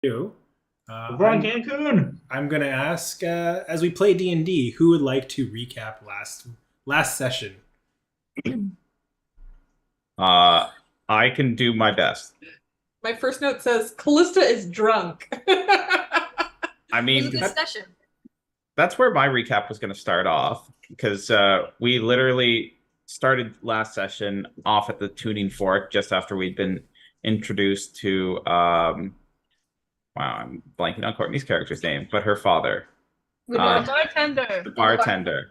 do. We're on Cancun. I'm going to ask, as we play D&D, who would like to recap last session? I can do my best. My first note says Callista is drunk. I mean, It was a good session. that's where my recap was going to start off because we literally started last session off at the tuning fork just after we'd been introduced to wow, I'm blanking on Courtney's character's name, but her father, Bartender. the bartender.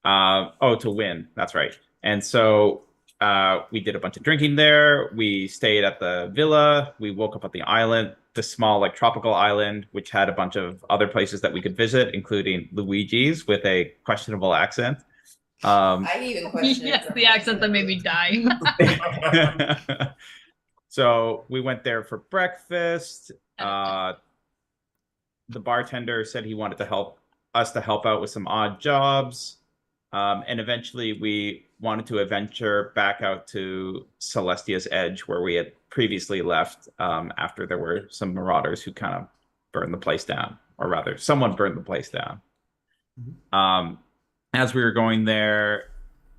To Win. That's right. And so we did a bunch of drinking there. We stayed at the villa. We woke up at the island, the small like tropical island, which had a bunch of other places that we could visit, including Luigi's with a questionable accent. I even question Yes, the accent that made me die. So we went there for breakfast. The bartender said he wanted to help out with some odd jobs. And eventually we wanted to adventure back out to Celestia's Edge, where we had previously left after there were some marauders who kind of burned the place down, or rather, someone burned the place down. Mm-hmm. As we were going there,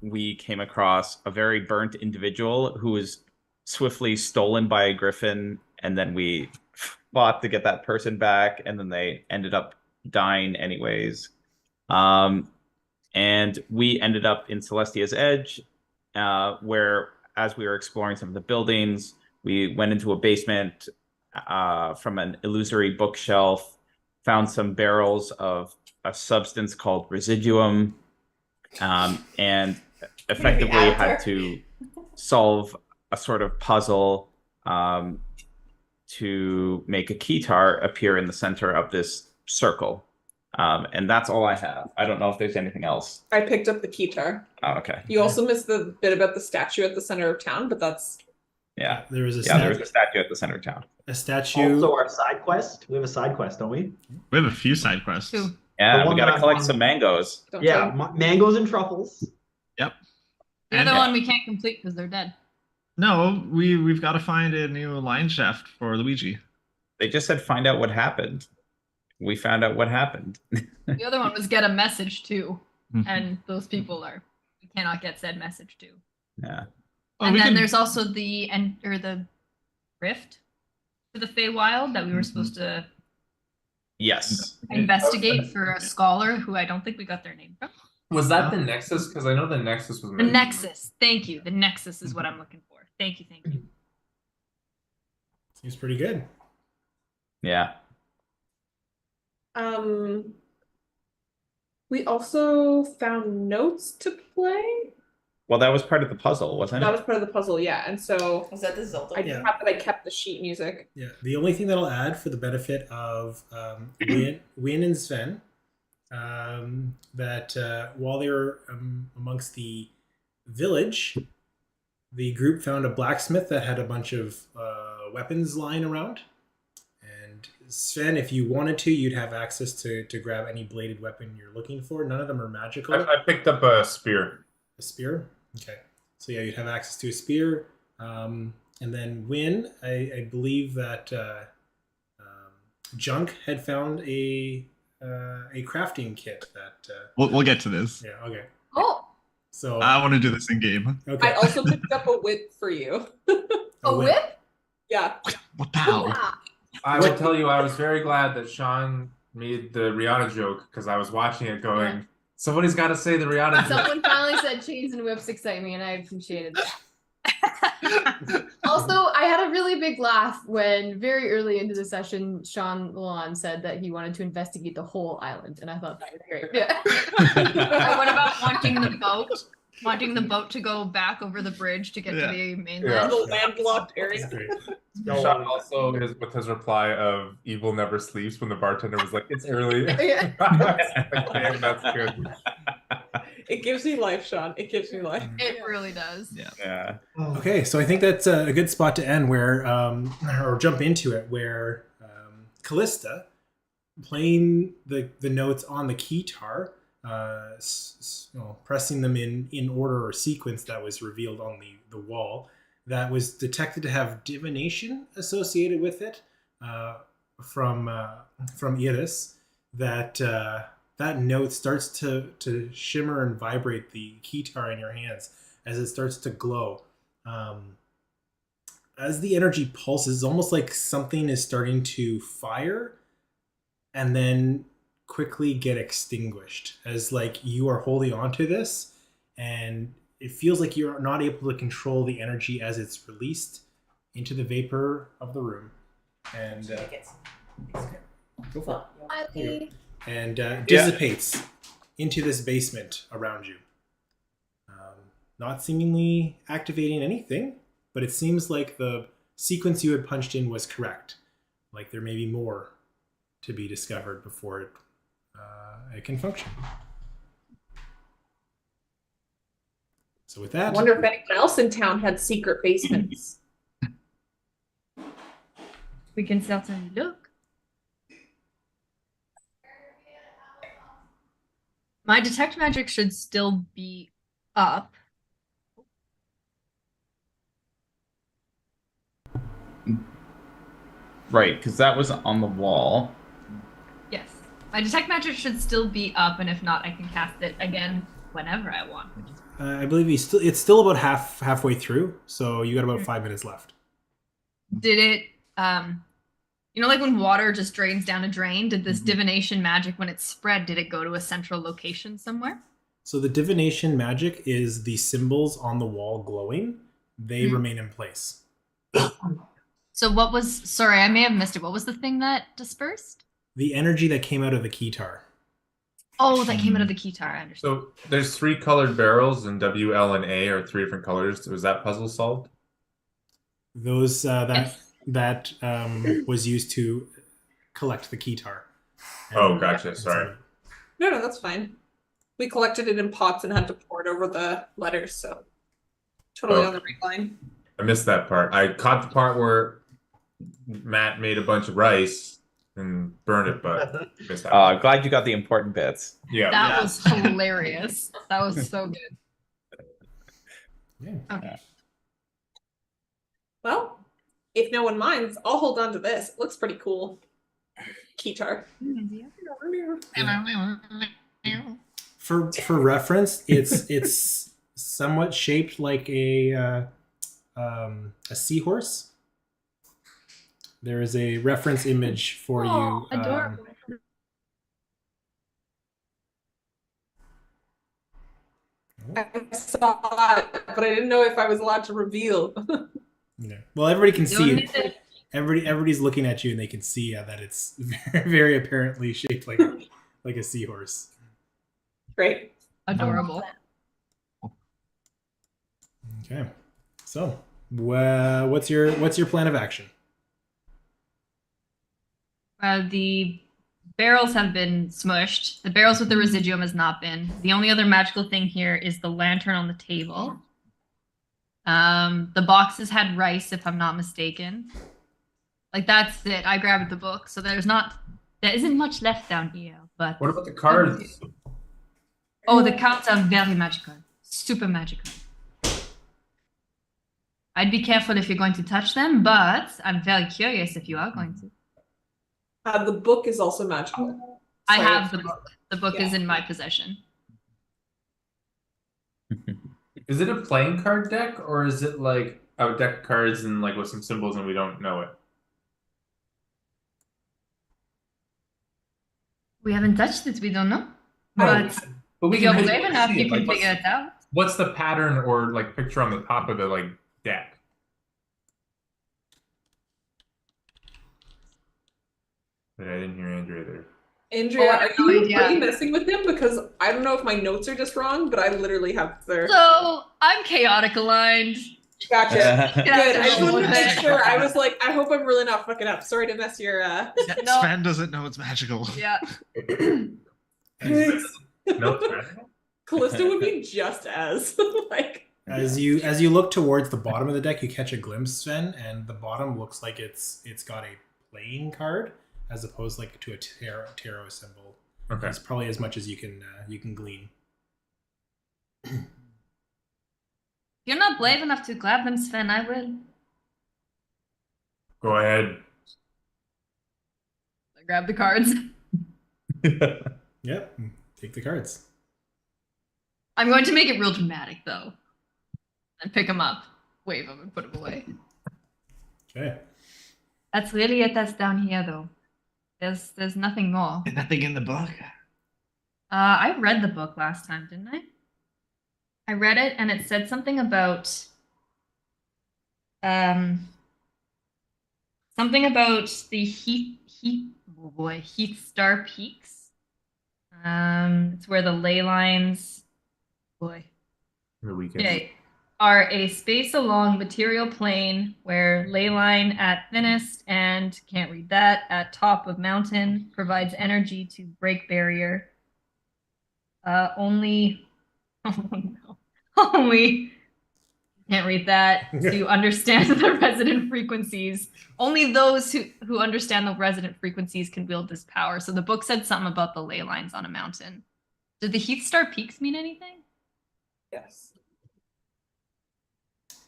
we came across a very burnt individual who was swiftly stolen by a griffin, and then we fought to get that person back, and then they ended up dying anyways. And we ended up in Celestia's Edge, where, as we were exploring some of the buildings, we went into a basement from an illusory bookshelf, found some barrels of a substance called residuum, and effectively had to solve a sort of puzzle to make a keytar appear in the center of this circle. And that's all I have. I don't know if there's anything else. I picked up the keytar. Oh, okay. You also missed the bit about the statue at the center of town, but that's... Yeah. There was a statue at the center of town. A statue. Also, our side quest. We have a side quest, don't we? We have a few side quests. Two. Yeah, we got to collect some mangoes. Mangoes and truffles. Yep. The other one we can't complete because they're dead. No, we've got to find a new line shaft for Luigi. They just said find out what happened. We found out what happened. The other one was get a message too, and those people we cannot get said message to. Yeah. And then there's also the rift to the Feywild that we were supposed to investigate for a scholar who I don't think we got their name from. Was that the Nexus? Because I know the Nexus was the Nexus. Thank you. The Nexus is what I'm looking for. Thank you. Seems pretty good. Yeah. We also found notes to play. Well, that was part of the puzzle, wasn't it? That was part of the puzzle, yeah. And so was that the Zelda? I kept the sheet music. Yeah. The only thing that I'll add for the benefit of Win and Sven, that while they were amongst the village, the group found a blacksmith that had a bunch of weapons lying around. And Sven, if you wanted to, you'd have access to grab any bladed weapon you're looking for. None of them are magical. I picked up a spear. A spear? Okay. So yeah, you'd have access to a spear. And then Win, I believe that Junk had found a crafting kit that... We'll get to this. Yeah, okay. Oh! So I want to do this in game. Okay. I also picked up a whip for you. A whip? Yeah. What the hell? I will tell you, I was very glad that Shawn made the Rihanna joke because I was watching it going, somebody's got to say the Rihanna joke. Someone finally said chains and whips excite me, and I appreciated that. Also, I had a really big laugh when very early into the session, Shawn Lalonde said that he wanted to investigate the whole island, and I thought that was great. Yeah. What about wanting the boat? Wanting the boat to go back over the bridge to get to the mainland? The landlocked area. Shawn also with his reply of "Evil never sleeps" when the bartender was like, "It's early." Yeah. Damn, that's good. It gives me life, Shawn. It gives me life. It really does. Yeah. Okay, so I think that's a good spot to end where, or jump into it, where Callista, playing the notes on the keytar, pressing them in order or sequence that was revealed on the wall, that was detected to have divination associated with it. from Iris that that note starts to shimmer and vibrate the keytar in your hands as it starts to glow. As the energy pulses, almost like something is starting to fire and then quickly get extinguished, as like you are holding on to this, and it feels like you're not able to control the energy as it's released into the vapor of the room, and go for it. And dissipates into this basement around you, not seemingly activating anything, but it seems like the sequence you had punched in was correct. Like there may be more to be discovered before it can function. So with that, I wonder if anyone else in town had secret basements. We can certainly look. My detect magic should still be up. Right, because that was on the wall. Yes. My detect magic should still be up, and if not, I can cast it again whenever I want. I believe it's still about halfway through, so you got about 5 minutes left. Did it, you know, like when water just drains down a drain, did this divination magic, when it spread, did it go to a central location somewhere? So the divination magic is the symbols on the wall glowing. They remain in place. So what was, sorry, I may have missed it. What was the thing that dispersed? The energy that came out of the keytar. Oh, that came out of the keytar, I understand. So there's 3 colored barrels, and W, L, and A are 3 different colors. Was that puzzle solved? Those that was used to collect the keytar. Oh, gotcha. Sorry. No, that's fine. We collected it in pots and had to pour it over the letters, so totally on the right line. I missed that part. I caught the part where Matt made a bunch of rice and burned it, but missed that. Glad you got the important bits. Yeah. That was hilarious. That was so good. Yeah. Okay. Well, if no one minds, I'll hold on to this. It looks pretty cool. Keytar. For reference, it's somewhat shaped like a seahorse. There is a reference image for you. Adorable. I saw it, but I didn't know if I was allowed to reveal. Yeah. Well, everybody can see it. Everybody's looking at you, and they can see that it's very, very apparently shaped like a seahorse. Great. Adorable. Okay. So, what's your plan of action? The barrels have been smushed. The barrels with the residuum has not been. The only other magical thing here is the lantern on the table. The boxes had rice, if I'm not mistaken. Like, that's it. I grabbed the book, so there isn't much left down here. But What about the cards? oh, the cards are very magical, super magical. I'd be careful if you're going to touch them, but I'm very curious if you are going to. The book is also magical. I Sorry. have the book. The book is in my possession. Is it a playing card deck, or is it like a deck of cards and like with some symbols and we don't know it? We haven't touched it. We don't know. No, But but if you're visually brave enough, see you it. can Like, figure it out. what's the pattern or like picture on the top of the like deck? But I didn't hear Andrea there. Andrea, Oh, I are have no you idea. messing with him? Because I don't know if my notes are just wrong, but I literally have their. So I'm chaotic aligned. Gotcha. Good. I just wanted to make Okay. sure. I was like, I hope I'm really not fucking up. Sorry to mess your. No. Sven doesn't know it's magical. Yeah. No, Callista would be just as like. As you look towards the bottom of the deck, you catch a glimpse, Sven, and the bottom looks like it's got a playing card as opposed like to a tarot symbol. okay. It's probably as much as you can glean. If you're not brave enough to grab them, Sven, I will. Go ahead. I grab the cards. Yep. Take the cards. I'm going to make it real dramatic though, and pick them up, wave them, and put them away. Okay. That's really it. That's down here though. There's nothing more. And nothing in the book. I read the book last time, didn't I? I read it and it said something about something about the Heath Star Peaks. It's where the ley lines The weekend. okay, are a space along material plane where ley line at thinnest and can't read that at top of mountain provides energy to break barrier. Only oh no. Only can't read that to understand the resonant frequencies. Only those who understand the resonant frequencies can wield this power. So the book said something about the ley lines on a mountain. Did the Heath Star Peaks mean anything? Yes.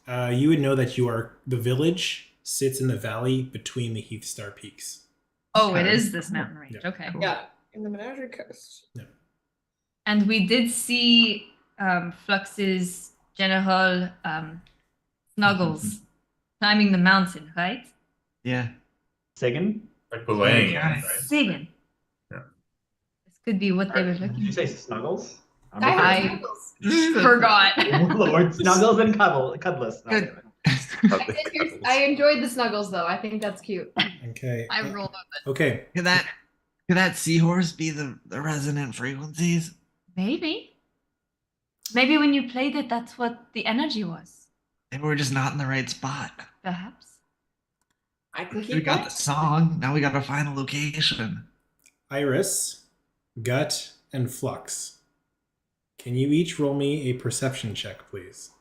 You would know that the village sits in the valley between the Heath Star Peaks. Oh, it is this mountain range. Yeah. Okay. Yeah. In the Menagerie Coast. Yeah. And we did see Flux's General Snuggles climbing the mountain, right? Yeah. Sagan? Like belaying it, Yeah. right? Sagan. Yeah. This could be what they were Did looking you for. say Snuggles? I forgot. Lord, Snuggles and Cuddless. Good. I enjoyed the snuggles though. I think that's cute. Okay. I rolled up it. Okay. Could that seahorse be the resonant frequencies? Maybe. Maybe when you played it, that's what the energy was. Maybe we're just not in the right spot. Perhaps. I can We keep got going. the song. Now we gotta find a location. Iris, Gut, and Flux. Can you each roll me a perception check, please?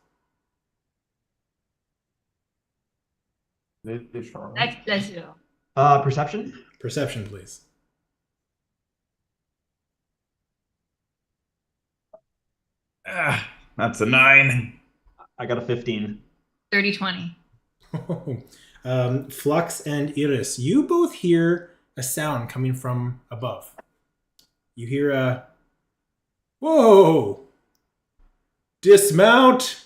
That's pleasure. Perception? Perception, please. That's a 9. I got a 15. 30-20. Flux and Iris, you both hear a sound coming from above. You hear a, whoa, dismount.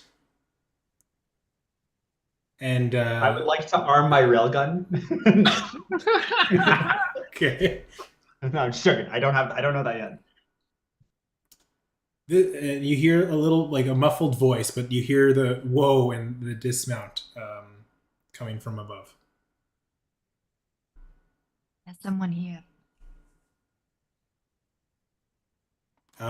And I would like to arm my railgun. okay. No, I'm just joking. I don't know that yet. And you hear a little, like a muffled voice, but you hear the whoa and the dismount coming from above. There's someone here.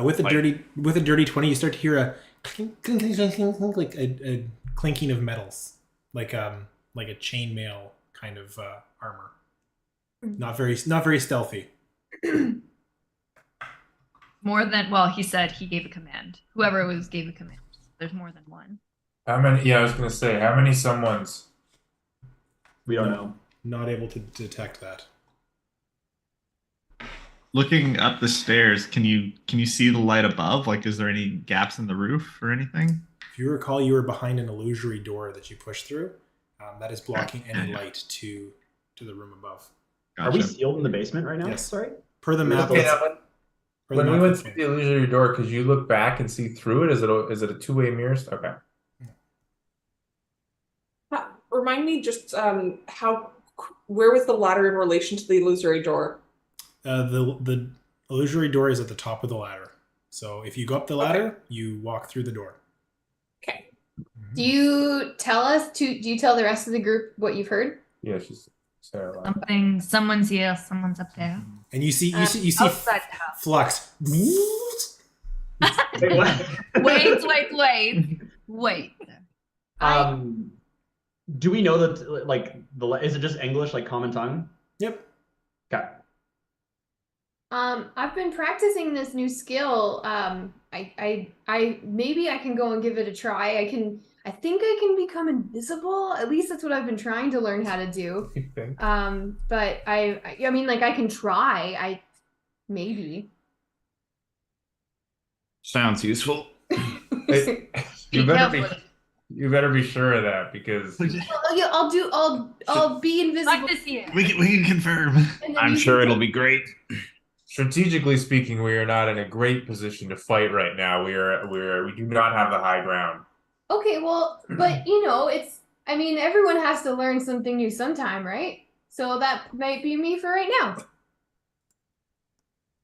With a dirty 20, you start to hear a clink, clink, clink, clink, clink, clink, like a clinking of metals, like a chainmail kind of armor. Not very stealthy. More than, well, he said he gave a command. Whoever it was gave a command. There's more than one. How many? Yeah, I was gonna say, how many someones? We don't know. Not able to detect that. Looking up the stairs, can you see the light above? Like, is there any gaps in the roof or anything? If you recall, you were behind an illusory door that you pushed through. That is blocking any light to the room above. Are we Gotcha. sealed in the basement right now? Yes. Sorry. Per the map. Okay, per the when we map went it's- through the illusory door, could you look back and see through it? Is it a two-way mirror? Okay. Remind me just where was the ladder in relation to the illusory door? The illusory door is at the top of the ladder. So if you go up the ladder, you walk through the door. Okay. Mhm. Do you tell the rest of the group what you've heard? Yeah, she's Sarah. Someone's here, someone's up there. And you see Outside the house. Flux. Wait, what? Wait. Do we know that is it just English, like common tongue? Yep. Okay. I've been practicing this new skill. I maybe I can go and give it a try. I think I can become invisible. At least that's what I've been trying to learn how to do. You think? But I mean, like, I can try. Maybe. Sounds useful. You Be better careful be. with it. You better be sure of that because Yeah, I'll be invisible. Practice here. We can confirm. and then I'm you sure can it'll take- be great. strategically speaking, we are not in a great position to fight right now. We do not have the high ground. Okay, well, but I mean, everyone has to learn something new sometime, right? So that might be me for right now.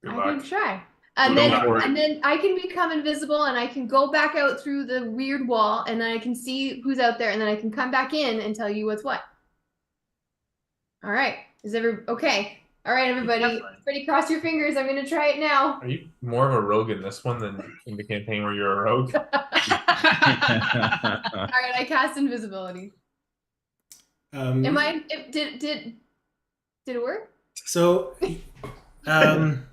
Good I luck. can try. And Go then, for it. and then I can become invisible and I can go back out through the weird wall and then I can see who's out there and then I can come back in and tell you what's what. All right. Okay? All right, everybody. Everybody cross your fingers. I'm going to try it now. Are you more of a rogue in this one than in the campaign where you're a rogue? All right, I cast invisibility. Did it work? So, DM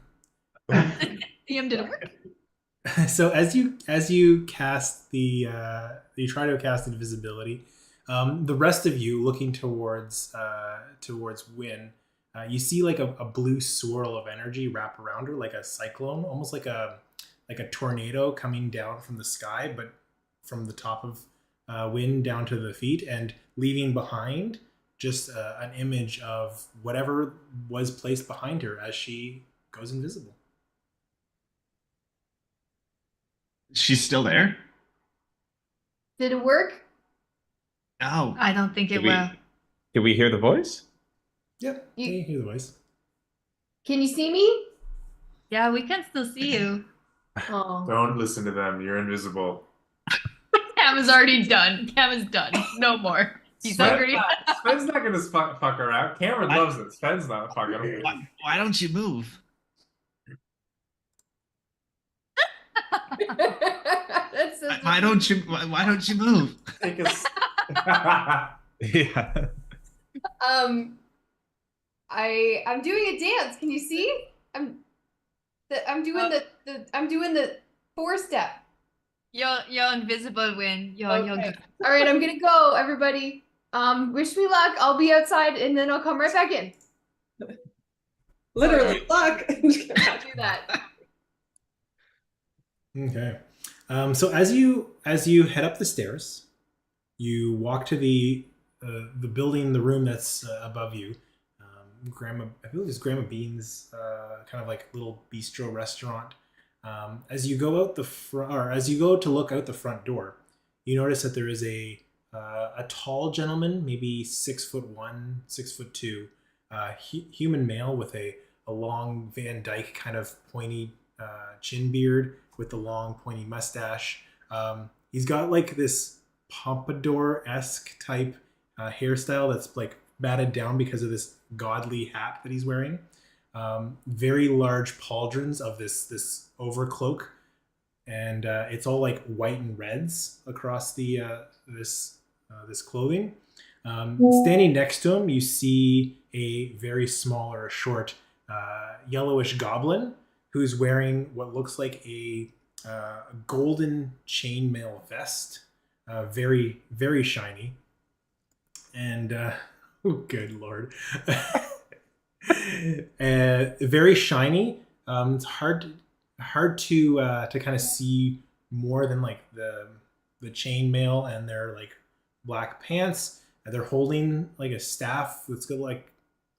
did it work? so as you cast you try to cast invisibility, the rest of you looking towards Win, you see like a blue swirl of energy wrap around her, like a cyclone, almost like a tornado coming down from the sky, but from the top of Win down to the feet, and leaving behind just an image of whatever was placed behind her as she goes invisible. She's still there? Did it work? Oh. I don't think it Did we- will. Did we hear the voice? Yeah, you hear the voice. Can you see me? Yeah, we can still see you. Oh. Don't listen to them. You're invisible. Cam is already done. Cam is done. No more. He's Sven- hungry. Sven's not gonna fuck around. Cameron loves it. Sven's not fucking around. Why don't you move? That's so Why don't you move? Take us. Yeah. I'm doing a dance. Can you see? I'm doing the 4-step. You're invisible, Win. You're Okay. good. All right, I'm gonna go, everybody. Wish me luck. I'll be outside and then I'll come right back in. Literally, luck. I'll do that. Okay. So as you head up the stairs, you walk to the building, the room that's above you. I believe it's Grandma Bean's kind of like little bistro restaurant. As you go out the front, or as you go to look out the front door, you notice that there is a tall gentleman, maybe 6'1", 6'2", human male with a long Van Dyke kind of pointy chin beard with the long pointy mustache. He's got like this pompadour-esque type hairstyle that's like batted down because of this godly hat that he's wearing. Very large pauldrons of this overcloak, and it's all like white and reds across the this clothing. Standing next to him, you see a very small or a short yellowish goblin who's wearing what looks like a golden chainmail vest, very, very shiny. And oh, good lord, very shiny. It's hard to kind of see more than like the chainmail and their like black pants. They're holding like a staff that's got like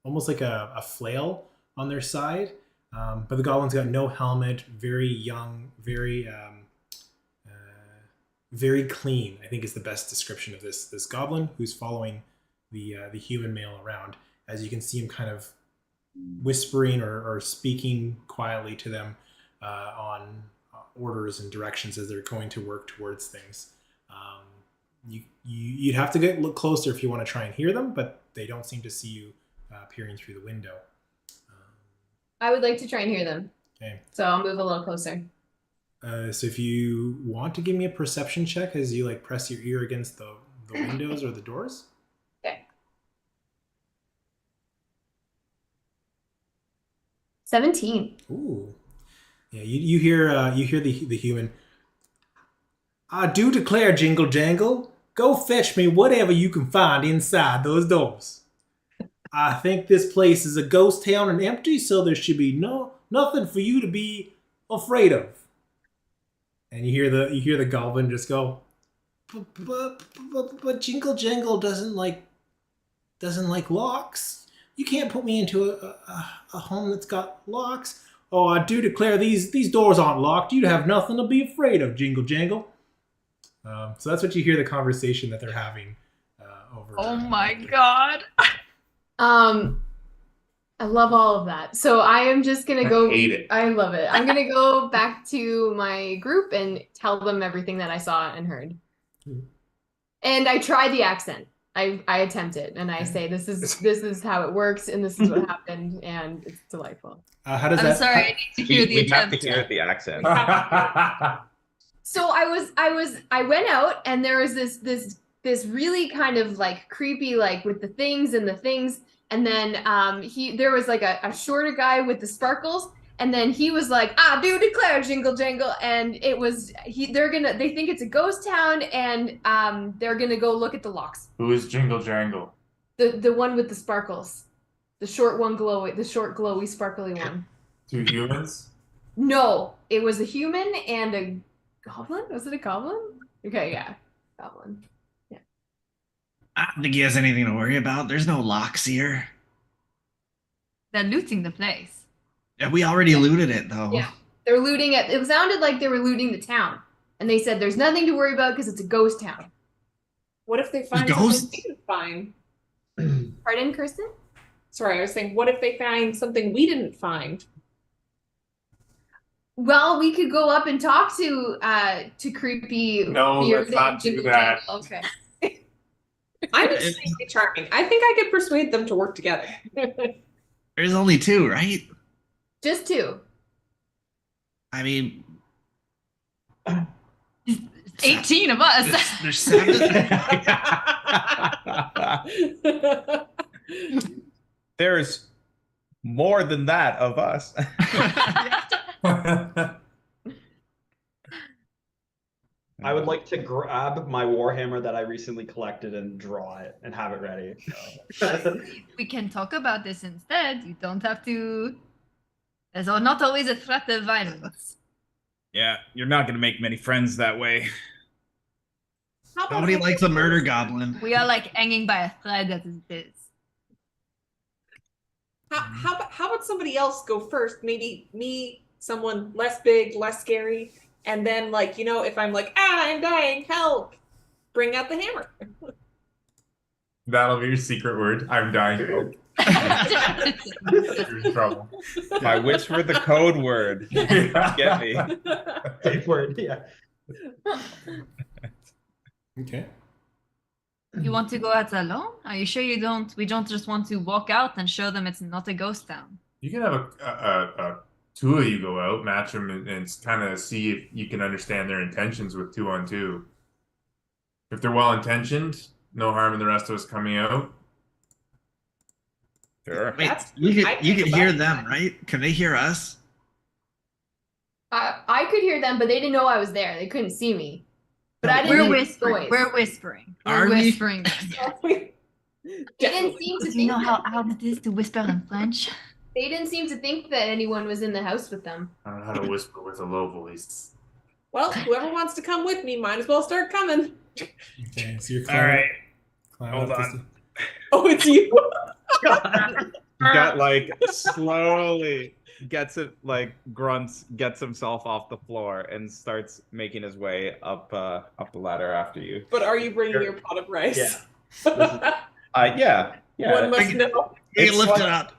almost like a flail on their side. But the goblin's got no helmet, very young, very very clean, I think is the best description of this goblin who's following the human male around. As you can see him kind of whispering or speaking quietly to them on orders and directions as they're going to work towards things. You'd have to look closer if you want to try and hear them, but they don't seem to see you peering through the window. I would like to try and hear them. Okay. So I'll move a little closer. So if you want to give me a perception check as you like press your ear against the windows or the doors. Okay. 17. Ooh. Yeah, you hear the human. I do declare, Jingle Jangle, go fetch me whatever you can find inside those doors. I think this place is a ghost town and empty, so there should be nothing for you to be afraid of. And you hear the goblin just go, but Jingle Jangle doesn't like locks. You can't put me into a home that's got locks. Oh, I do declare these doors aren't locked. You'd have nothing to be afraid of, Jingle Jangle. So that's what you hear the conversation that they're having over. Oh my god. I love all of that. So I am just gonna go. I hate it. I love it. I'm gonna go back to my group and tell them everything that I saw and heard. And I try the accent. I attempt it, and I say this is how it works, and this is what happened, and it's delightful. How does I'm that? sorry, I need to hear the We have attempt. to hear the accent. So I went out, and there was this really kind of like creepy, like with the things, and then there was like a shorter guy with the sparkles, and then he was like, "I do declare, Jingle Jangle," and it was they think it's a ghost town, and they're gonna go look at the locks. Who is Jingle Jangle? The one with the sparkles, the short glowy sparkly one. 2 humans? No, it was a human and a goblin. Was it a goblin? Okay, yeah, goblin. I don't think he has anything to worry about. There's no locks here. They're looting the place. Yeah, we already looted it, though. Yeah, they're looting it. It sounded like they were looting the town, and they said there's nothing to worry about because it's a ghost town. What if they find Ghosts? something we didn't find? Pardon, Kirsten? Sorry, I was saying, what if they find something we didn't find? Well, we could go up and talk to creepy. No, bearded let's not do Jingle that. Jangle. Okay. I'm extremely charming. I think I could persuade them to work together. There's only 2, right? Just 2. I mean, 18 of us. there's 7. There's more than that of us. I would like to grab my warhammer that I recently collected and draw it and have it ready. So. We can talk about this instead. You don't have to. There's not always a threat of violence. Yeah, you're not gonna make many friends that way. How about Nobody we likes go a murder first? goblin. We are like hanging by a thread as it is. How about somebody else go first? Maybe me, someone less big, less scary, and then like, if I'm like, I'm dying, help, bring out the hammer. That'll be your secret word. I'm dying. You're in trouble. I whisper the code word. Get me. Safe word, yeah. Okay. You want to go out alone? Are you sure you don't? We don't just want to walk out and show them it's not a ghost town. You can have a 2 of you go out, match them, and kind of see if you can understand their intentions with 2-on-2. If they're well intentioned, no harm in the rest of us coming out. Sure. Wait, That's- you I could think hear about them, that. right? Can they hear us? I could hear them, but they didn't know I was there. They couldn't see me. But I didn't We're hear the whispering. noise. We're whispering. Are We're we? whispering. They didn't seem to Do you think know how that, hard it is to whisper in French? they didn't seem to think that anyone was in the house with them. I don't know how to whisper with a low voice. Well, whoever wants to come with me might as well start coming. Okay. So you're All climbing. right. climbing Hold up on. Oh, it's you. Got like slowly gets it like grunts, gets himself off the floor, and starts making his way up the ladder after you. But are you bringing your pot of rice? Yeah. Yeah. One must know. You It's can lift like- it up.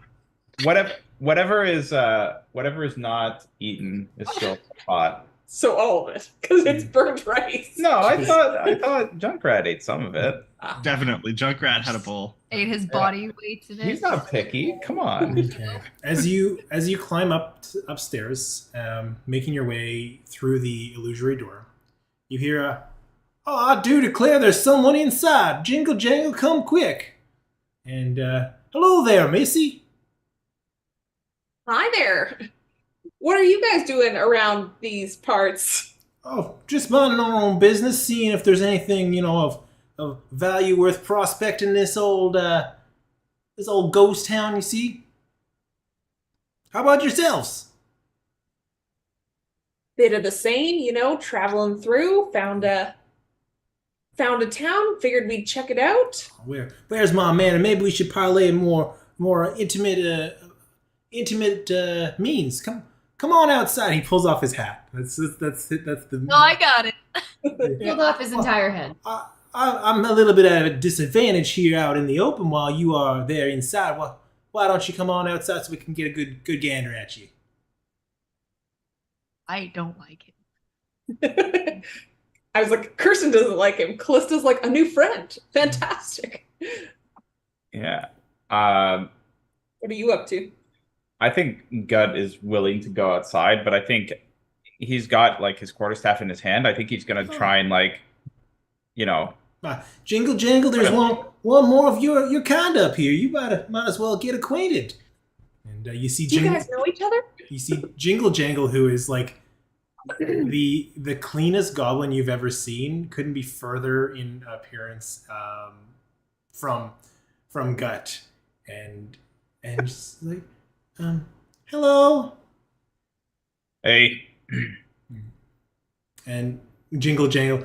Whatever is not eaten is still in the pot. So all of it, because it's burnt rice. No, I thought Junkrat ate some of it. Definitely. Junkrat had a bowl. Ate his body weight in it. He's not picky. Come on. Okay. As you climb upstairs, making your way through the illusory door, you hear a, "Oh, I do declare there's someone inside. Jingle jangle, come quick!" And hello there, Macy. Hi there. What are you guys doing around these parts? Oh, just minding our own business, seeing if there's anything of value worth prospecting this old ghost town. You see. How about yourselves? Bit of the same, traveling through, found a found a town. Figured we'd check it out. Where's my man? And maybe we should parlay more intimate means. Come on outside. He pulls off his hat. That's the. No, I got it. Pulled off his entire head. I'm a little bit at a disadvantage here out in the open while you are there inside. Why don't you come on outside so we can get a good gander at you? I don't like him. I was like, Kirsten doesn't like him. Callista's like a new friend. Fantastic. Yeah. What are you up to? I think Gut is willing to go outside, but I think he's got like his quarterstaff in his hand. I think he's gonna try and like, you know. Jingle jangle, there's one more of your kind up here. You might as well get acquainted. And you see, Do you guys know each other? You see Jingle Jangle, who is like the cleanest goblin you've ever seen. Couldn't be further in appearance from Gut, and just like, hello. Hey. And Jingle Jangle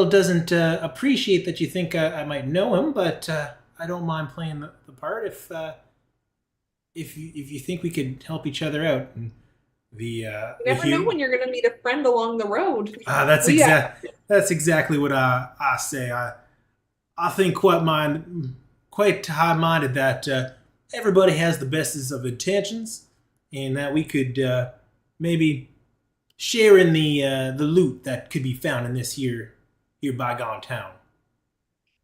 doesn't appreciate that you think I might know him, but I don't mind playing the part if you think we could help each other out. And you never know when you're going to meet a friend along the road. That's exactly what I say. I think quite high-minded that everybody has the bestest of intentions, and that we could maybe share in the loot that could be found in this here bygone town.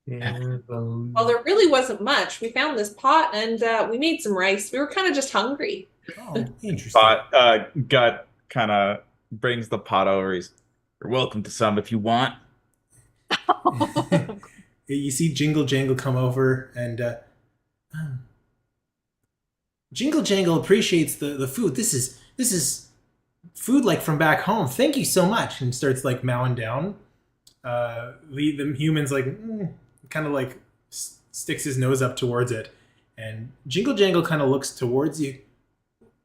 Well, there really wasn't much. We found this pot and we made some rice. We were kind of just hungry. Oh, interesting. Gut kind of brings the pot over. You're welcome to some if you want. You see Jingle Jangle come over, and Jingle Jangle appreciates the food. This is food like from back home. Thank you so much. And starts like mowing down. The human's like kind of like sticks his nose up towards it, and Jingle Jangle kind of looks towards you.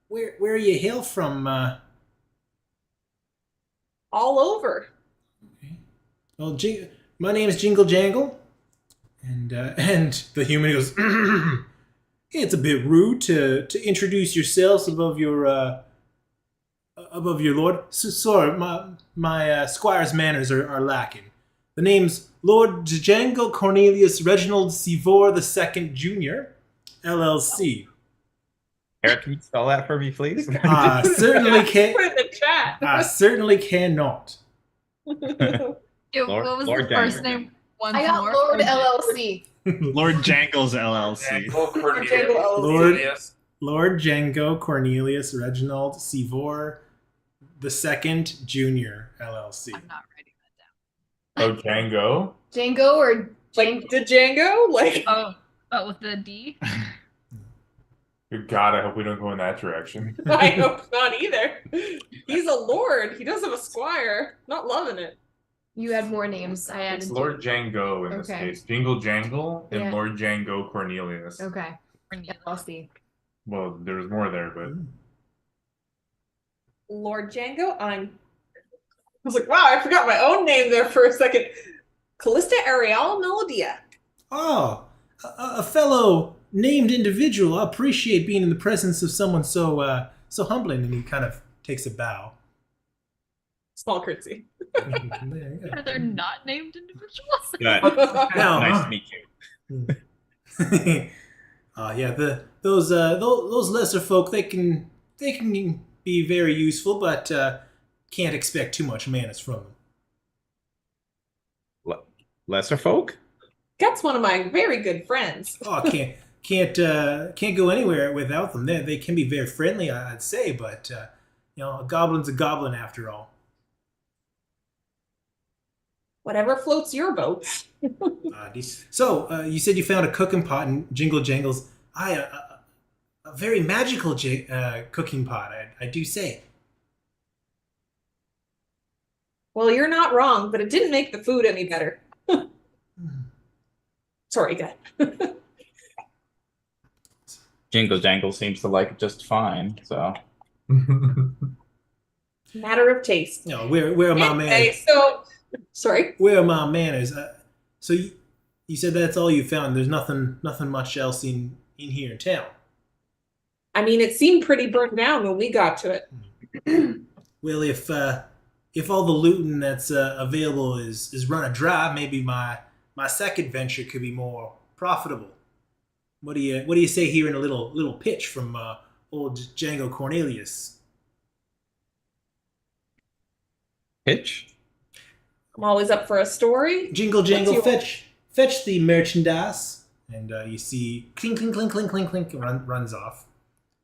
Where you hail from? All over. Okay. Well, my name is Jingle Jangle, and the human goes, it's a bit rude to introduce yourselves above your lord. So, sorry, my squire's manners are lacking. The name's Lord Django Cornelius Reginald Sivor II Jr., LLC. Eric, can you spell that for me, please? Certainly can. Put it in the chat. I certainly cannot. What was Lord the first Jangle. name? Once I got more? Lord LLC. Lord Jangles LLC. Lord Django Cornelius Reginald Sivor II Jr., LLC. I'm not writing that down. Oh, Django. Django or Like the Django? Like Oh, but with the D? Good God, I hope we don't go in that direction. I hope not either. He's a lord. He does have a squire. Not loving it. You had more names. I added. It's Lord Django in this Okay. case. Jingle Jangle and Yeah. Lord Django Cornelius. Okay. LLC. Well, there was more there, but Lord Django, I was like, wow, I forgot my own name there for a second. Callista Ariel Melodia. Oh, a fellow named individual. I appreciate being in the presence of someone so humbling. And he kind of takes a bow. Small curtsy. There you go. Are there not named individuals? Good. Now, Nice to meet you. yeah, those lesser folk, they can be very useful, but can't expect too much manners from them. Lesser folk? That's one of my very good friends. Oh, can't go anywhere without them. They can be very friendly, I'd say, but a goblin's a goblin after all. Whatever floats your boat. So you said you found a cooking pot in Jingle Jangle's. A very magical cooking pot, I do say. Well, you're not wrong, but it didn't make the food any better. Sorry, go ahead. Jingle Jangle seems to like it just fine, so. Matter of taste. No, where are my man? Okay, so Sorry. Where are my manners? So you said that's all you found. There's nothing much else in here in town. I mean, it seemed pretty burnt down when we got to it. Well, if all the looting that's available is run dry, maybe my second venture could be more profitable. What do you say here in a little pitch from old Django Cornelius? Pitch? I'm always up for a story. Jingle jangle, fetch the merchandise, and you see clink clink clink clink clink clink runs off.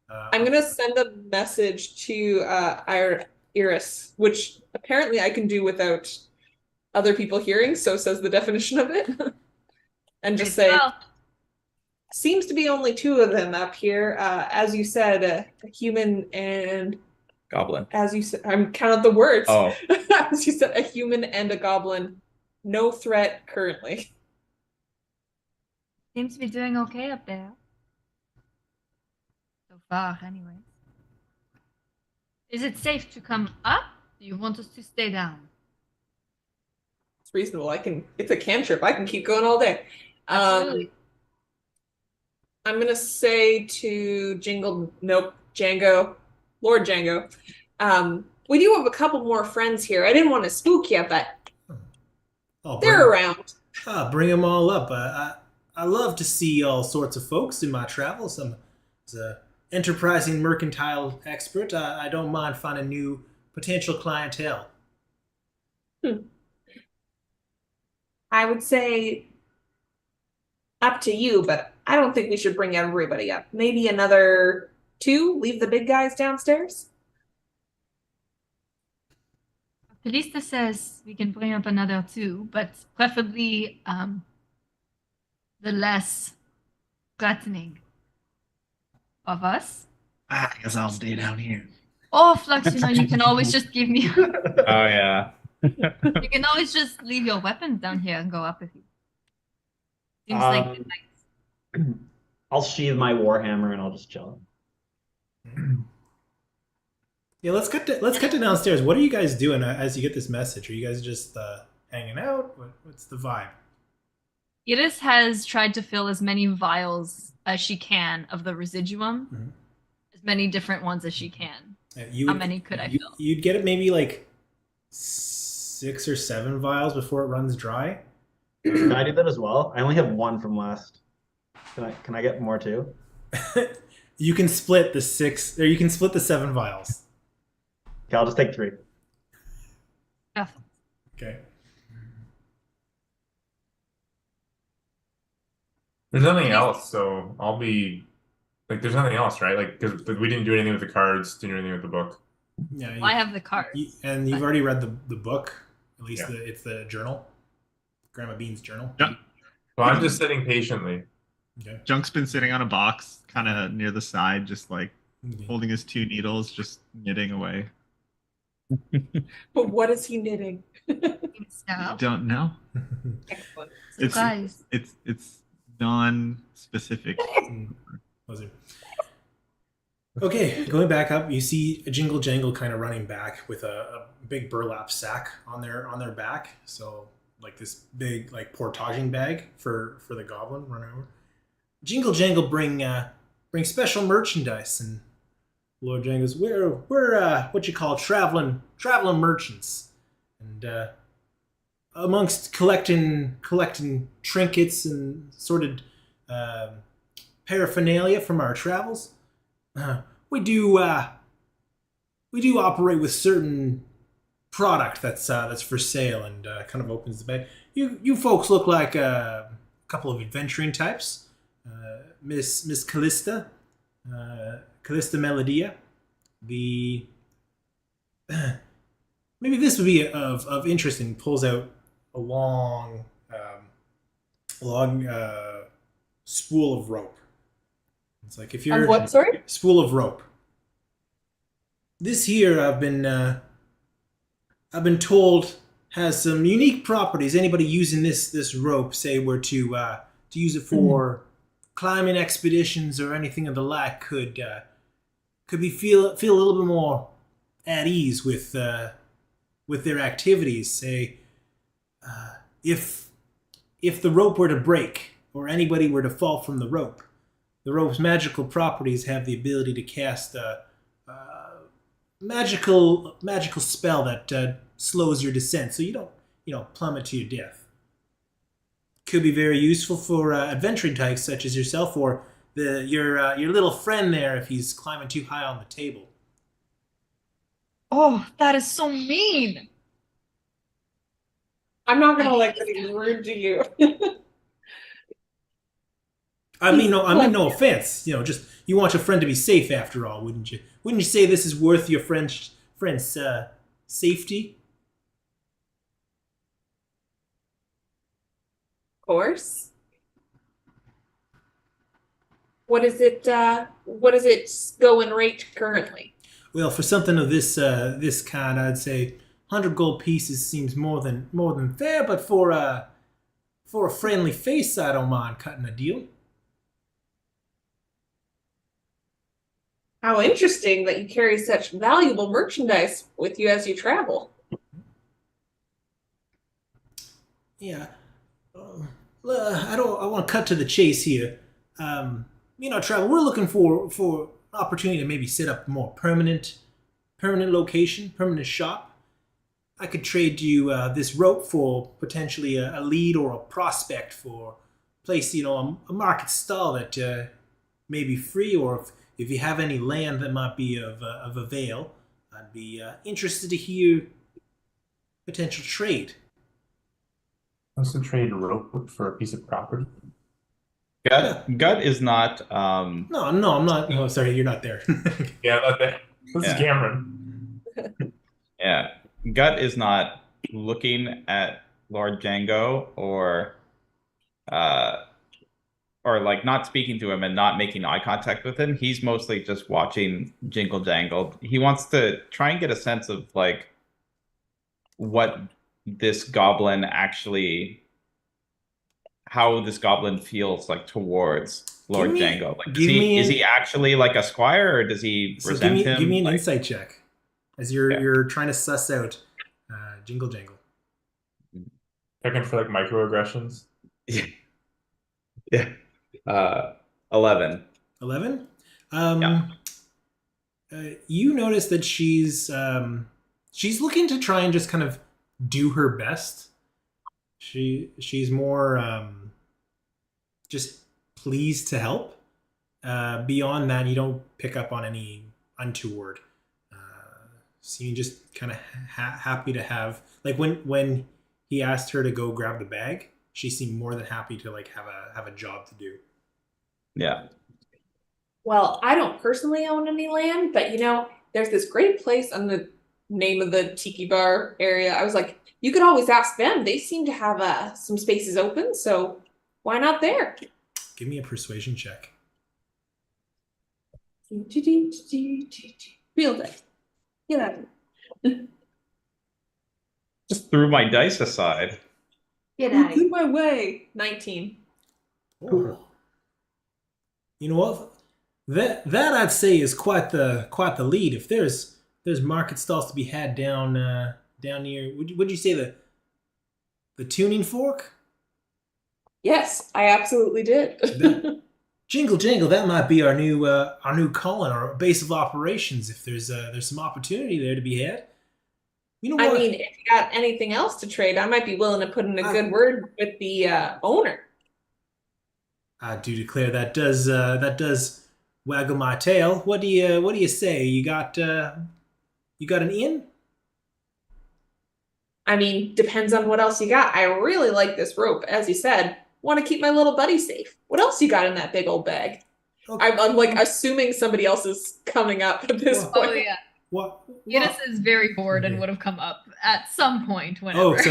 I'm gonna send a message to Iris, which apparently I can do without other people hearing. So says the definition of it, and just say, seems to be only two of them up here. As you said, a human and Goblin. As you said, I'm counting the words. Oh. As you said, a human and a goblin. No threat currently. Seems to be doing okay up there. So far, anyway. Is it safe to come up? Do you want us to stay down? It's reasonable. It's a cantrip. I can keep going all day. Absolutely. I'm gonna say to Django, Lord Django. We do have a couple more friends here. I didn't want to spook you, but they're around. Bring them all up. I love to see all sorts of folks in my travels. I'm an enterprising mercantile expert. I don't mind finding new potential clientele. I would say up to you, but I don't think we should bring everybody up. Maybe another 2, leave the big guys downstairs. Callista says we can bring up another 2, but preferably the less threatening of us. I guess I'll stay down here. Oh, Flux, you can always just give me. Oh yeah. You can always just leave your weapons down here and go up with you. Seems like I'll sheathe my warhammer and I'll just chill. Yeah, let's cut to downstairs. What are you guys doing as you get this message? Are you guys just hanging out? What's the vibe? Iris has tried to fill as many vials as she can of the residuum, as many different ones as she can. How many could I fill? You'd get it maybe like 6 or 7 vials before it runs dry. Can I do that as well? I only have 1 from last. Can I get more too? You can split the 6, or you can split the 7 vials. Okay, I'll just take 3. Okay. There's nothing else, so I'll be like, there's nothing else, right? Like, because we didn't do anything with the cards, didn't do anything with the book. Yeah, I have the cards. And you've already read the book, at least it's the journal, Grandma Bean's journal. Yeah. So I'm just sitting patiently. Okay. Junk's been sitting on a box, kind of near the side, just like holding his 2 needles, just knitting away. But what is he knitting? I don't know. Excellent. Surprise. It's non-specific. Okay, going back up, you see a Jingle Jangle kind of running back with a big burlap sack on their back. So like this big like portaging bag for the goblin run over. Jingle Jangle bring special merchandise, and Lord Jangle's we're what you call traveling merchants, and amongst collecting trinkets and sorted paraphernalia from our travels, we do operate with certain product that's for sale, and kind of opens the bag. You folks look like a couple of adventuring types. Miss Callista, Callista Melodia. Maybe this would be of interest, and pulls out a long spool of rope. It's like, if you're what? Sorry, spool of rope. This here, I've been told, has some unique properties. Anybody using this rope, say, were to use it for climbing expeditions or anything of the like, could be feel a little bit more at ease with their activities. Say, If the rope were to break or anybody were to fall from the rope's magical properties have the ability to cast a magical spell that slows your descent, so you don't plummet to your death. Could be very useful for adventuring types such as yourself, or your little friend there if he's climbing too high on the table. Oh, that is so mean. I'm not gonna like be rude to you. I mean no offense. Just you want your friend to be safe after all, wouldn't you? Wouldn't you say this is worth your friend's safety? Of course. What is it going rate currently? Well, for something of this kind, I'd say 100 gold pieces seems more than fair, but for a friendly face, I don't mind cutting a deal. How interesting that you carry such valuable merchandise with you as you travel. Yeah. I want to cut to the chase here. Travel. We're looking for an opportunity to maybe set up a more permanent location, permanent shop. I could trade you this rope for potentially a lead or a prospect for place, a market stall that may be free, or if you have any land that might be of avail, I'd be interested to hear potential trade. Wants to trade rope for a piece of property. Gut is not. No, I'm not. Oh, sorry, you're not there. Yeah, not that. This is Cameron. Yeah, Gut is not looking at Lord Django or like not speaking to him and not making eye contact with him. He's mostly just watching Jingle Jangle. He wants to try and get a sense of like what this goblin actually, how this goblin feels like towards Lord Django. Like, is he actually like a squire, or does he resent him? Give me an insight check as you're trying to suss out Jingle Jangle. Checking for like microaggressions. Yeah. 11. 11? You notice that she's looking to try and just kind of do her best. She's more just pleased to help. Beyond that, you don't pick up on any untoward. Seeming just kind of happy to have, like when he asked her to go grab the bag, she seemed more than happy to like have a job to do. Yeah. Well, I don't personally own any land, but there's this great place on the name of the tiki bar area. I was like, you could always ask them. They seem to have some spaces open, so why not there? Give me a persuasion check. Real dice. Get out of here. Just threw my dice aside. Get out of here. my way. 19. Oh. You know what? That I'd say is quite the lead. If there's market stalls to be had down near, would you say the tuning fork? Yes, I absolutely did. Jingle Jangle, that might be our new calling, our base of operations. If there's some opportunity there to be had. You know what? I mean, if you got anything else to trade, I might be willing to put in a good word with the owner. I do declare that does waggle my tail. What do you say? You got an in? I mean, depends on what else you got. I really like this rope, as you said. Want to keep my little buddy safe. What else you got in that big old bag? Okay. I'm like assuming somebody else is coming up at this point. Oh yeah. What? Guinness is very bored and would have come up at some point whenever. That's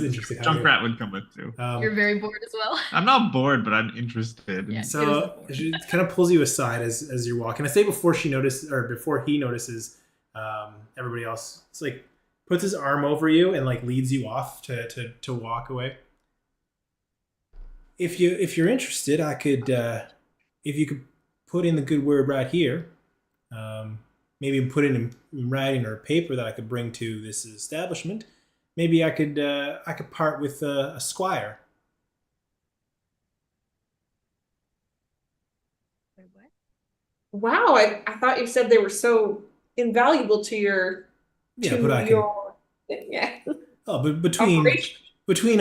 interesting. Junkrat would come with too. You're very bored as well. I'm not bored, but I'm interested. Yeah, so she kind of pulls you aside as you're walking. I say before he notices everybody else. It's like puts his arm over you and like leads you off to walk away. If you're interested, I could if you could put in the good word right here. maybe put it in writing or paper that I could bring to this establishment. Maybe I could part with a squire. Wait, what? Wow, I thought you said they were so invaluable to your But I can. yeah. Oh, but between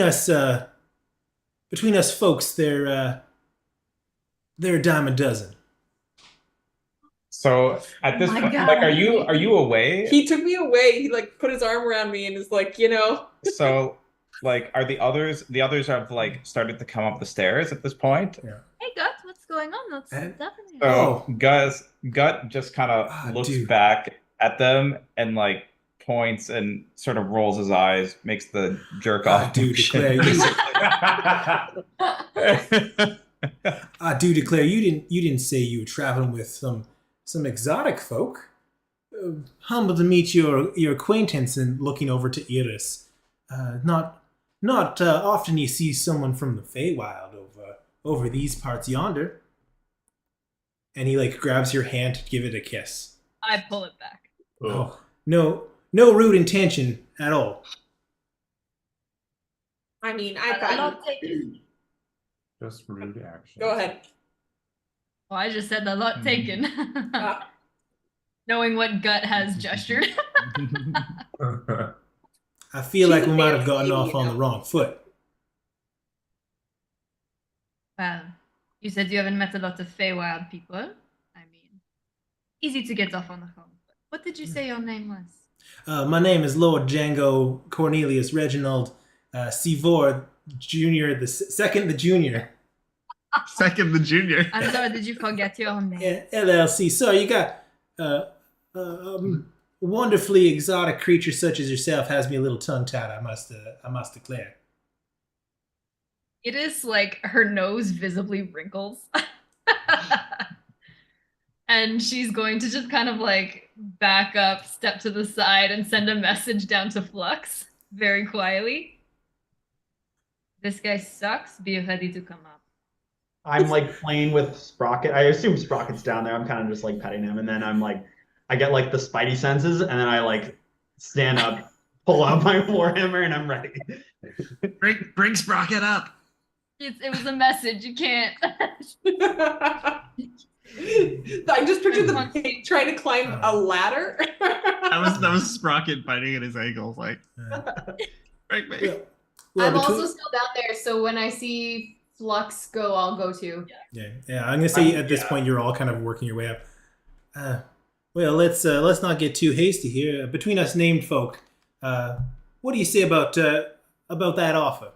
us folks, they're a dime a dozen. So at this my point, God. like, are you away? He took me away. He like put his arm around me and is like, So, like, are the others have like started to come up the stairs at this point? Yeah. Hey, Gut, what's going on? That's definitely. So Gut just kind of looks back at them and like points and sort of rolls his eyes, makes the jerk off. I do declare you didn't say you were traveling with some exotic folk. Humble to meet your acquaintance, and looking over to Iris. Not often you see someone from the Feywild over these parts yonder. And he like grabs your hand to give it a kiss. I pull it back. Oh, no rude intention at all. I mean, I've got Just rude action. Go ahead. Oh, I just said a lot taken. Knowing what Gut has gestured. I feel like we might have gotten off on the wrong foot. Well, you said you haven't met a lot of Feywild people. I mean, easy to get off on the phone. What did you say your name was? My name is Lord Django Cornelius Reginald Sivor Jr. the Second the Junior. Second the Junior. I'm sorry, did you forget your own name? Yeah, LLC. So you got wonderfully exotic creature such as yourself has me a little tongue-tied, I must declare. It is like her nose visibly wrinkles. And she's going to just kind of like back up, step to the side, and send a message down to Flux very quietly. This guy sucks. Be ready to come up. I'm like playing with Sprocket. I assume Sprocket's down there. I'm kind of just like petting him, and then I'm like, I get like the spidey senses, and then I like stand up, pull out my warhammer, and I'm ready. Bring Sprocket up. It was a message. You can't. I just pictured the pig trying to climb a ladder. That was Sprocket biting at his ankles, like. Break me. I'm also still down there, so when I see Flux go, I'll go too. Yeah. I'm gonna say at this point you're all kind of working your way up. Well, let's not get too hasty here. Between us named folk, what do you say about that offer?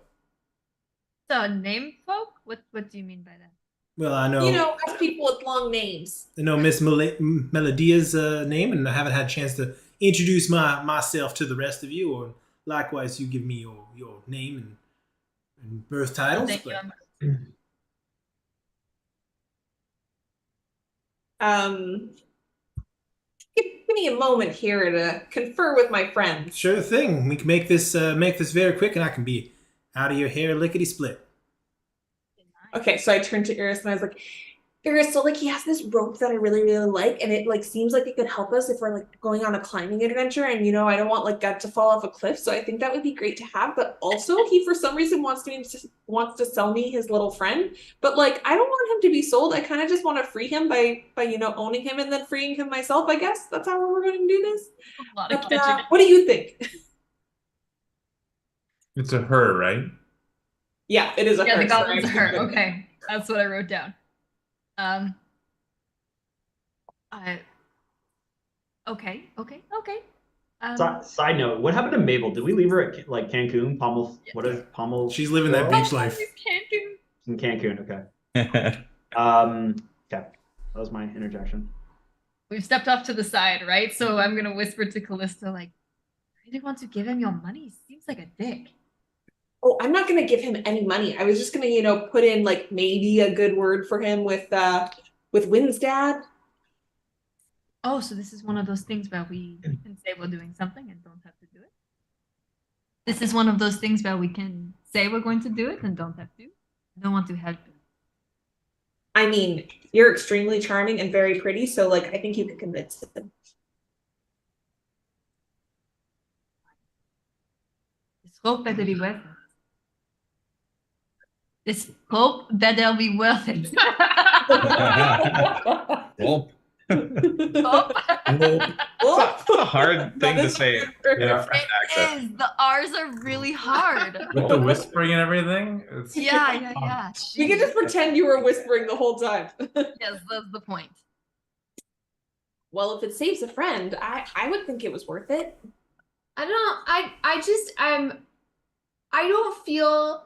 So, name folk? What do you mean by that? Well, I know. Us people with long names. I know Miss Melodia's name, and I haven't had a chance to introduce myself to the rest of you, or likewise, you give me your name and birth titles. Thank but... you. Give me a moment here to confer with my friends. Sure thing. We can make this very quick, and I can be out of your hair lickety split. Okay, so I turned to Iris and I was like, Iris, so like he has this rope that I really, really like, and it like seems like it could help us if we're like going on a climbing adventure, and I don't want like Gut to fall off a cliff, so I think that would be great to have. But also he for some reason wants to sell me his little friend. But like I don't want him to be sold. I kind of just want to free him by owning him and then freeing him myself, I guess. That's how we're gonna do this. But, what do you think? It's a her, right? Yeah, it is a her. Yeah, the goblin's a her. Okay, that's what I wrote down. Okay. Side note: what happened to Mabel? Did we leave her at like Cancun? What is Pommel? She's living that beach life. Cancun. In Cancun, okay. Okay, that was my interjection. We've stepped off to the side, right? So I'm gonna whisper to Callista, like, "I really want to give him your money. He seems like a dick." Oh, I'm not gonna give him any money. I was just gonna, put in like maybe a good word for him with Wynn's dad. Oh, so this is one of those things where we can say we're doing something and don't have to do it? This is one of those things where we can say we're going to do it and don't have to? I don't want to help him. I mean, you're extremely charming and very pretty, so like I think you can convince him. hope that it'll be worth it. Let's hope that they'll be worth it. Well, Hope. it's a hard thing to say in Yeah. a French It accent. is. The R's are really hard. With the whispering and everything. It's... Yeah. We can just pretend you were whispering the whole time. Yes, that's the point. Well, if it saves a friend, I would think it was worth it. I don't know. I don't feel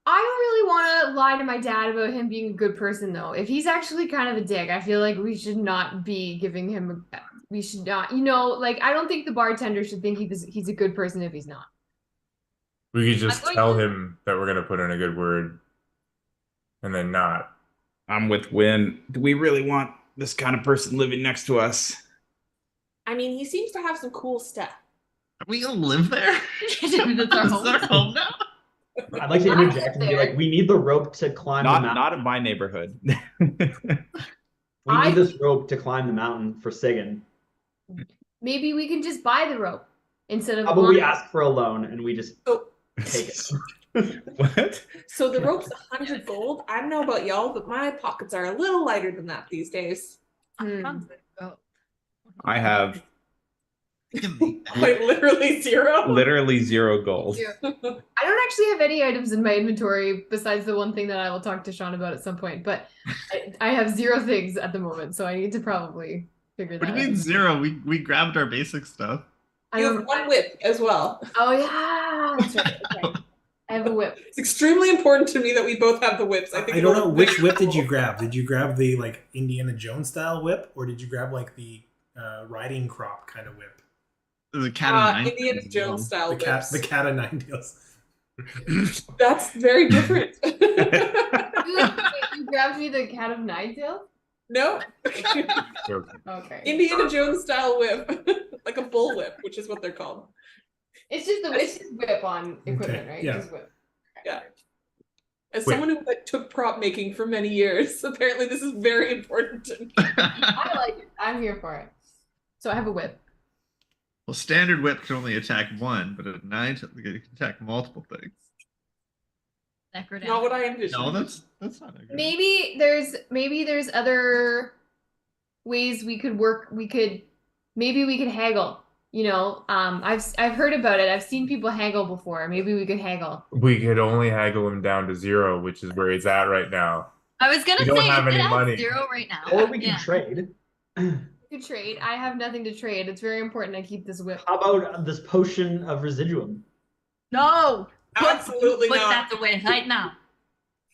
I don't really want to lie to my dad about him being a good person though. If he's actually kind of a dick, I feel like we should not be giving him we should not, like I don't think the bartender should think he's a good person if he's not. We could just I'm going tell to- him that we're gonna put in a good word, and then not. I'm with Win. Do we really want this kind of person living next to us? I mean, he seems to have some cool stuff. Are we gonna live there? That's our Is our home. home now? I'd like to interject and be like, we need the rope to climb the mountain. Not in my neighborhood. We need this rope to climb the mountain for Sigan. Maybe we can just buy the rope instead of How about we buying- ask for a loan and we just Oh. take it? What? So the rope's 100 gold. I don't know about y'all, but my pockets are a little lighter than that these days. I have Quite literally zero. literally 0 gold. Yeah. I don't actually have any items in my inventory besides the one thing that I will talk to Shawn about at some point, but I have 0 things at the moment, so I need to probably figure What that do you mean out. 0? We grabbed our basic stuff. I You don't have 1 whip as well. Oh yeah, that's right. Okay. I have a whip. It's extremely important to me that we both have the whips. I think I don't know it'll- which whip did you grab. Did you grab the like Indiana Jones style whip, or did you grab like the riding crop kind of whip? The cat of nine. Indiana Jones style The cat, whips. the cat of nine tails. That's very different. Wait, you grabbed me the cat of nine tails? No. Okay. Indiana Jones style whip. Like a bull whip, which is what they're called. It's just whip on equipment, Okay, right? yeah. Just whip. Yeah. As Wait. someone who like, took prop making for many years, apparently this is very important to me. I like it. I'm here for it. So I have a whip. Well, standard whip can only attack one, but at night it can attack multiple things. Not what I envisioned. No, that's not a good. Maybe there's other ways we could work. Maybe we could haggle. I've heard about it. I've seen people haggle before. Maybe we could haggle. We could only haggle him down to 0, which is where he's at right now. I was gonna We don't say have it any has money. 0 right now. Or we can Yeah. trade. We could trade. I have nothing to trade. It's very important I keep this whip. How about this potion of residuum? No. Absolutely Put not. that away right now.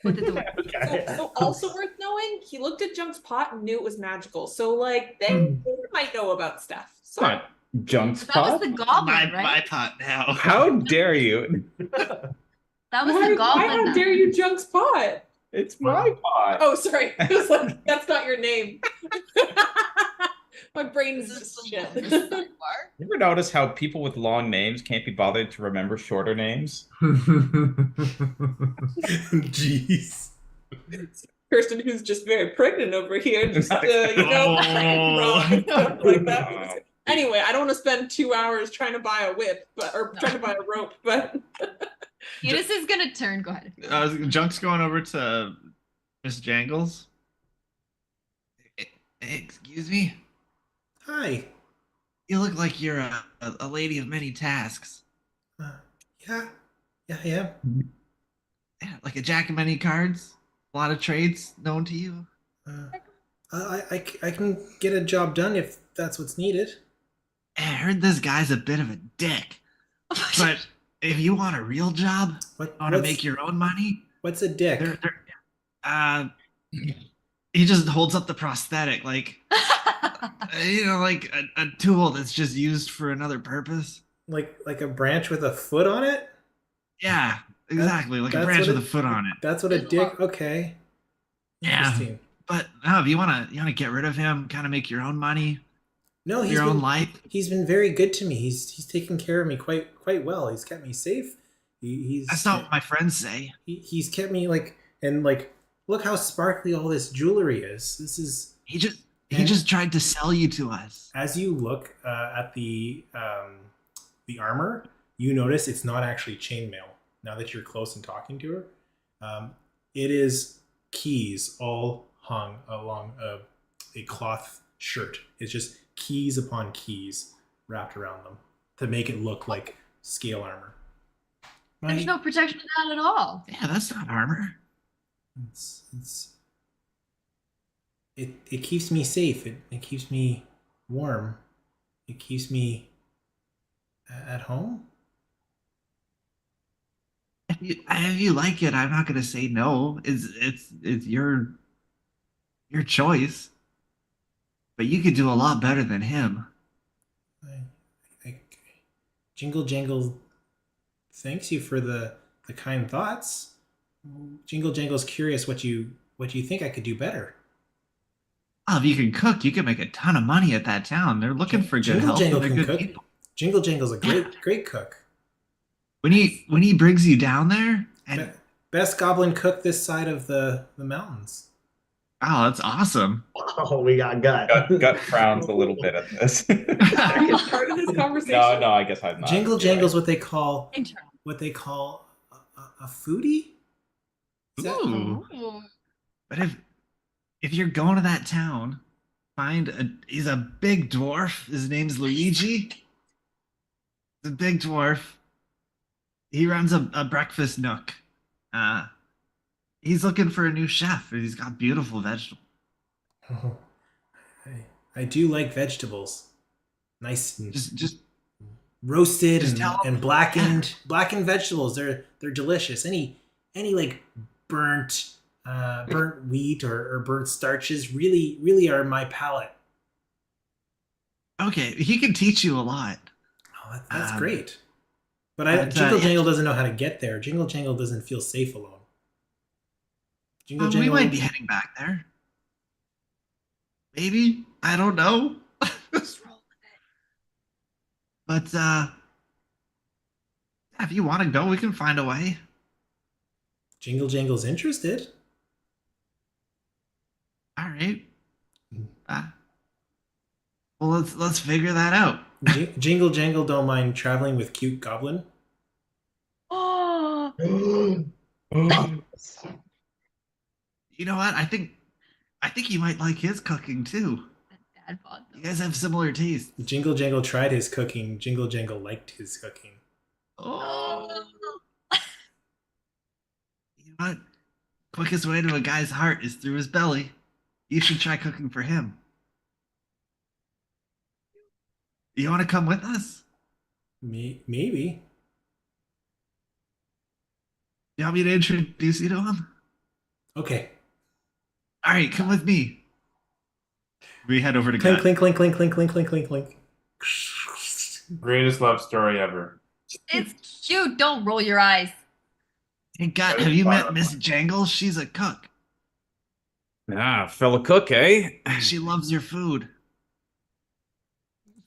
Put it away. Okay. So also worth knowing, he looked at Junk's pot and knew it was magical. So like they might know about stuff. It's So not Junk's That was pot. the goblin, My right? pot now. How dare you? That was the goblin. how now. dare you, Junk's pot? It's my pot. Oh, sorry. I was like, that's not your name. My brain is just shit. You ever notice how people with long names can't be bothered to remember shorter names? Jeez. Kirsten, who's just very pregnant over here, just Oh. wrong, stuff like that. Anyway, I don't want to spend 2 hours trying to buy a whip, trying to buy a rope, but Eunice is gonna turn. Go ahead. Junk's going over to Miss Jangles. Hey, excuse me. Hi. You look like you're a lady of many tasks. Yeah, I am. Yeah, like a jack of many cards. A lot of trades known to you. I can get a job done if that's what's needed. I heard this guy's a bit of a dick. But if you want a real job, want to What's- make your own money, What's a dick? he just holds up the prosthetic like like a tool that's just used for another purpose. Like a branch with a foot on it? Yeah, exactly, like a that's branch what with a foot on it. That's what a dick. Okay. Yeah, Interesting. but no, if you wanna get rid of him, kind of make your own money, No, your own life. He's been very good to me. He's taken care of me quite well. He's kept me safe. He's That's not what my friends say. he's kept me like look how sparkly all this jewelry is. This is He just tried to sell you to us. as you look at the armor, you notice it's not actually chainmail. Now that you're close and talking to her, it is keys all hung along a cloth shirt. It's just keys upon keys wrapped around them to make it look like scale armor. There's no protection to that at all. Yeah, that's not armor. It keeps me safe. It keeps me warm. It keeps me at home. If you like it, I'm not gonna say no. It's your choice. But you could do a lot better than him. Jingle Jangle thanks you for the kind thoughts. Jingle Jangle's curious what you think I could do better. Oh, if you can cook, you can make a ton of money at that town. They're looking for good Jingle help. Jangle They're can good cook. people. Jingle Jangle's a great cook. When he brings you down there, and Best goblin cook this side of the mountains. oh, that's awesome. Oh, we got gut. Gut frowns a little bit at this. It's part of this conversation. No, I guess I'm not. Jingle You're Jangle's right. what they call a foodie. Is that- Ooh. But if you're going to that town, he's a big dwarf. His name's Luigi. He's a big dwarf. He runs a breakfast nook. He's looking for a new chef. He's got beautiful vegetables. Oh, I do like vegetables. Nice and Just roasted just tell and blackened vegetables. They're delicious. Any like burnt wheat or burnt starches really are my palate. okay. He can teach you a lot. Oh, that's great. But but, Jingle yeah. Jangle doesn't know how to get there. Jingle Jangle doesn't feel safe alone. Jingle We Jangle might be heading back there. Maybe, I don't know. But if you want to go, we can find a way. Jingle Jangle's interested. All right. Well, let's figure that out. Jingle Jangle don't mind traveling with cute goblin. Oh, You know what? I think you might like his cooking too. dad bod, though. You guys have similar tastes. Jingle Jangle tried his cooking. Jingle Jangle liked his cooking. Oh. You know what? Quickest way to a guy's heart is through his belly. You should try cooking for him. You want to come with us? Maybe. You want me to introduce you to him? Okay. All right, come with me. We head over to Clink, Gut. clink, clink, clink, clink, clink, clink, clink, clink. Greatest love story ever. It's cute. Don't roll your eyes. Hey, Gut, have you met Miss Jangle? She's a cook. Ah, fellow cook, eh? She loves your food.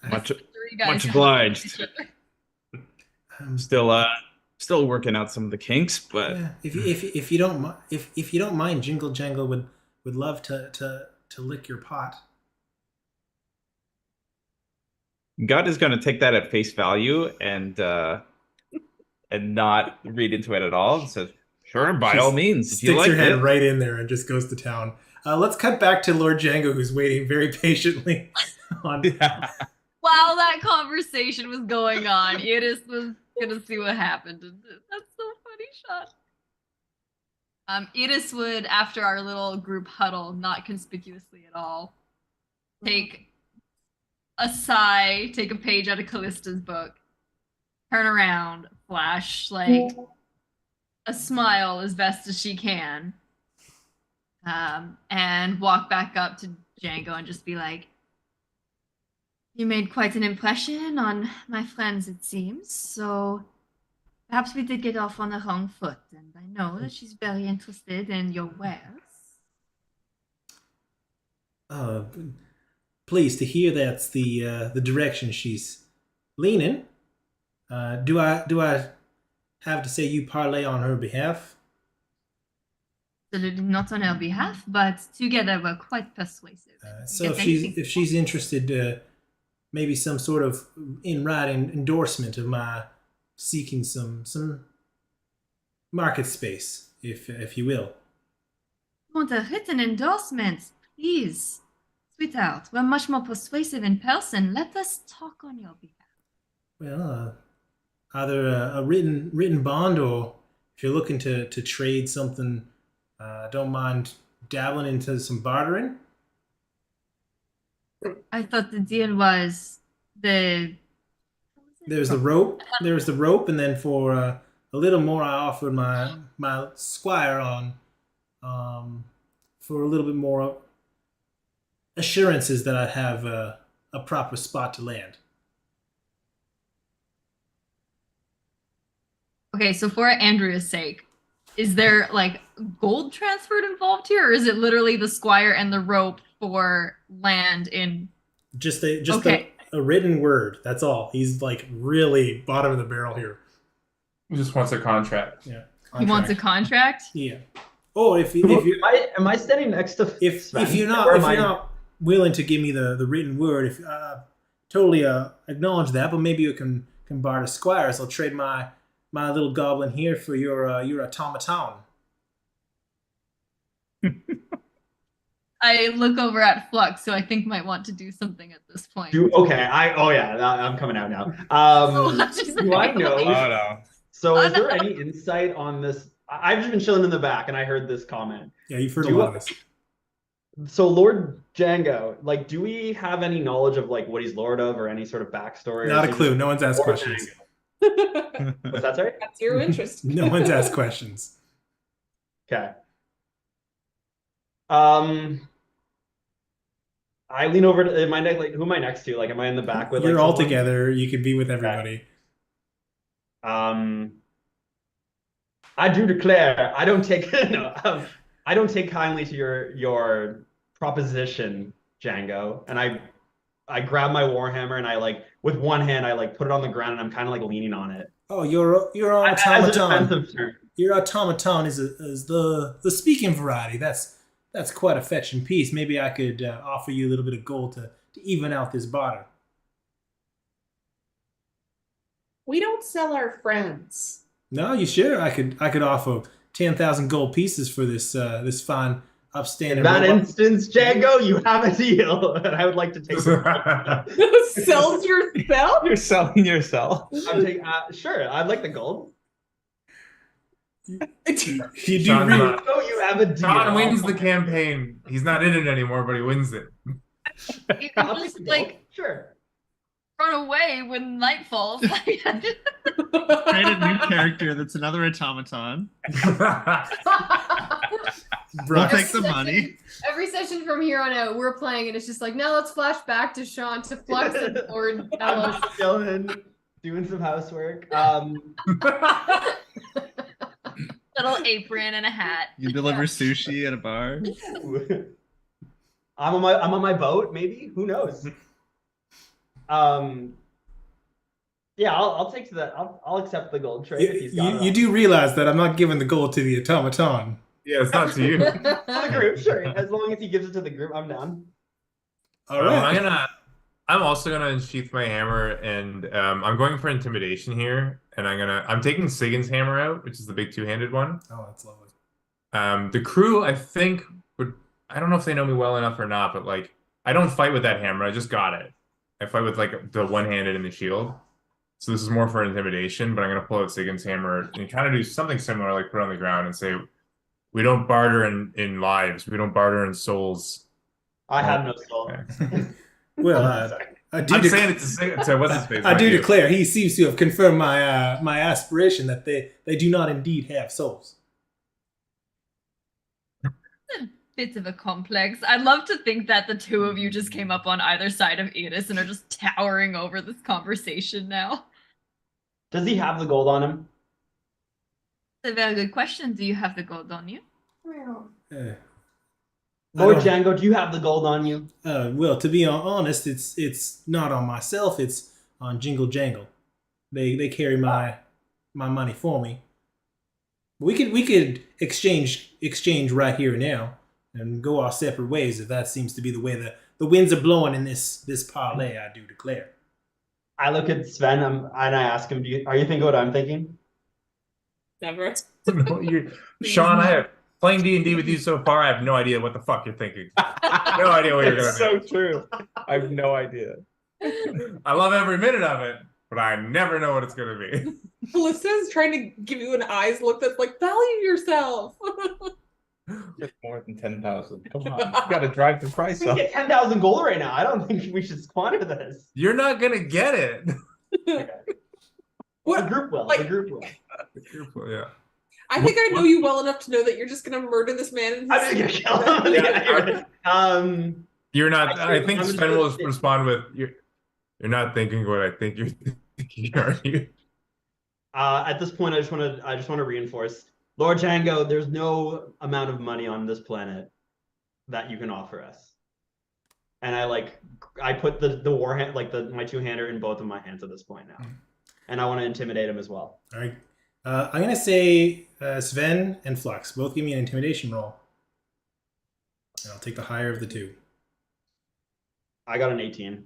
Much Three guys Much have obliged. each other. Still working out some of the kinks, but Yeah. If you don't mind, Jingle Jangle would love to lick your pot. God is going to take that at face value and not read into it at all. And says, "Sure, by She all means, if you sticks like her head it." right in there and just goes to town. Let's cut back to Lord Django, who's waiting very patiently on. While that conversation was going on, Iris was gonna see what happened. That's so funny, Shawn. Iris would, after our little group huddle, not conspicuously at all, take a sigh, take a page out of Callista's book, turn around, flash like a smile as best as she can, and walk back up to Django and just be like, "You made quite an impression on my friends, it seems, so perhaps we did get off on the wrong foot, and I know that she's very interested in your wares." Pleased to hear that's the direction she's leaning. Do I have to say you parlay on her behalf? Absolutely not on her behalf, but together we're quite persuasive. So Yes, if she's interested, maybe some sort of in writing endorsement of my seeking some market space, if you will. Want a written endorsement, please. Sweetheart, we're much more persuasive in person. Let us talk on your behalf. Well, either a written bond, or if you're looking to trade something, don't mind dabbling into some bartering. I thought the deal was There's the rope. There's the rope, and then for a little more, I offered my squire on, for a little bit more assurances that I'd have a proper spot to land. Okay, so for Andrea's sake, is there like gold transferred involved here, or is it literally the squire and the rope for land in? Just a written word. That's all. He's like really bottom of the barrel here. He just wants a contract. Yeah. He wants a contract. Yeah. Oh, if you am I standing next to if Sven? you're Or am I- not willing to give me the written word, if totally acknowledge that, but maybe you can barter squires. I'll trade my little goblin here for your automaton. I look over at Flux, so I think might want to do something at this point. I'm coming out now. Do I know? Oh no. So is there any insight on this? I've just been chilling in the back and I heard this comment. Yeah, you've heard a lot of this. So Lord Django, like, do we have any knowledge of like what he's lord of or any sort of backstory? Not a clue. No one's asked Lord questions. What's that, sorry? That's your interest. No one's asked questions. Okay. I lean over to my neck. Like, who am I next to? Like, am I in the back with? You're like, all someone? together. You can be with everybody. I do declare I don't take I don't take kindly to your proposition, Django. And I grab my warhammer and I like with one hand I like put it on the ground and I'm kind of like leaning on it. Oh, your As a automaton. defensive term. Your automaton is the speaking variety. That's quite a fetching piece. Maybe I could offer you a little bit of gold to even out this barter. We don't sell our friends. No, you sure? I could offer 10,000 gold pieces for this fine upstanding. In that robot. instance, Django, you have a deal, and I would like to take. Sells yourself? You're selling yourself. I'm taking. Sure, I'd like the gold. You do Shawn, real. Oh, you have a deal. Shawn wins the campaign. He's not in it anymore, but he wins it. You I'll can take just the gold. like Sure. run away when night falls. Create a new character that's another automaton. We'll take the money. Every session from here on out, we're playing, and it's just like, now let's flash back to Shawn, to Flux, and Lord I'm Ellis. just chilling, doing some housework. Little apron and a hat. You deliver sushi at a bar. I'm on my boat. Maybe, who knows? Yeah, I'll take to that. I'll accept the gold trade if he's got it. You do realize that I'm not giving the gold to the automaton. Yeah, it's not to you. To the group, sure. As long as he gives it to the group, I'm down. All right. I'm also gonna unsheath my hammer, and I'm going for intimidation here, and I'm taking Sigyn's hammer out, which is the big two-handed one. Oh, that's lovely. The crew, I think, I don't know if they know me well enough or not, but like, I don't fight with that hammer. I just got it. I fight with like the one-handed and the shield. So this is more for intimidation, but I'm gonna pull out Sigyn's hammer and kind of do something similar, like put it on the ground and say, we don't barter in lives. We don't barter in souls. I have no soul. Okay. Well, I do. I'm saying it to what's his face. I not do you. declare he seems to have confirmed my my aspiration that they do not indeed have souls. Bits of a complex. I'd love to think that the two of you just came up on either side of Edis and are just towering over this conversation now. Does he have the gold on him? That's a very good question. Do you have the gold on you? Lord Django, do you have the gold on you? Well, to be honest, it's not on myself. It's on Jingle Jangle. They carry my money for me. We could exchange right here and now and go our separate ways if that seems to be the way the winds are blowing in this parlay. I do declare. I look at Sven and I ask him, are you thinking what I'm thinking? Never. No, Shawn, I have playing D&D with you so far. I have no idea what the fuck you're thinking. No idea what you're gonna It's so do. true. I have no idea. I love every minute of it, but I never know what it's gonna be. Callista is trying to give you an eyes look that's like, value yourself. It's more than 10,000. Come on, you got to drive the price We up. get 10,000 gold right now. I don't think we should squander this. You're not gonna get it. Okay. What? The group will. Like- The group will. Yeah. I think I know you well enough to know that you're just gonna murder this man. In I'm his... just gonna kill him. Yeah, You're not. I think I'm Sven will gonna- respond with, "You're not thinking what I think you're thinking, are you?" At this point, I just want to reinforce, Lord Django, there's no amount of money on this planet that you can offer us. And I put the warhand, like my two-hander in both of my hands at this point now, and I want to intimidate him as well. All right. I'm gonna say Sven and Flux both give me an intimidation roll, and I'll take the higher of the two. I got an 18.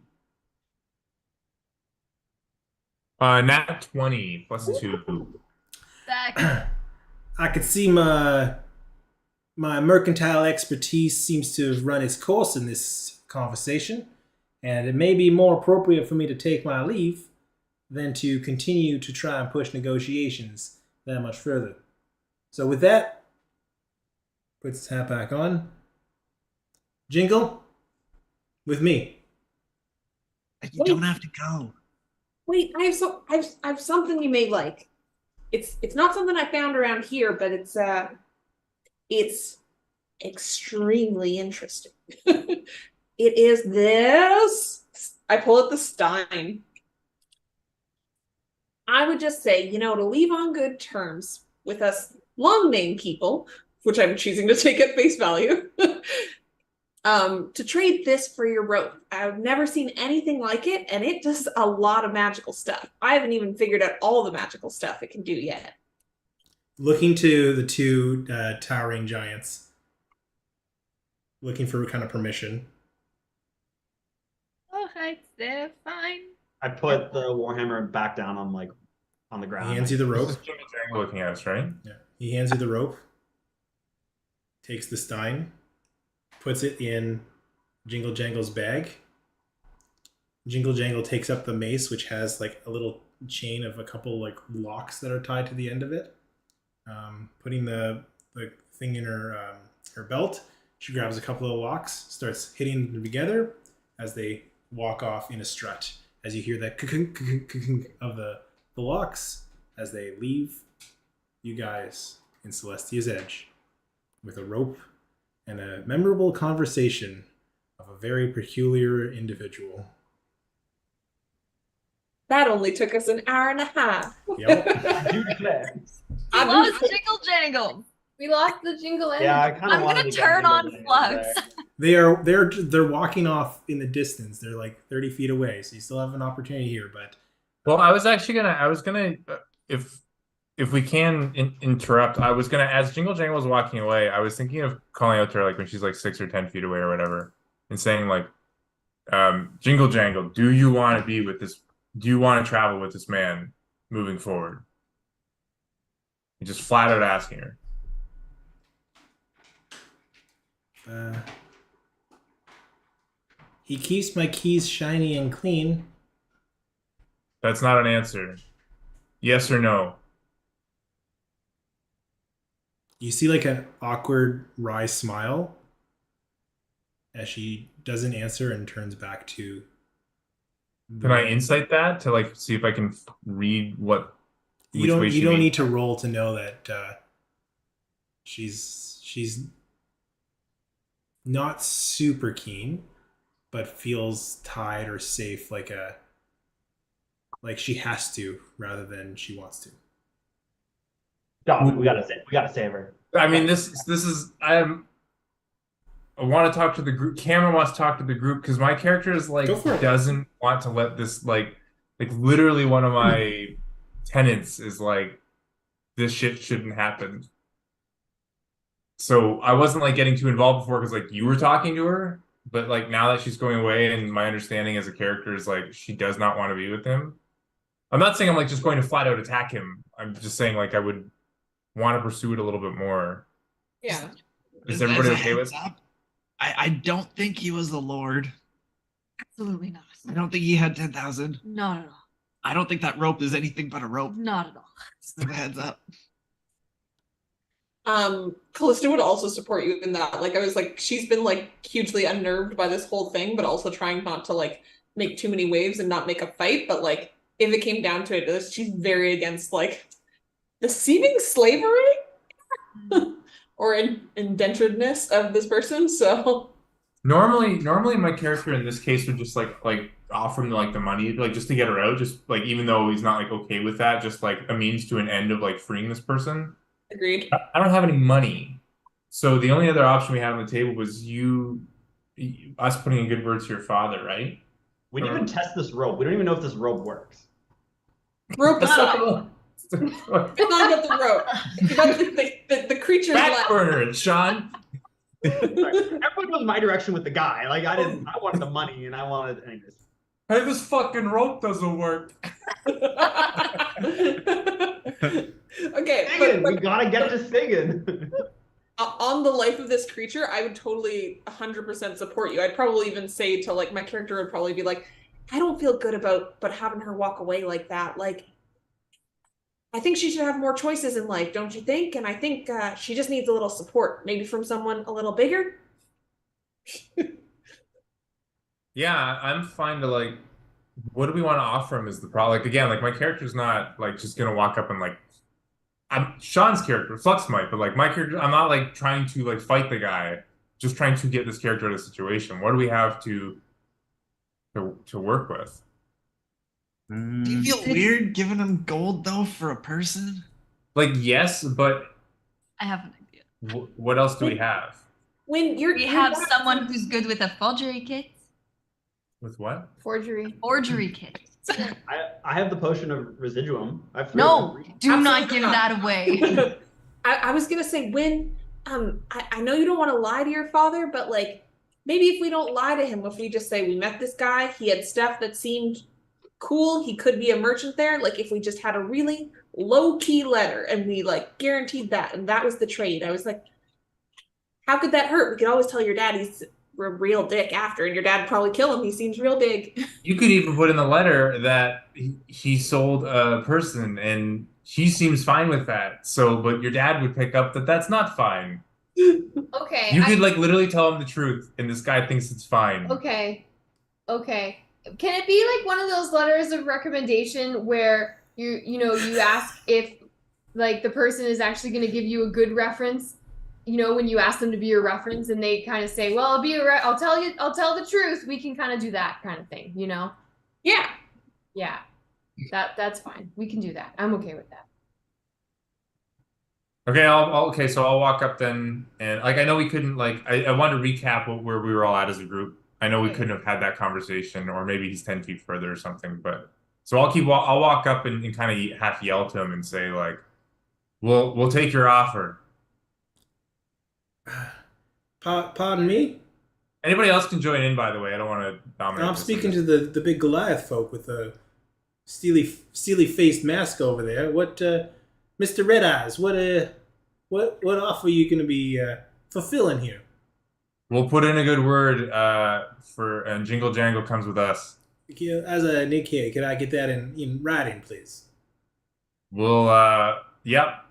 Nat 20 plus 2. Back. I could see my mercantile expertise seems to have run its course in this conversation, and it may be more appropriate for me to take my leave than to continue to try and push negotiations that much further. So with that, puts his hat back on. Jingle, with me. You don't have to go. Wait, I have something you may like. It's not something I found around here, but it's extremely interesting. It is this. I pull out the Stein. I would just say, to leave on good terms with us long name people, which I'm choosing to take at face value, to trade this for your rope. I've never seen anything like it, and it does a lot of magical stuff. I haven't even figured out all the magical stuff it can do yet. Looking to the two towering giants, looking for kind of permission. Oh, hi, they're fine. I put the warhammer back down on the ground. He hands you the rope. This is Jimmy Django looking at us, right? Yeah. He hands you the rope, takes the Stein, puts it in Jingle Jangle's bag. Jingle Jangle takes up the mace, which has like a little chain of a couple like locks that are tied to the end of it. Putting the thing in her belt, she grabs a couple of locks, starts hitting them together as they walk off in a strut. As you hear that of the locks as they leave you guys in Celestia's Edge with a rope and a memorable conversation of a very peculiar individual. That only took us an hour and a half. Yep. You declare. I lost Jingle Jangle. We lost the jingle end. Yeah, I kind of I'm gonna turn on Flux. They're walking off in the distance. They're like 30 feet away, so you still have an opportunity here. But Well, I was gonna, if we can interrupt, I was gonna, as Jingle Jangle was walking away, I was thinking of calling out to her like when she's like 6 or 10 feet away or whatever, and saying like, Jingle Jangle, do you want to be with this? Do you want to travel with this man moving forward? Just flat out asking her. He keeps my keys shiny and clean. That's not an answer. Yes or no? You see like an awkward wry smile as she doesn't answer and turns back to. Can I insight that to like see if I can read what? You don't need to roll to know that she's not super keen, but feels tied or safe, like she has to rather than she wants to. Stop. We gotta save her. I mean, this is I want to talk to the group. Cameron wants to talk to the group because my character is like doesn't want to let this like literally one of my tenets is like this shit shouldn't happen. So I wasn't like getting too involved before because like you were talking to her, but like now that she's going away, and my understanding as a character is like she does not want to be with him. I'm not saying I'm like just going to flat out attack him. I'm just saying like I would want to pursue it a little bit more. Yeah. Is everybody As a okay with? heads up, I don't think he was the Lord. Absolutely not. I don't think he had 10,000. Not at all. I don't think that rope is anything but a rope. Not at all. Just a heads up. Callista would also support you in that. Like I was like, she's been like hugely unnerved by this whole thing, but also trying not to like make too many waves and not make a fight. But like if it came down to it, she's very against like the seeming slavery or indenturedness of this person. So Normally my character in this case would just like offer him like the money, like just to get her out, just like even though he's not like okay with that, just like a means to an end of like freeing this person. agreed. I don't have any money, so the only other option we had on the table was us putting a good word to your father, right? We didn't even test this rope. We don't even know if this rope works. Rope That's aside. not- It's not about the rope. It's about the creature's Back life. burner, Shawn. Everyone goes my direction with the guy. Like I wanted the money and I wanted anyways. Hey, this fucking rope doesn't work. Okay, Singing, but we gotta get to singing. on the life of this creature, I would totally 100% support you. I'd probably even say to like my character would probably be like, I don't feel good about but having her walk away like that. Like, I think she should have more choices in life, don't you think? And I think she just needs a little support, maybe from someone a little bigger. Yeah, I'm fine to like. What do we want to offer him? Is the problem? Like again, like my character's not like just gonna walk up and like. I'm Sean's character, Flux might, but like my character, I'm not like trying to like fight the guy. Just trying to get this character out of the situation. What do we have to work with? Do you feel weird giving him gold though for a person? Like yes, but I have an idea. what else do we have? When We have someone who's good with a forgery kit. With what? Forgery. Forgery kit. I have the potion of residuum. I've No, do not Absolutely give not. that away. I was gonna say when I know you don't want to lie to your father, but like maybe if we don't lie to him, if we just say we met this guy, he had stuff that seemed cool, he could be a merchant there. Like if we just had a really low-key letter and we like guaranteed that and that was the trade. I was like, how could that hurt? We could always tell your dad he's a real dick after, and your dad would probably kill him. He seems real big. You could even put in the letter that he sold a person, and he seems fine with that. So, but your dad would pick up that that's not fine. Okay. You could like literally tell him the truth, and this guy thinks it's fine. Okay. Can it be like one of those letters of recommendation where you ask if like the person is actually going to give you a good reference? You know, when you ask them to be your reference, and they kind of say, "Well, I'll tell the truth." We can kind of do that kind of thing, you know? Yeah. Yeah. That's fine. We can do that. I'm okay with that. Okay, okay. So I'll walk up then, and like I know we couldn't like I want to recap where we were all at as a group. I know we couldn't have had that conversation, or maybe he's 10 feet further or something. But so I'll walk up and kind of half yell to him and say like, "We'll take your offer." Pardon me? Anybody else can join in, by the way. I don't want to dominate. I'm speaking to the big Goliath folk with the steely faced mask over there. What, Mr. Red Eyes? What offer are you going to be fulfilling here? We'll put in a good word and Jingle Jangle comes with us. As a Nick here, could I get that in writing, please? We'll yep.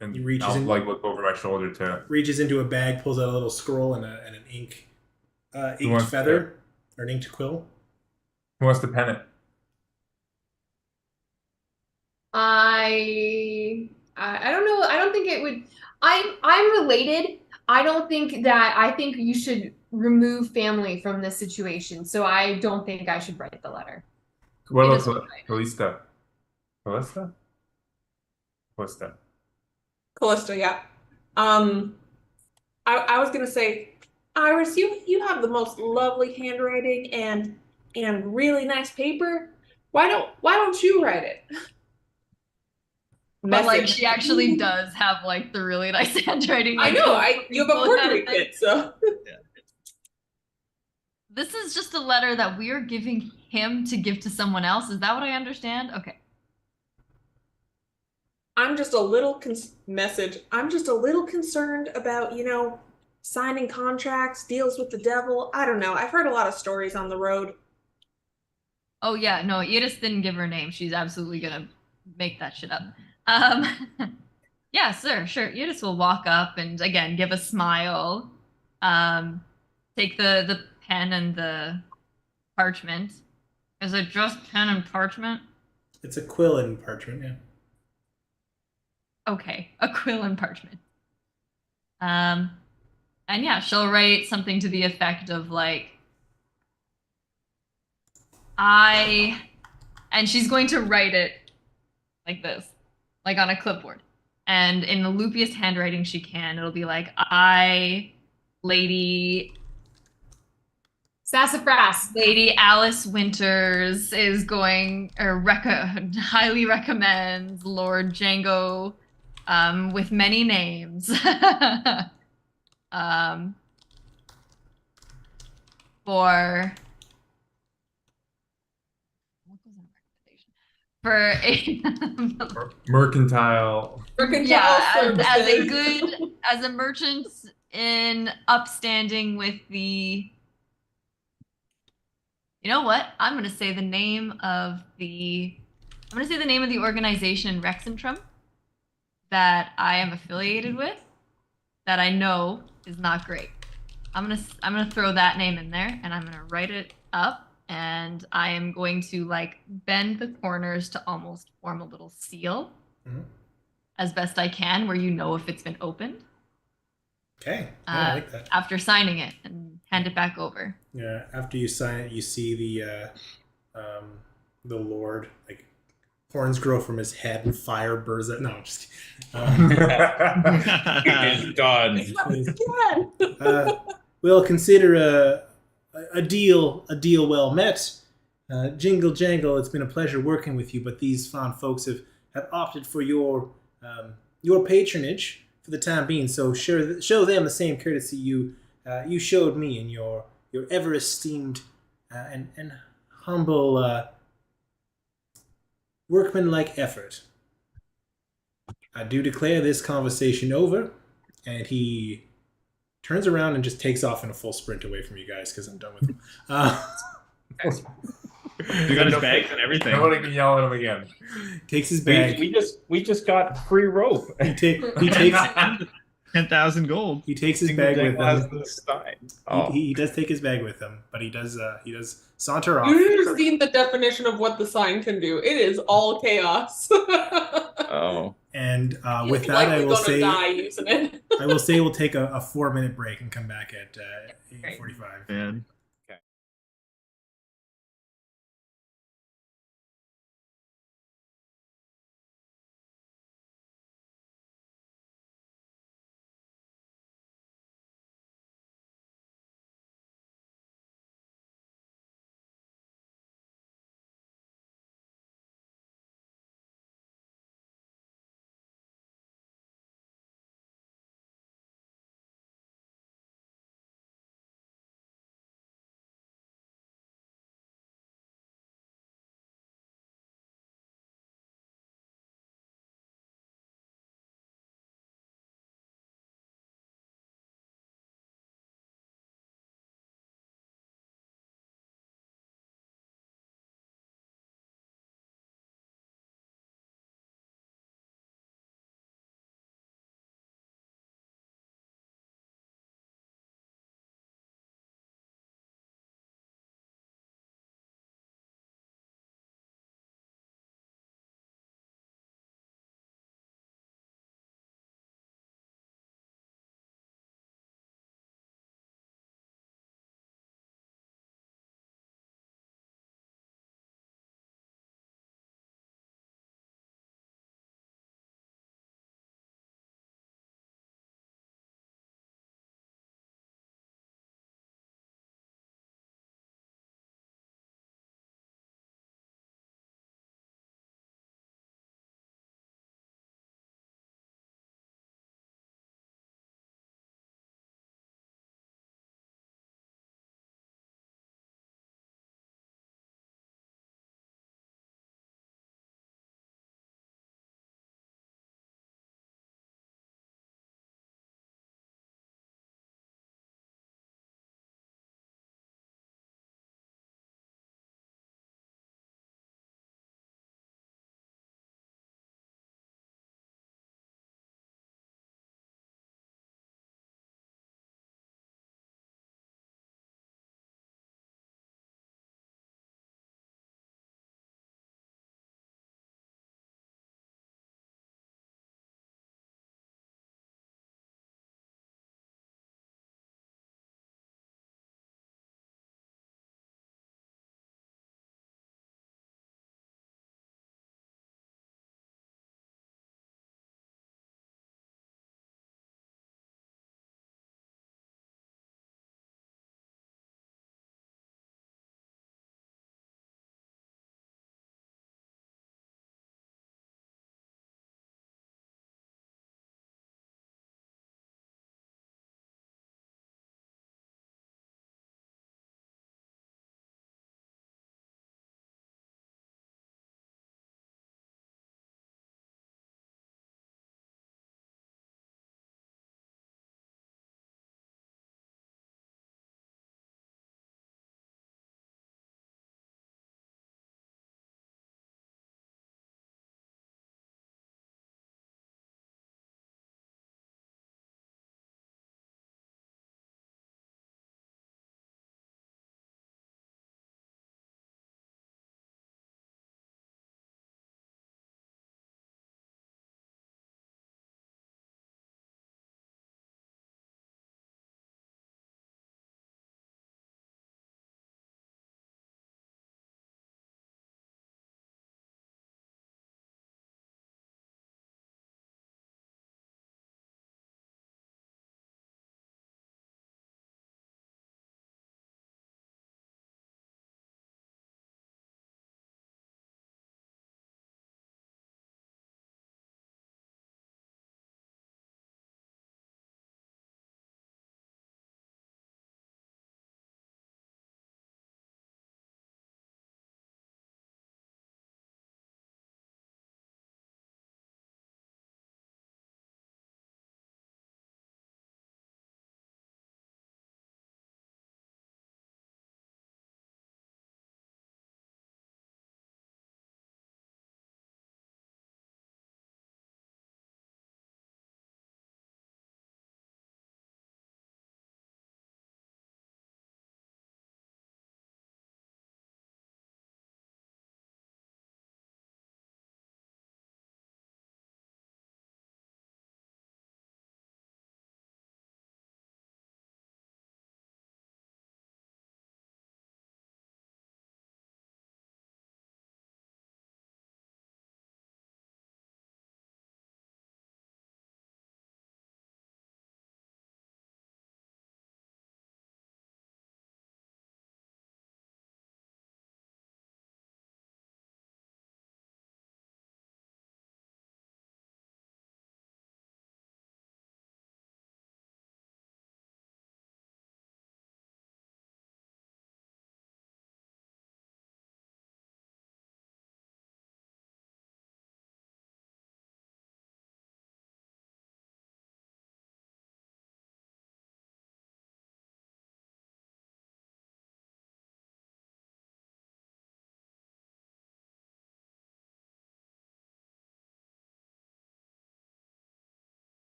And He reaches I'll in- like look over my shoulder to. Reaches into a bag, pulls out a little scroll and an inked wants feather or an inked quill. Who wants to pen it? I don't know. I don't think it would. I'm related. I think you should remove family from this situation. So I don't think I should write the letter. What He about doesn't write it. Callista? Callista? Callista. Callista, yeah. I was gonna say, Iris, you have the most lovely handwriting and really nice paper. Why don't you write it? But like Message. she actually does have like the really nice handwriting. I like, know. most You have a people have portrait it. kit, so This is just a letter that we are giving him to give to someone else. Is that what I understand? Okay. I'm just a little I'm just a little concerned about, signing contracts, deals with the devil. I don't know. I've heard a lot of stories on the road. Oh yeah, no, Iris didn't give her name. She's absolutely gonna make that shit up. Um, yeah, sure. Iris will walk up and again give a smile. Take the pen and the parchment. Is it just pen and parchment? It's a quill and parchment, yeah. Okay, a quill and parchment. And yeah, she'll write something to the effect of like, and she's going to write it like this, like on a clipboard. And in the loopiest handwriting she can, it'll be like, Lady Sassafras. Lady Alice Winters is going, or highly recommends Lord Django with many names. For for a Mercantile. yeah, services. as a merchant in upstanding with the. You know what? I'm gonna say the name of the organization in Rexentrum that I am affiliated with that I know is not great. I'm gonna throw that name in there and I'm gonna write it up and I am going to like bend the corners to almost form a little seal as best I can where you know if it's been opened. Okay, I like that. After signing it and hand it back over. Yeah, after you sign it, you see the Lord, like horns grow from his head and fire burns out. No, I'm just It's done. we'll consider a deal well met. Jingle Jangle, it's been a pleasure working with you, but these fine folks have opted for your patronage for the time being. So show them the same courtesy you showed me in your ever esteemed and humble workmanlike effort. I do declare this conversation over, and he turns around and just takes off in a full sprint away from you guys because I'm done with him. You got his bags and everything. Nobody can yell at him again. Takes his bag. We just got free rope. He takes 10,000 gold. He takes his bag with him. Oh. He does take his bag with him, but he does saunter off. You've never seen the definition of what the sign can do. It is all chaos. Oh. And with that, I will say die using it. I will say we'll take a 4-minute break and come back at 8:45. Man.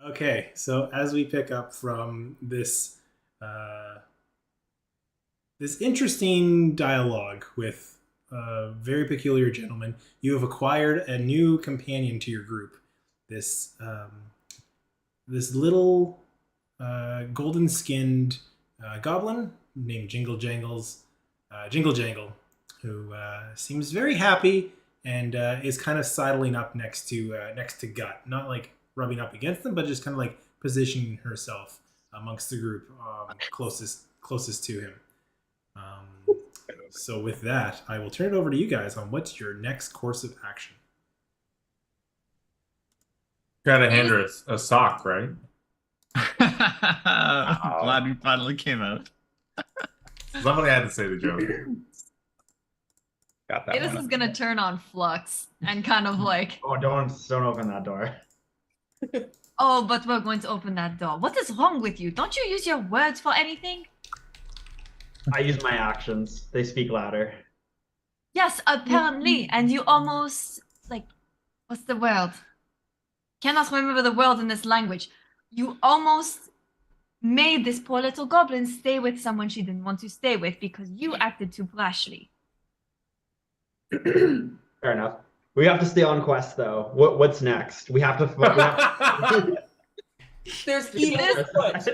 Okay, so as we pick up from this this interesting dialogue with a very peculiar gentleman, you have acquired a new companion to your group. This this little golden-skinned goblin named Jingle Jangle, who seems very happy and is kind of sidling up next to Gut, not like rubbing up against them, but just kind of like positioning herself amongst the group closest to him. So with that, I will turn it over to you guys on what's your next course of action. Gotta hand her a sock, right? Glad we finally came out. Somebody had to say the joke. Got that This one. is gonna turn on Flux and kind of like, Oh, don't open that door. oh, but we're going to open that door. What is wrong with you? Don't you use your words for anything? I use my actions. They speak louder. Yes, apparently. And you almost, like, what's the word? Cannot remember the word in this language. You almost made this poor little goblin stay with someone she didn't want to stay with because you acted too brashly. Fair enough. We have to stay on quest though. What's next? We have to. There's evil afoot.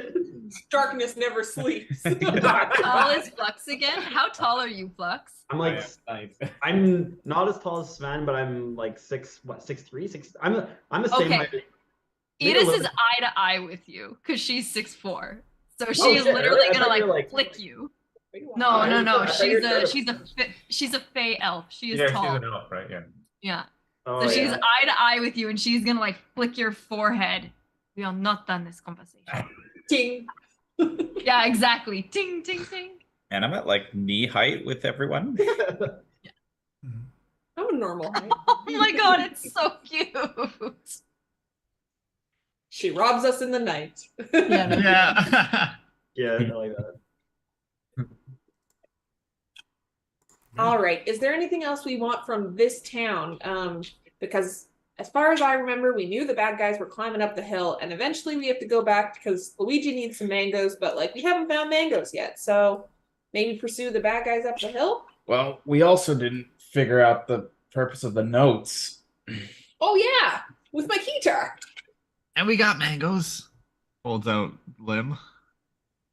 Darkness never sleeps. How tall is Flux again? How tall are you, Flux? I'm like, I'm not as tall as Sven, but I'm like 6'3", 6. I'm the same Okay. height. Edith is eye to eye with you because she's 6'4". So she is shit, literally really? I gonna thought you were, like like- flick you. No, I thought she's you were a fey elf. She is Yeah, tall. she's an elf, right? Yeah. Yeah. Oh, So she's yeah. eye to eye with you, and she's gonna like flick your forehead. We are not done this conversation. Ting. Yeah, exactly. Ting, ting, ting. And I'm at like knee height with everyone. I'm a normal height. Oh my god, it's so cute. She robs us in the night. Yeah, no. Yeah. Yeah, I like that. All right. Is there anything else we want from this town? Because as far as I remember, we knew the bad guys were climbing up the hill, and eventually we have to go back because Luigi needs some mangoes, but like we haven't found mangoes yet. So maybe pursue the bad guys up the hill. Well, we also didn't figure out the purpose of the notes. Oh yeah, with my guitar. And we got mangoes. Holds out limb.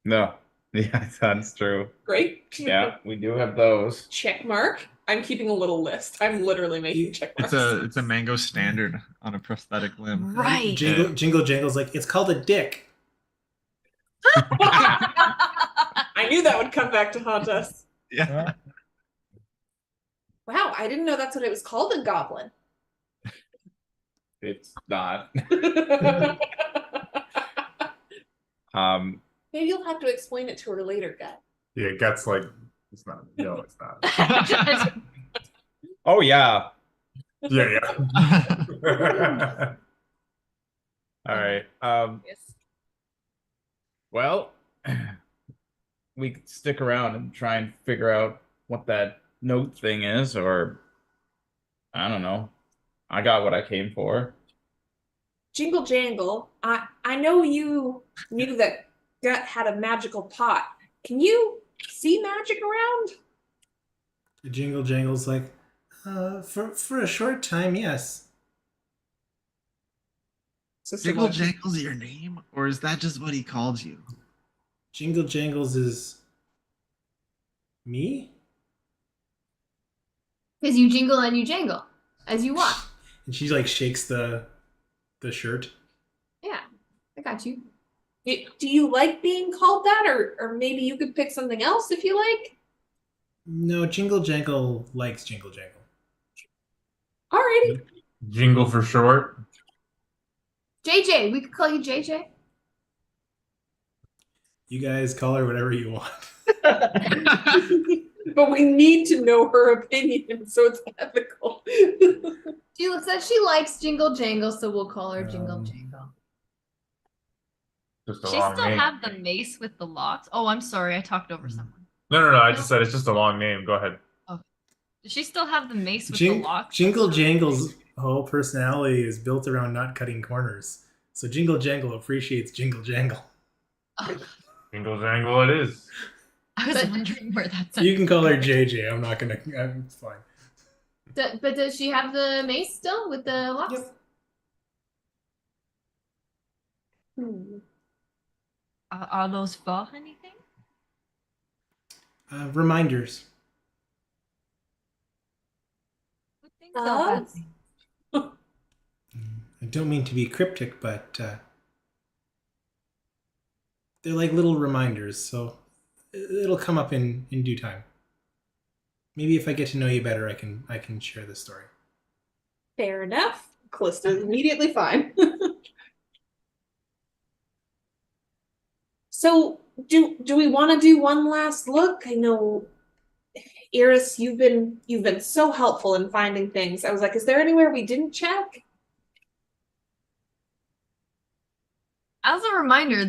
No. Yeah, that's true. Great. Yeah, we do have those. Check mark. I'm keeping a little list. I'm literally making check marks. It's a mango standard on a prosthetic limb. Right. Jingle Jangle's like, it's called a dick. I knew that would come back to haunt us. Yeah. Wow, I didn't know that's what it was called, a goblin. It's not. Maybe you'll have to explain it to her later, Gut. Yeah, Gut's like, it's not. No, it's not. Oh yeah. Yeah, yeah. All right. Yes. Well, we could stick around and try and figure out what that note thing is, or I don't know. I got what I came for. Jingle Jangle, I know you knew that Gut had a magical pot. Can you see magic around? Jingle Jangle's like, for a short time, yes. Jingle Jangle's your name, or is that just what he called you? Jingle Jangles is me? Because you jingle and you jangle as you walk. And she like shakes the shirt. Yeah, I got you. Do you like being called that, or maybe you could pick something else if you like? No, Jingle Jangle likes Jingle Jangle. Alrighty. Jingle for short. JJ, we could call you JJ. You guys call her whatever you want. But we need to know her opinion, so it's ethical. She says she likes Jingle Jangle, so we'll call her Jingle Jangle. Just a She long still name. have the mace with the locks. Oh, I'm sorry, I talked over someone. No. I just said it's just a long name. Go ahead. Does she still have the mace with the locks? Jingle Jangle's whole personality is built around not cutting corners. So Jingle Jangle appreciates Jingle Jangle. Oh, Jingle jangle, it is. I was But- wondering where that's. You can call her JJ. I'm not gonna. It's fine. But does she have the mace still with the locks? Yep. Hmm. Are those for anything? Reminders. Good things or bad things? I don't mean to be cryptic, but they're like little reminders, so it'll come up in due time. Maybe if I get to know you better, I can share the story. Fair enough. Callista is immediately fine. So do we want to do one last look? I know, Iris, you've been so helpful in finding things. I was like, is there anywhere we didn't check? As a reminder,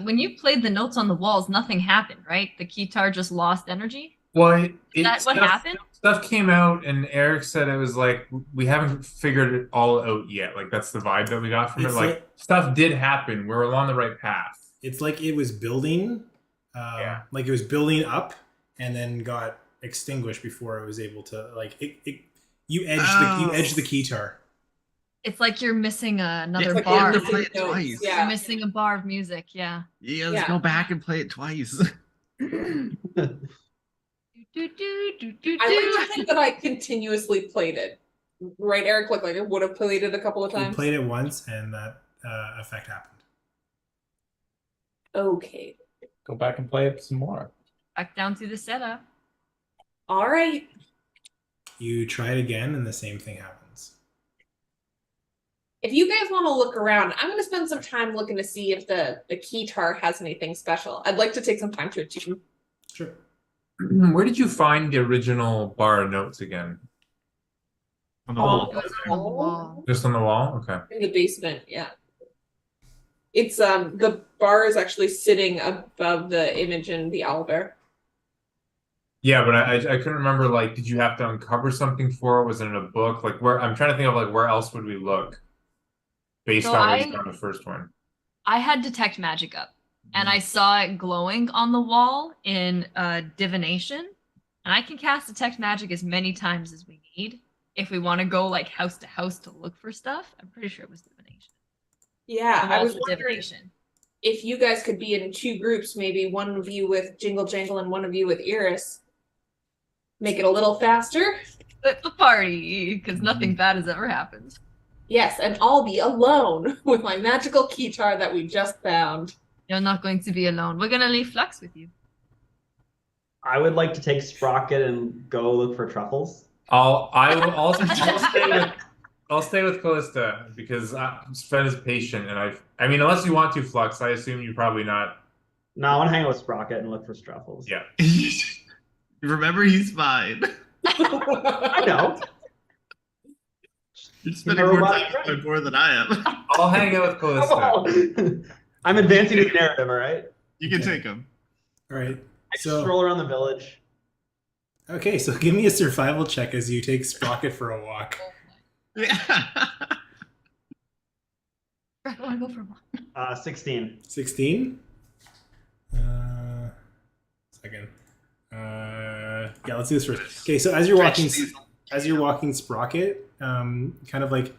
when you played the notes on the walls, nothing happened, right? The keytar just lost energy. Well, Is that what happened? Stuff came out, and Eric said it was like we haven't figured it all out yet. Like that's the vibe that we got from It's it. Like like- stuff did happen. We're along the right path. It's like it was building, Yeah. like it was building up and then got extinguished before it was able to like you edged the keytar. It's like you're missing another It's like bar. you have to play it Notes, twice. yeah. You're missing a bar of music, yeah. Yeah, let's Yeah. go back and play it twice. Do, do, do, do, I like to do. think that I continuously played it. Right, Eric? Like I would have played it a couple of You times. played it once and that effect happened. Okay. Go back and play it some more. Back down to the setup. All right. You try it again and the same thing happens. If you guys want to look around, I'm going to spend some time looking to see if the keytar has anything special. I'd like to take some time to attune. Sure. Where did you find the original bar of notes again? On the Oh. wall. It was on the wall. Just on the wall? Okay. In the basement, yeah. It's the bar is actually sitting above the image in the owlbear. Yeah, but I couldn't remember. Like, did you have to uncover something for it? Was it in a book? Like, where I'm trying to think of like where else would we look based So on what you I- found the first one. I had detect magic up, and I saw it glowing on the wall in divination. And I can cast detect magic as many times as we need if we want to go like house to house to look for stuff. I'm pretty sure it was divination. Yeah, The I walls was were wondering divination. if you guys could be in two groups, maybe one of you with Jingle Jangle and one of you with Iris. Make it a little faster. Split the party, because nothing bad has ever happened. Yes, and I'll be alone with my magical keytar that we just found. You're not going to be alone. We're gonna leave Flux with you. I would like to take Sprocket and go look for truffles. I'll stay with Callista because Sven is patient, and I mean, unless you want to, Flux, I assume you're probably not. No, I want to hang out with Sprocket and look for truffles. Yeah. Remember, he's fine. I know. You're spending Never more mind. time with my board than I am. I'll hang out with Callista. Come on. I'm advancing the narrative, all right? You can Okay. take him. All right. I just So stroll around the village. okay, so give me a survival check as you take Sprocket for a walk. Yeah. I want to go for a walk. 16. 16. Second. Yeah, let's do this first. Okay, so as you're walking Sprocket, kind of like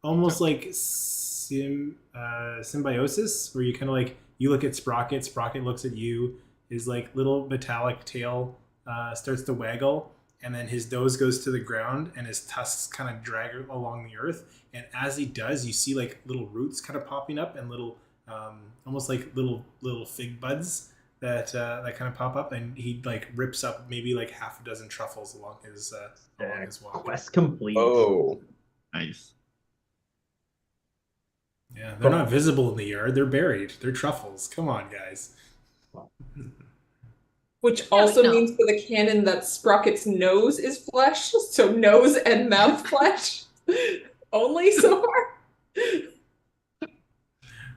almost like symbiosis, where you kind of like you look at Sprocket, Sprocket looks at you. His like little metallic tail starts to waggle, and then his nose goes to the ground, and his tusks kind of drag along the earth. And as he does, you see like little roots kind of popping up, and little almost like little fig buds that kind of pop up, and he like rips up maybe like half a dozen truffles along his walk. Quest complete. Oh. Nice. Yeah, they're not visible in the yard. They're buried. They're truffles. Come on, guys. Which also no. means for the canon that Sprocket's nose is flesh, so nose and mouth flesh only so far.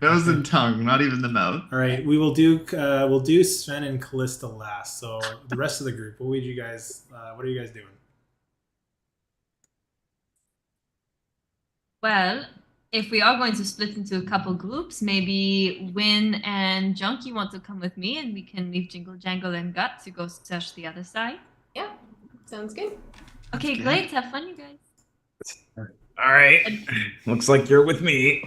Nose and tongue, not even the mouth. All right, we'll do Sven and Callista last. So the rest of the group, what are you guys doing? Well, if we are going to split into a couple groups, maybe Win and Junkie want to come with me, and we can leave Jingle Jangle and Gut to go search the other side. Yeah, sounds good. Okay, good. great. Have fun, you guys. All right. Looks like you're with me.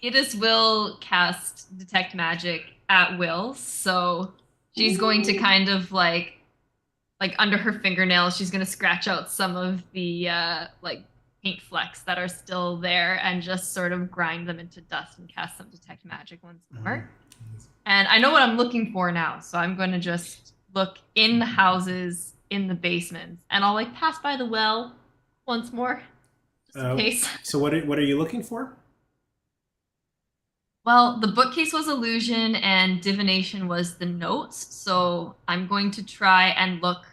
Edis will cast Detect Magic at will, so she's going to kind of like under her fingernails, she's going to scratch out some of the like paint flecks that are still there and just sort of grind them into dust and cast some Detect Magic once more. And I know what I'm looking for now, so I'm going to just look in the houses, in the basements, and I'll like pass by the well once more, just in case. So what are you looking for? Well, the bookcase was illusion and divination was the notes. So I'm going to try and look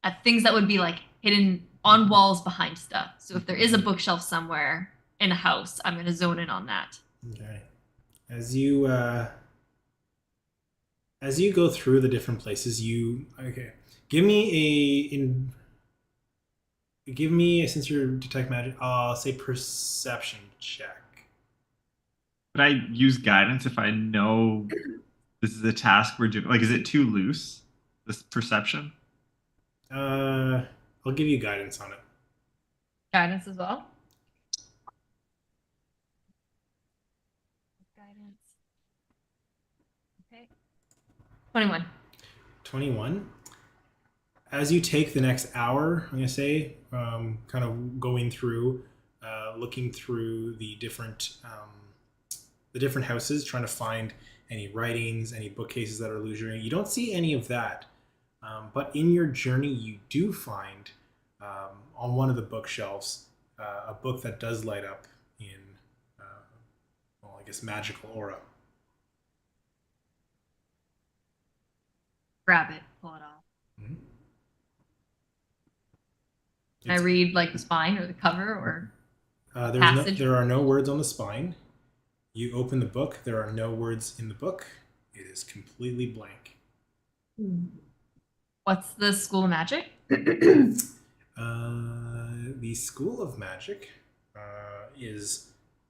at things that would be like hidden on walls behind stuff. So if there is a bookshelf somewhere in a house, I'm going to zone in on that. Okay. As you go through the different places, give me since you're detect magic, I'll say perception check. But I use guidance if I know this is a task we're doing. Like, is it too loose? This perception? I'll give you guidance on it. Guidance as well. Guidance. Okay. 21. 21. As you take the next hour, I'm gonna say, kind of going through, looking through the different houses, trying to find any writings, any bookcases that are illusionary. You don't see any of that, but in your journey, you do find on one of the bookshelves a book that does light up in, magical aura. Grab it, pull it off. Mm-hmm. Can I read like the spine or the cover or there are no words on the spine. You open the book. There are no words in the book. It is completely blank. What's the School of Magic? The School of Magic is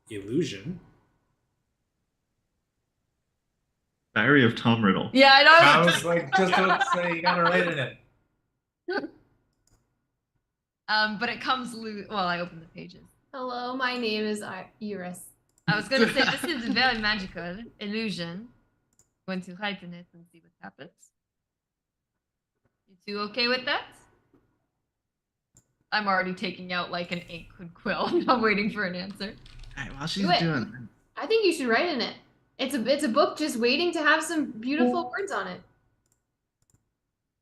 illusion. Diary of Tom Riddle. Yeah, I know. I was like, just about to say, you gotta write in it. But it comes loose. Well, I opened the pages. Hello, my name is Iris. I was going to say, this is very magical illusion. Going to write in it and see what happens. You two okay with that? I'm already taking out like an ink and quill. I'm waiting for an answer. All right, while she's Do it. doing I think you should write in it. It's a book just waiting to have some beautiful words on it.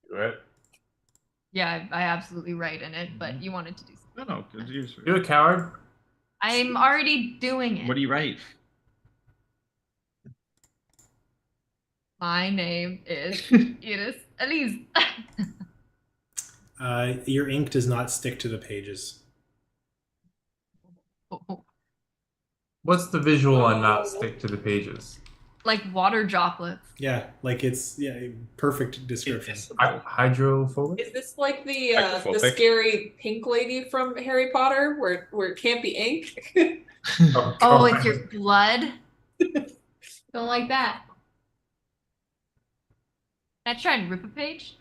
Do it. Yeah, I absolutely write in it, but you wanted to do something. No, good use. Do it, coward. I'm already doing it. What do you write? My name is Iris Elise. Your ink does not stick to the pages. What's the visual on not stick to the pages? Like water droplets. Yeah, like it's perfect description. Hydrophobic? Is this like the Hydrophobic. scary pink lady from Harry Potter where it can't be ink? Oh, it's your blood? Don't like that. Can I try and rip a page?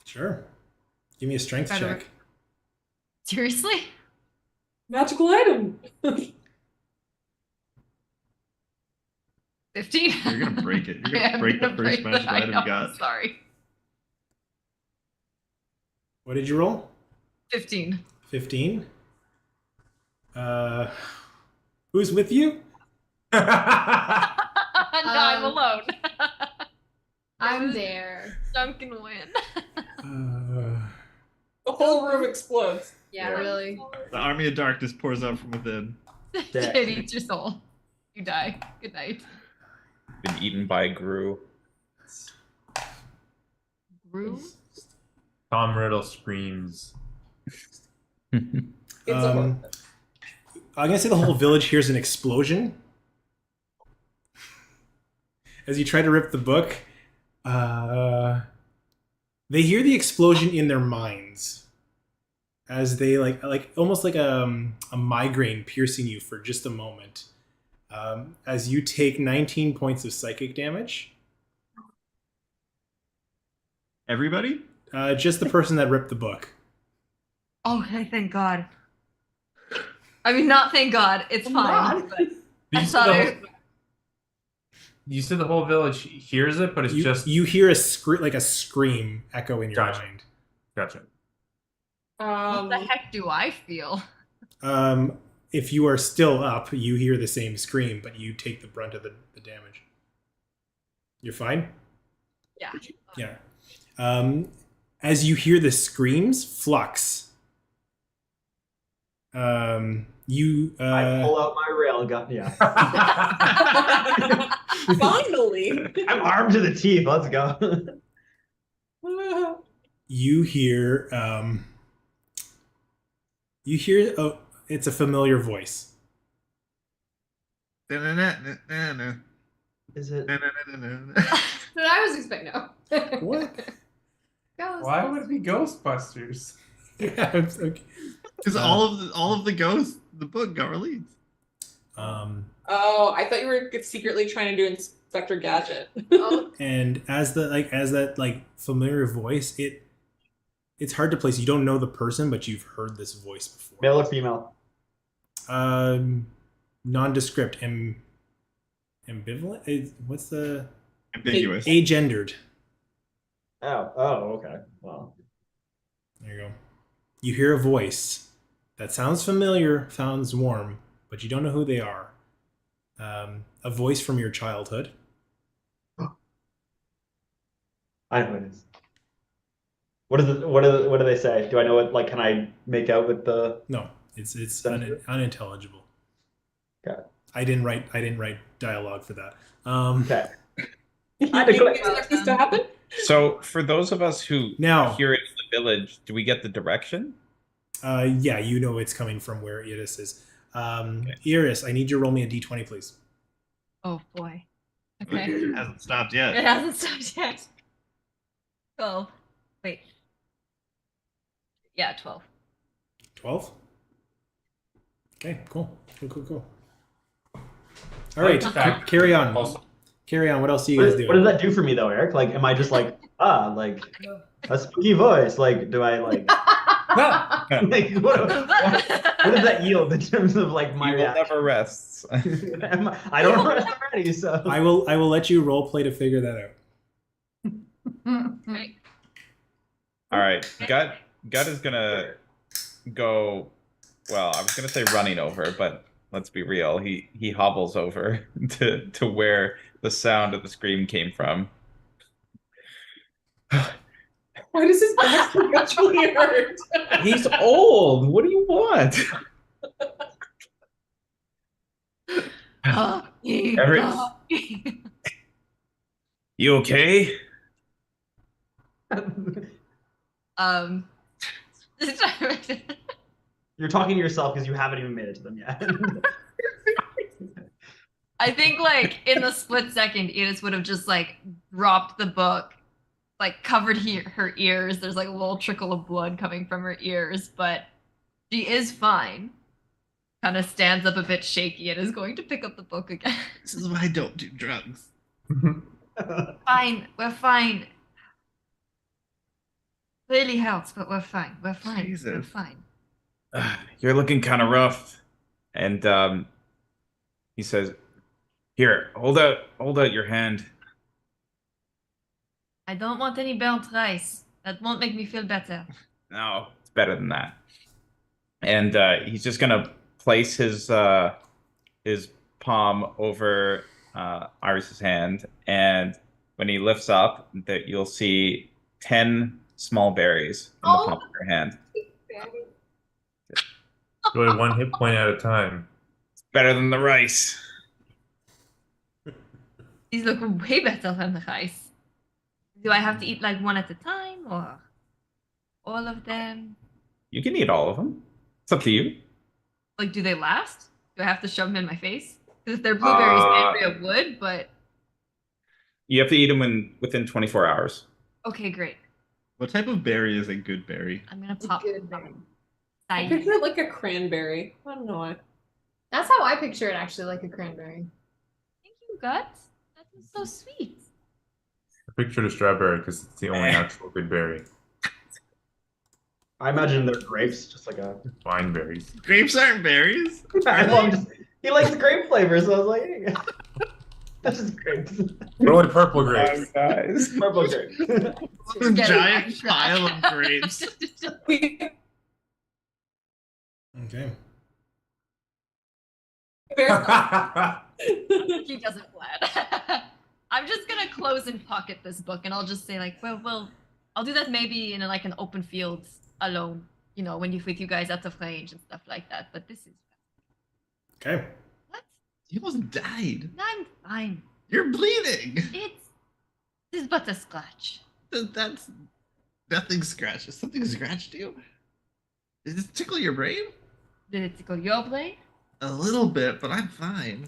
Sure. Give me a strength Try to check. rip- Seriously? Magical item. 15. You're gonna break it. You're I am gonna break the gonna first break magic that. I item know, you got. Sorry. What did you roll? 15. 15. Who's with you? No, I'm alone. I'm there. Duncan win. The whole room explodes. Yeah, Yeah. really. The army of darkness pours out from within. It eats your soul. You die. Good night. Been eaten by Gru. Rue? Tom Riddle screams. It's a book. I'm gonna say the whole village hears an explosion as you try to rip the book. They hear the explosion in their minds as they like almost like a migraine piercing you for just a moment. As you take 19 points of psychic damage. Everybody? Just the person that ripped the book. Okay, thank God. I mean, not thank God. It's fine. But I thought You said the whole village hears it, but it's just you hear a scream echo in your Gotcha. mind. Gotcha. what the heck do I feel? If you are still up, you hear the same scream, but you take the brunt of the damage. You're fine? Yeah. Yeah. As you hear the screams, Flux. You I pull out my rail gun. Yeah. Finally. I'm armed to the teeth. Let's go. you hear oh, it's a familiar voice. Na-na-na-na-na-na. Is it? Na-na-na-na-na. That's what I was expecting. No. What? Why would it be Ghostbusters? Yeah, it's okay. Because all of the ghosts, the book got released. Oh, I thought you were secretly trying to do Inspector Gadget. Oh, And as that familiar voice, it's hard to place. You don't know the person, but you've heard this voice before. Male or female? Nondescript, ambivalent. What's the Ambiguous. agendered? Oh, okay. Well, There you go. You hear a voice that sounds familiar, sounds warm, but you don't know who they are. A voice from your childhood. I know who it is. What do they say? Do I know it? Like, can I make out with the? No, it's Sensitive? unintelligible. Okay. I didn't write dialogue for that. Okay. You I had to didn't click. expect this to happen? So for those of us who Now- hear it in the village, do we get the direction? Yeah, you know it's coming from where Iris is. Iris, I need you to roll me a d20, please. Oh boy. Okay. It hasn't stopped It yet. hasn't stopped yet. 12. Wait. Yeah, 12. 12? Okay, cool. All right, Fact. carry on. Also, Carry on. What else do you guys do? What does that do for me though, Eric? Like, am I just like like a spooky voice? Like, do I like like what does that yield in terms of like my You will reaction? never rests. I don't rest already, so I will let you role play to figure that out. Right. All right, Gut is gonna go. Well, I was gonna say running over, but let's be real. He hobbles over to where the sound of the scream came from. Why does his back perpetually hurt? He's old. What do you want? You okay? you're talking to yourself because you haven't even made it to them yet. I think like in the split second, Edith would have just like dropped the book, like covered her ears. There's like a little trickle of blood coming from her ears, but she is fine. Kind of stands up a bit shaky and is going to pick up the book again. This is why I don't do drugs. Fine, we're fine. Really helps, but we're fine. We're fine. We're Jesus. fine. You're looking kind of rough. And he says, "Here, hold out your hand." I don't want any burnt rice. That won't make me feel better. No, it's better than that. And he's just gonna place his palm over Iris's hand, and when he lifts up, that you'll see 10 small berries in the palm of your hand. really one hit point at a time. It's better than the rice. These look way better than the rice. Do I have to eat like one at a time or all of them? You can eat all of them. It's up to you. Like, do they last? Do I have to shove them in my face? Because if they're blueberries, Andrea would, but You have to eat them within 24 hours. okay, great. What type of berry is a good berry? I'm gonna pop. Good then. I Sigh. picture it like a cranberry. I don't know why. That's how I picture it, actually, like a cranberry. Thank you, Guts. That was so sweet. I pictured a strawberry because it's the only actual good berry. I imagine they're grapes, just like a. Wine berries. Grapes aren't berries. He likes grape flavor, so I was like, hey. That's just grapes. They're only purple grapes. Guys. Purple grapes. A Get giant it. pile of grapes. Okay. He doesn't plan. I'm just gonna close and pocket this book, and I'll just say like, well, I'll do that maybe in like an open field alone. You know, when you with you guys out of range and stuff like that. But this is Okay. what? You almost died. I'm fine. You're bleeding. It's but a scratch. That's nothing scratched. Something scratched you. Did it tickle your brain? Did it tickle your brain? A little bit, but I'm fine.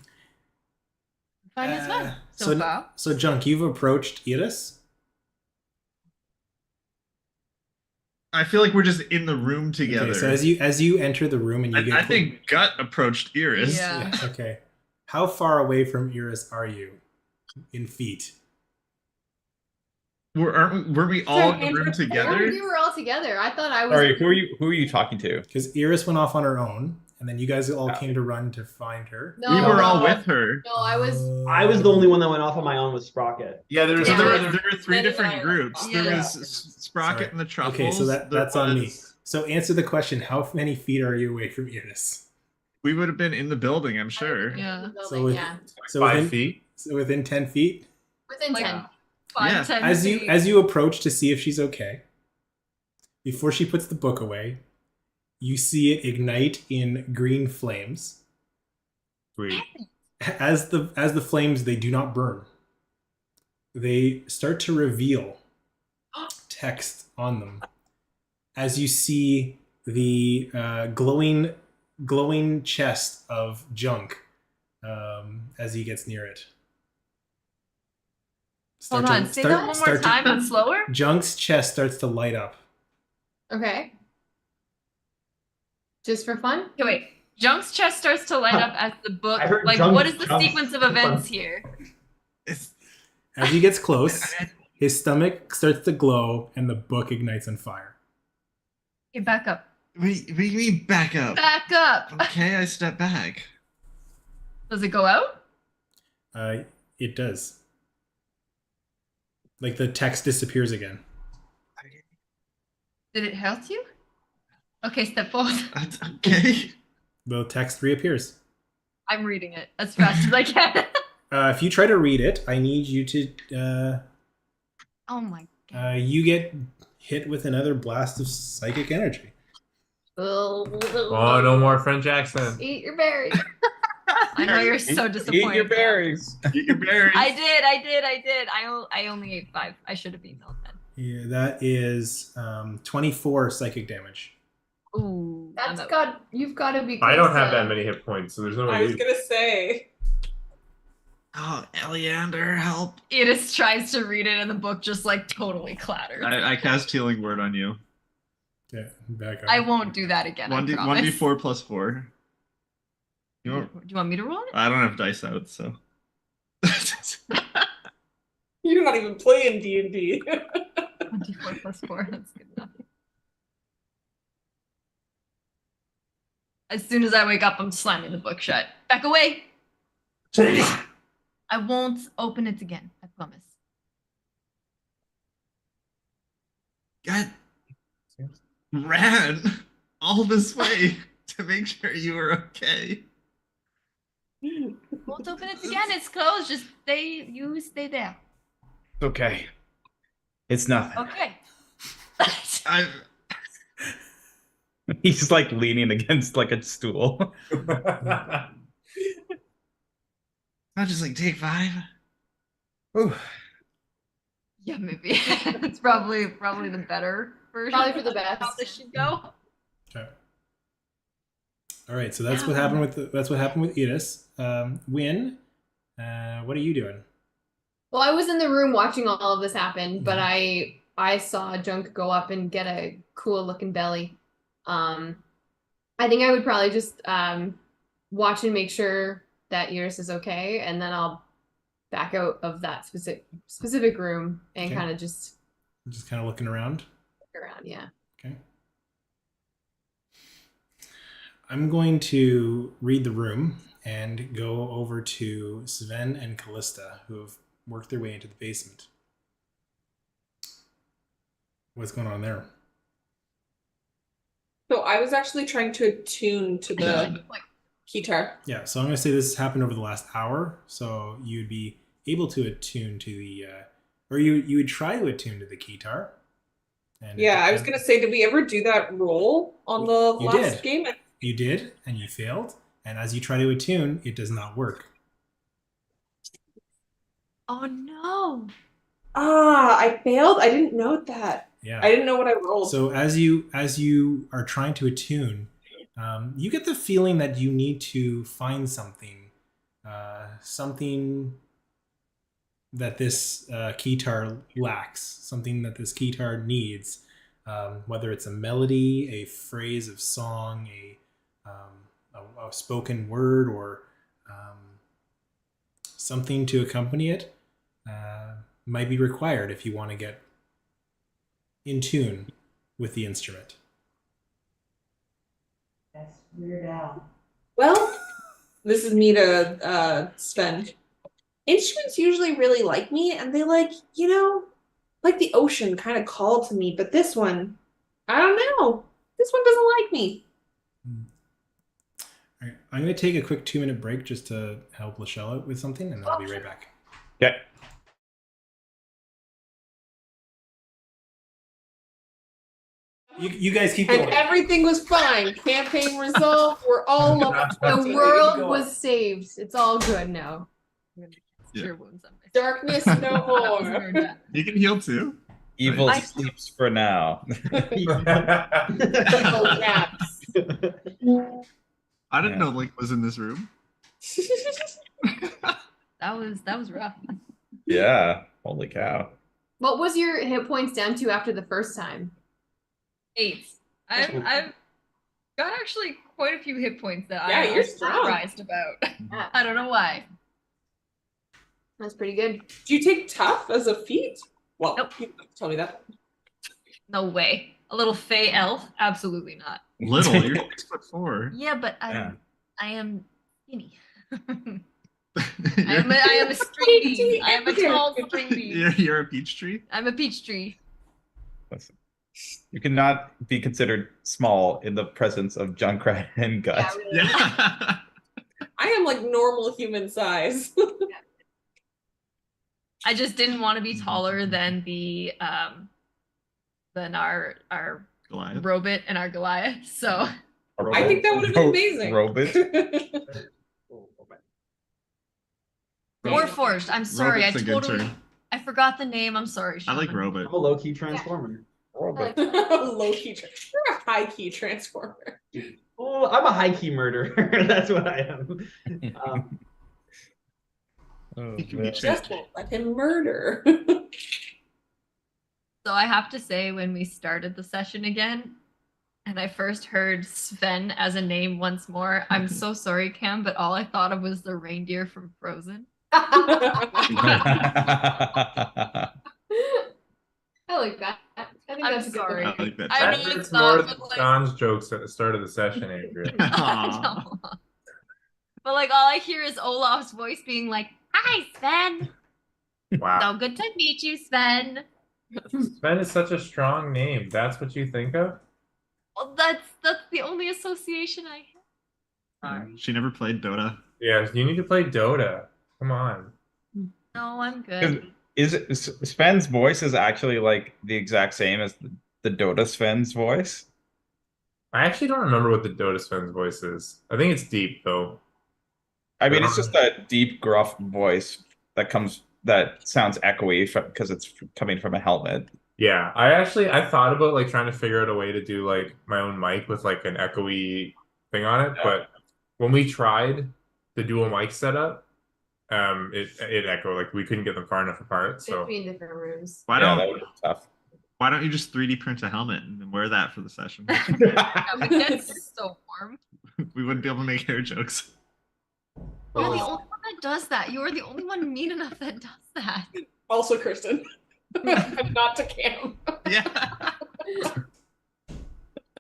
Fine as well. so, far. so Junk, you've approached Iris. I feel like we're just in the room together. Okay, so as you enter the room and you get I think Gut approached Iris. Yeah. Yeah, okay. How far away from Iris are you in feet? Weren't we all in the Andrew, room I together? heard you were all together. I thought I was. Sorry, who are you talking to? Because Iris went off on her own, and then you guys all came to run to find her. No, We were all no. with her. No, I was. I was the only one that went off on my own with Sprocket. Yeah, there was So Yeah. there were three Sven and I different are- groups. There Yeah. was Sprocket Sorry. and the Truffles. Okay, so There that's on me. was- So answer the question: how many feet are you away from Iris? We would have been in the building, I'm sure. Yeah. So with- yeah. So 5 within, feet. so within 10 feet. Within Like, 10. 5, Yeah. 10 As you feet. as you approach to see if she's okay, before she puts the book away, you see it ignite in green flames. Sweet. As the flames, they do not burn. They start to reveal text on them. As you see the glowing chest of Junk as he gets near it. Hold on, say that one more time and slower. Junk's chest starts to light up. Okay. Just for fun? Okay, wait. Junk's chest starts to light up as the book. I heard Like, Junk's what is the chest. sequence of events here? It's, As he gets close, his stomach starts to glow and the book ignites on fire. Okay, back up. we back up. Back up. Okay, I step back. Does it go out? It does. Like the text disappears again. Did it hurt you? Okay, step forward. That's okay. The text reappears. I'm reading it as fast as I can. If you try to read it, I need you to. Oh my god. You get hit with another blast of psychic energy. Oh, no more French accent. Eat your berries. I know you're so disappointed. Eat your berries. Eat your berries. I did. I only ate 5. I should have emailed then. Yeah, that is 24 psychic damage. Ooh. That's I'm out. got. You've got to be. I don't close have to- that many hit points, so there's no I way. was gonna say. Oh, Eleander, help. Edith tries to read it and the book just like totally clatters. I cast Healing Word on you. Yeah, back up. I won't do that again. 1d, I promise. 1d4 plus 4. You Do want, you want me to roll it? I don't have dice out, so. You're not even playing D&D. 1d4 plus 4. That's good enough. As soon as I wake up, I'm slamming the book shut. Back away! I won't open it again. I promise. God ran all this way to make sure you were okay. Won't open it again. It's closed. Just stay. You stay there. It's okay. It's nothing. Okay. I He's like leaning against like a stool. I'll just like take 5. Ooh. Yeah, maybe. It's probably the better version. Probably for the best. How this should go. Okay. All right, so that's what happened with Edis. Win. What are you doing? Well, I was in the room watching all of this happen, but I saw Junk go up and get a cool looking belly. I think I would probably just watch and make sure that Iris is okay, and then I'll back out of that specific room and Okay. kind of just kind of looking around. look around. Yeah. Okay. I'm going to read the room and go over to Sven and Callista, who have worked their way into the basement. What's going on there? So I was actually trying to attune to the guitar. Yeah, so I'm going to say this happened over the last hour, so you'd be able to attune to the, or you would try to attune to the guitar. And Yeah, I was gonna say, did we ever do that roll on the You last did. game? You did, and you failed. And as you try to attune, it does not work. Oh no. Ah, I failed. I didn't note that. Yeah. I didn't know what I rolled. So as you are trying to attune, you get the feeling that you need to find something, something that this guitar lacks, something that this guitar needs, whether it's a melody, a phrase of song, a spoken word, or something to accompany it, might be required if you want to get in tune with the instrument. That's Weird Al. Well, this is me to Sven. Instruments usually really like me, and they like the ocean kind of called to me, but this one, I don't know. This one doesn't like me. All right, I'm going to take a quick 2-minute break just to help Lachelle out with something, and then I'll be right back. Okay. You guys keep And going. everything was fine. Campaign resolved. We're all The world was saved. It's all good now. Cure wounds on myself. darkness no more. You can heal too. Evil I- sleeps for now. Oh, caps. I didn't Yeah. know Link was in this room. That was rough. Yeah. Holy cow. What was your hit points down to after the first time? 8. I've got actually quite a few hit points that Yeah, I'm you're strong. surprised about. Yeah, I don't know why. that's pretty good. Do you take tough as a feat? Well, Nope. you tell me that. No way. A little fey elf? Absolutely not. Little, you're 6'4". Yeah, but Yeah. I am skinny. I You're, am a string bean. I am a tall string bean. you're a peach tree. I'm a peach tree. Listen, you cannot be considered small in the presence of Junkrat and Gut. Yeah, really. Yeah. I am like normal human size. I just didn't want to be taller than than our Goliath. robot and our Goliath. So I think that would have been amazing. Robot. Warforged. I'm sorry. Robot's a good term. I forgot the name. I'm sorry. I like Shawn. Robot. I'm a low key transformer. Robot. Low key. You're a high key transformer. Oh, I'm a high key murderer. That's what I am. Oh, You can man. be Just won't let him murder. So I have to say, when we started the session again, and I first heard Sven as a name once more, I'm so sorry, Cam, but all I thought of was the reindeer from Frozen. I like that. I think I'm that's a good sorry. one. I like that. I know That's it's more not, than but like, Sean's jokes at the start of the session, Andrea. Aw. No. But like all I hear is Olaf's voice being like, "Hi, Sven. Wow. So good to meet you, Sven." Sven is such a strong name. That's what you think of? Well, that's the only association I have. She never played Dota. Yeah, you need to play Dota. Come on. No, I'm good. Is it Sven's voice is actually like the exact same as the Dota Sven's voice? I actually don't remember what the Dota Sven's voice is. I think it's deep though. I mean, it's just that deep, gruff voice that sounds echoey because it's coming from a helmet. Yeah, I thought about like trying to figure out a way to do like my own mic with like an echoey thing on it, but when we tried the dual mic setup, it echoed, like we couldn't get them far enough apart. So Be in different rooms. Why Yeah, don't that would be tough. Why don't you just 3D print a helmet and then wear that for the session? I mean, that's so form. We wouldn't be able to make hair jokes. You're the only one that does that. You're the only one mean enough that does that. Also, Kirsten. Not to Cam. Yeah.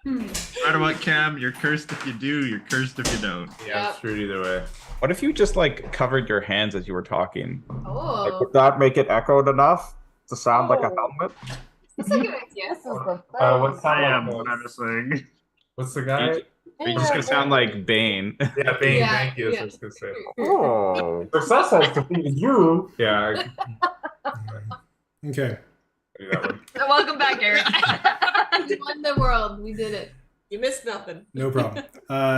No matter what, Cam, you're cursed if you do, you're cursed if you don't. Yeah, it's true either way. What if you just like covered your hands as you were talking? Like, Oh, would that make it echoed enough to sound like a helmet? that's a good idea. What's I am that? what I'm saying. What's the guy? Are you just gonna sound like Bane? Yeah, Bane. Yeah, Thank you. yeah. I was gonna say. Oh. Success has defeated you. Yeah. Okay. I do that one. So welcome back, Eric. We won the world. We did it. You missed nothing. No problem.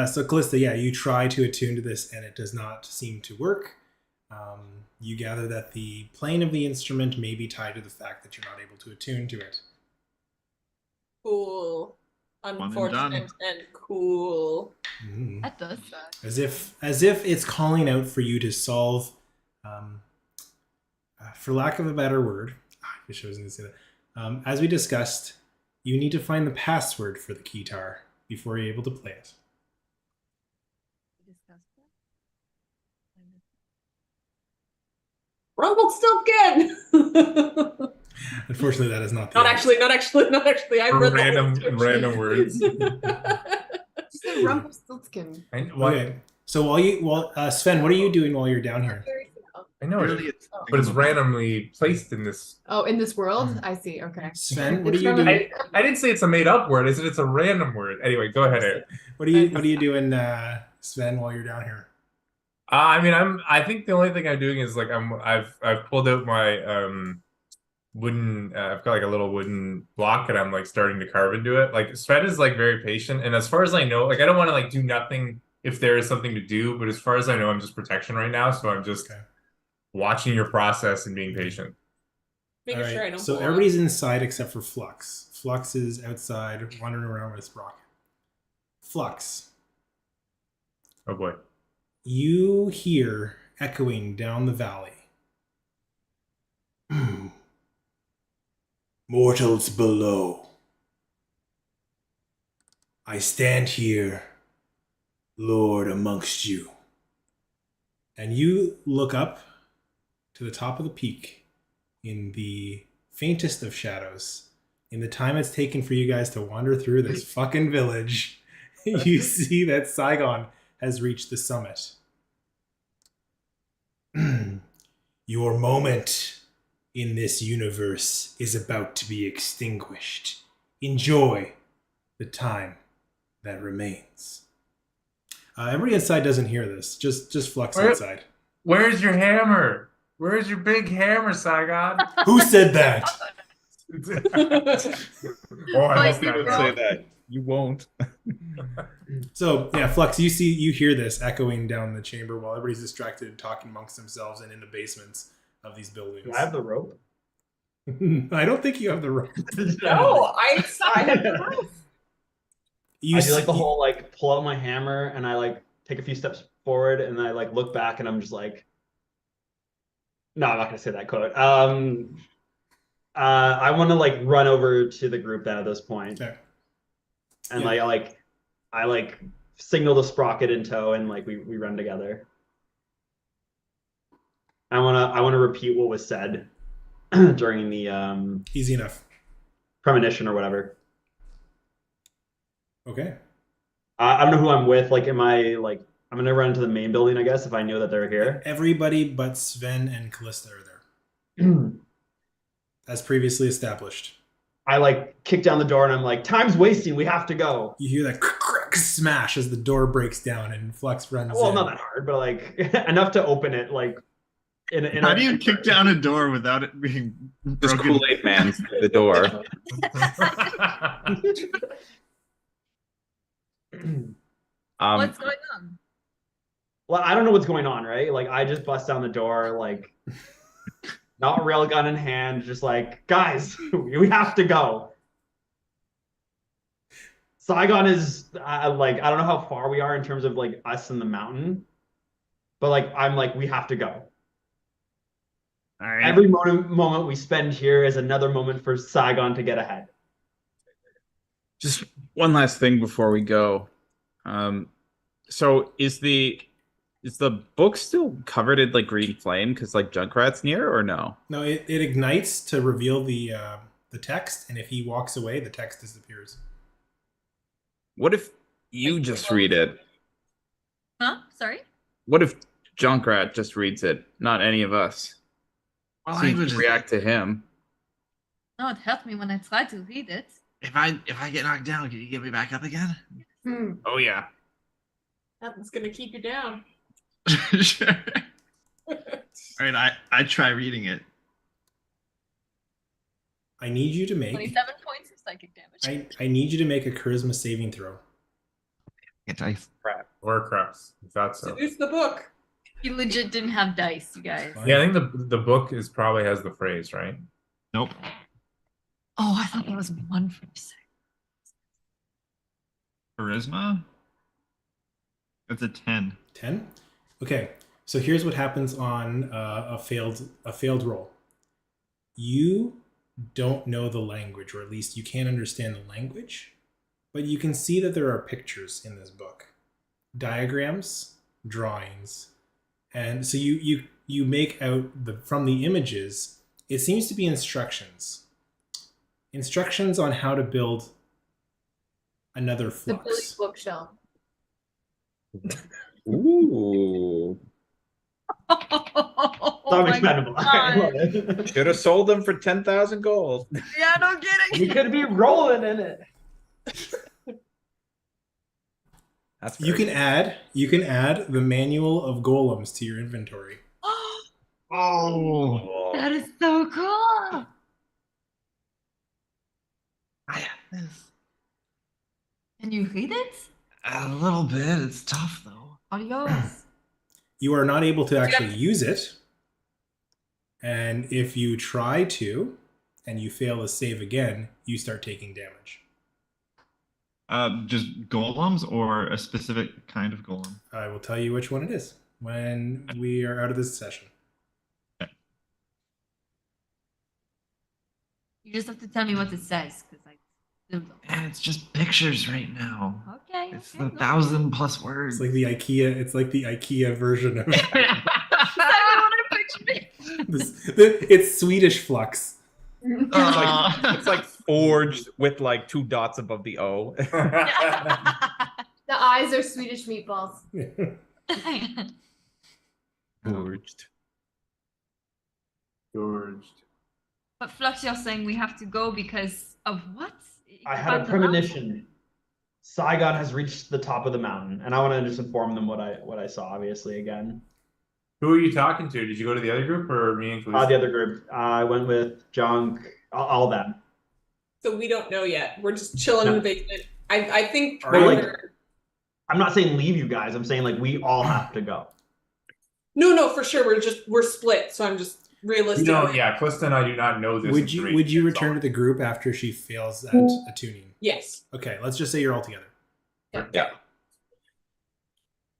So Callista, yeah, you try to attune to this and it does not seem to work. You gather that the playing of the instrument may be tied to the fact that you're not able to attune to it. Cool. and Unfortunate and cool. Mhm. That does suck. As if it's calling out for you to solve, for lack of a better word. I wish I was going to say that. As we discussed, you need to find the password for the keytar before you're able to play it. Rumpelstiltskin! Unfortunately, that is not the Not answer. actually. I read the whole Random description. words. Just say Rumpelstiltskin. Okay. So while Sven, what are you doing while you're down here? I know, Really, but it's randomly placed in this. Oh, in this world? I see. Okay. Sven, what are It's you from- doing? I didn't say it's a made up word. I said it's a random word. Anyway, go ahead, Eric. What are you doing, Sven, while you're down here? I mean, I think the only thing I'm doing is like I've pulled out my wooden. I've got like a little wooden block, and I'm like starting to carve into it. Like Sven is like very patient, and as far as I know, like I don't want to like do nothing if there is something to do, but as far as I know, I'm just protection right now, so I'm just Okay. watching your process and being patient. Making All sure I right. don't So blow up. everybody's inside except for Flux. Flux is outside wandering around with Sprocket. Flux, Oh boy. you hear echoing down the valley. Mortals below. I stand here, Lord amongst you. And you look up to the top of the peak in the faintest of shadows. In the time it's taken for you guys to wander through this fucking village, you see that Saigon has reached the summit. Your moment in this universe is about to be extinguished. Enjoy the time that remains. Everybody inside doesn't hear this. Just Flux Where- outside. Where's your hammer? Where's your big hammer, Saigon? Who said that? Oh, I hope Voice not. of Say that. You won't. So yeah, Flux, you hear this echoing down the chamber while everybody's distracted and talking amongst themselves and in the basements of these buildings. Do I have the rope? I don't think you have the rope. No, I have the roof. You I do like the see- whole like pull out my hammer and I like take a few steps forward and I like look back and I'm just like, no, I'm not gonna say that quote. I want to like run over to the group then at this point, Okay. and Yeah. I signal the Sprocket in tow and like we run together. I wanna repeat what was said during the Easy enough. premonition or whatever. Okay. I don't know who I'm with. Like, am I like I'm gonna run into the main building? I guess if I know that they're here. Everybody but Sven and Callista are there, as previously established. I like kick down the door and I'm like, time's wasting. We have to go. You hear that smash as the door breaks down and Flux runs Well, in. not that hard, but like enough to open it. Like, in How do you kick down a door without it being Just broken? Kool-Aid Man through the door. What's going on? Well, I don't know what's going on, right? Like, I just bust down the door, like, not railgun in hand, just like, guys, we have to go. Saigon is like, I don't know how far we are in terms of like us in the mountain, but like, I'm like, we have to go. All right. Every moment we spend here is another moment for Saigon to get ahead. Just one last thing before we go. So is the book still covered in like green flame because like Junkrat's near or no? No, it ignites to reveal the text, and if he walks away, the text disappears. What if you just read it? Huh? Sorry? What if Junkrat just reads it, not any of us? Well, So I you would can react to him. No, it helped me when I tried to read it. if I get knocked down, can you get me back up again? Oh yeah. Nothing's gonna keep you down. Sure. All right, I try reading it. I need you to make 27 points of psychic damage. I need you to make a charisma saving throw. Get dice. Crap. Or crux. If that's so. Seduce the book. You legit didn't have dice, you guys. Yeah, I think the book is probably has the phrase, right? Nope. Oh, I thought that was 1 for a second. Charisma? That's a 10. 10. Okay, so here's what happens on a failed roll. You don't know the language, or at least you can't understand the language, but you can see that there are pictures in this book, diagrams, drawings, and so you make out from the images. It seems to be instructions on how to build another The Billy Flux. bookshelf. Ooh. Oh So my expendable. I love it. Should have sold them for 10,000 gold. Yeah, no kidding. We could be rolling in it. That's You very can add the manual of golems to your inventory. Oh, cool. That is so cool. I have this. Can you read it? A little bit. It's tough though. Adios. You are not able to actually use it. And if you try to, and you fail to save again, you start taking damage. Just golems or a specific kind of golem? I will tell you which one it is when we are out of this session. You just have to tell me what it says, because I still don't. And it's just pictures right now. Okay. It's okay, the no. 1,000+ words. It's like the IKEA version of Exactly what I pictured. it's Swedish Flux. It's like forged with like 2 dots above the O. The eyes are Swedish meatballs. Forged. Gorged. But Flux, you're saying we have to go because of what? I had a About the mountain? premonition. Saigon has reached the top of the mountain, and I want to just inform them what I saw. Obviously, again. Who are you talking to? Did you go to the other group or me and Callista? The other group. I went with Junk. All that. So we don't know yet. We're just chilling in the basement. I think Are you- either- I'm not saying leave you guys. I'm saying like we all have to go. No, for sure. We're split. So I'm just realistic. Yeah, Callista and I do not know this. Would you return to the group after she fails at attuning? Yes. Okay, let's just say you're all together. Yeah.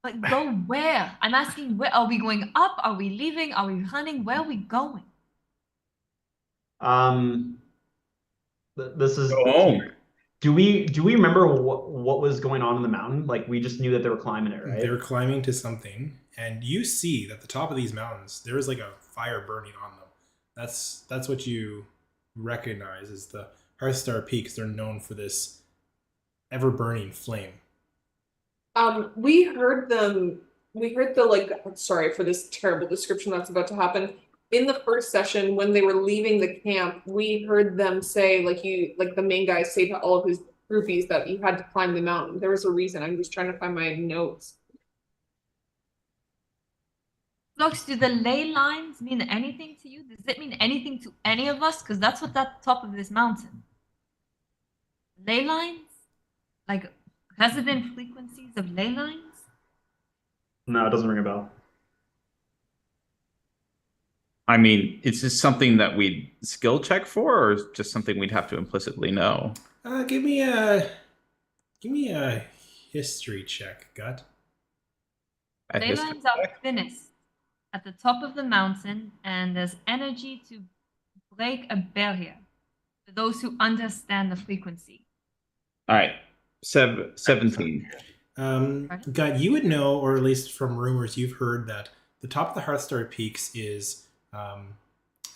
But go where? I'm asking, where are we going up? Are we leaving? Are we running? Where are we going? This is. Go home. Do we remember what was going on in the mountain? Like we just knew that they were climbing it, right? They're climbing to something, and you see that the top of these mountains there is like a fire burning on them. That's what you recognize as the Hearthstar Peaks. They're known for this ever burning flame. We heard them. We heard the sorry for this terrible description that's about to happen. In the first session, when they were leaving the camp, we heard them say, like the main guy say to all of his groupies that you had to climb the mountain. There was a reason. I'm just trying to find my notes. Flux, do the ley lines mean anything to you? Does it mean anything to any of us? Because that's what's at the top of this mountain. Ley lines? Like resident frequencies of ley lines? No, it doesn't ring a bell. I mean, is this something that we'd skill check for, or is it just something we'd have to implicitly know? Give me a history check, Gut. A Ley history lines are check? thinnest at the top of the mountain, and there's energy to break a barrier for those who understand the frequency. All right, 17. God, you would know, or at least from rumors you've heard, that the top of the Hearthstar Peaks is a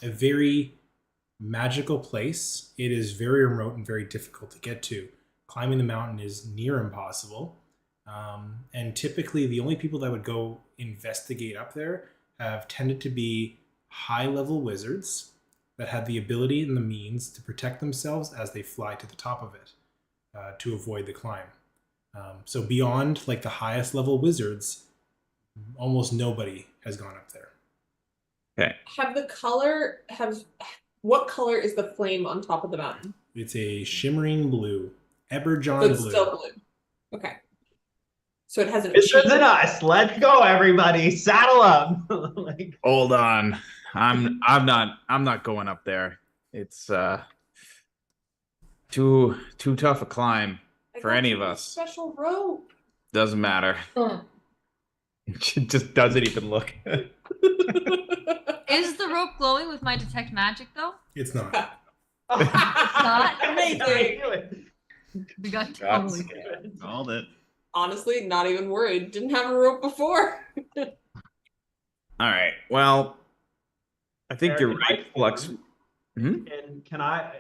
very magical place. It is very remote and very difficult to get to. Climbing the mountain is near impossible. And typically, the only people that would go investigate up there have tended to be high-level wizards that have the ability and the means to protect themselves as they fly to the top of it to avoid the climb. So beyond like the highest level wizards, almost nobody has gone up there. Okay. What color is the flame on top of the mountain? It's a shimmering blue, Eberjon So it's blue. still blue. Okay. So it hasn't Wizards changed. and us. Let's go, everybody. Saddle up. Like, Hold on. I'm not going up there. It's too tough a climb I for got any you of a us. Special rope. Doesn't matter. It just doesn't even look. Is the rope glowing with my detect magic though? It's not. Not Amazing. We got That's totally. good. Called it. Honestly, not even worried. Didn't have a rope before. All right. Well, I think Eric, you're in right, my Flux. form, Hmm? can I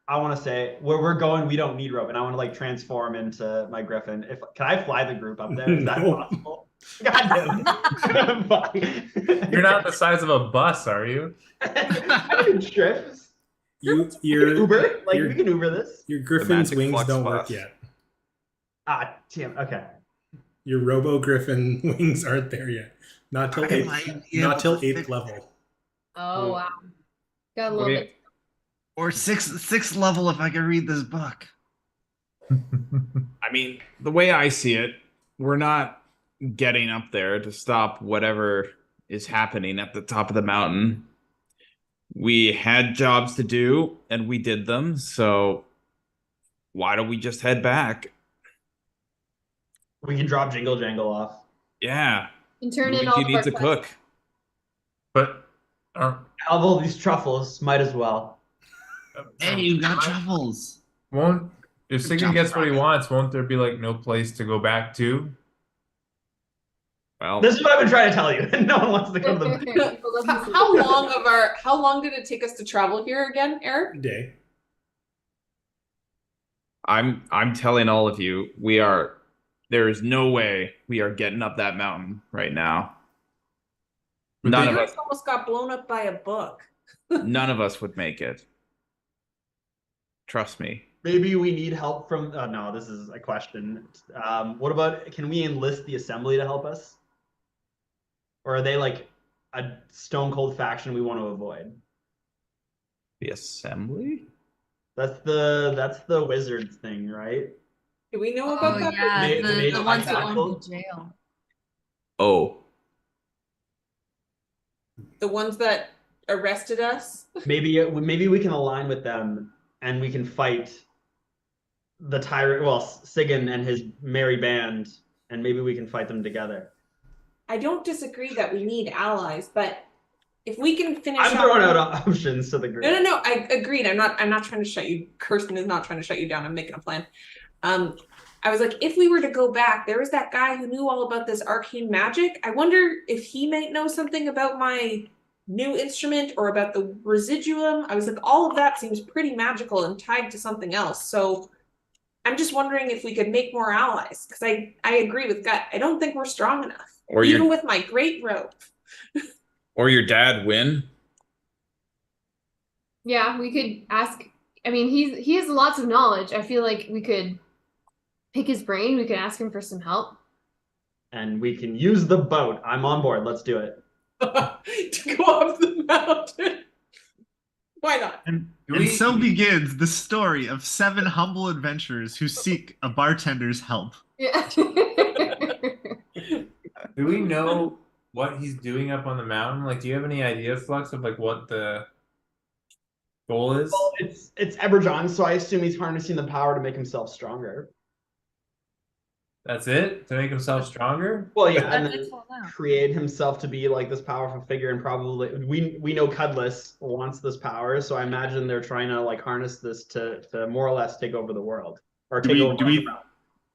want to say where we're going, we don't need rope, and I want to like transform into my griffin. Can I fly the group up there? Is that No. possible? God damn. Fuck. You're not the size of a bus, are you? I can trips. Your Uber? Like your- we can Uber this. your griffin's magic wings flux don't bus. work yet. Ah, damn. Okay. Your Robo Griffin wings aren't there yet. Not till I might eighth. be Not able till to eighth fix level. Oh wow. Gotta love Wait. it. Or sixth level if I can read this book. I mean, the way I see it, we're not getting up there to stop whatever is happening at the top of the mountain. We had jobs to do and we did them, so why don't we just head back? We can drop Jingle Jangle off. Yeah. And turn in all Luigi of our needs a quests. cook. But Out of all these truffles, might as well. Hey, you got truffles. won't if Sigan gets what he wants, won't there be like no place to go back to? Well, This is what I've been trying to tell you. No one wants to come to the. People love this. How long did it take us to travel here again, Eric? Day. I'm telling all of you, there is no way we are getting up that mountain right now. But None they- of Yours us almost got blown up by a book. none of us would make it. Trust me. Maybe we need help from. Oh, no, this is a question. What about? Can we enlist the assembly to help us? Or are they like a stone cold faction we want to avoid? The assembly? That's the wizards thing, right? Do we know Oh about that? yeah, They made the ones who own tactical? the jail. Oh. The ones that arrested us? Maybe we can align with them and we can fight the tyrant. Well, Sigan and his merry band, and maybe we can fight them together. I don't disagree that we need allies, but if we can finish I'm throwing out options to the group. No, I agreed. I'm not trying to shut you. Kirsten is not trying to shut you down. I'm making a plan. I was like, if we were to go back, there was that guy who knew all about this arcane magic. I wonder if he might know something about my new instrument or about the residuum. I was like, all of that seems pretty magical and tied to something else. So I'm just wondering if we could make more allies, because I agree with Gut. I don't think we're strong enough. Or Even with my great rope. Or your dad win. Yeah, we could ask. I mean, he has lots of knowledge. I feel like we could pick his brain. We could ask him for some help. And we can use the boat. I'm on board. Let's do it. To go up the mountain. Why not? And so begins the story of 7 humble adventurers who seek a bartender's help. Yeah. Do we know what he's doing up on the mountain? Like, do you have any idea, Flux, of like what the goal is? Well, it's Eberjon, so I assume he's harnessing the power to make himself stronger. That's it? To make himself stronger? Well, yeah, and That's then it for now. create himself to be like this powerful figure, and probably we know Cudless wants this power, so I imagine they're trying to like harness this to more or less take over the world or Do take we over. do the we realm.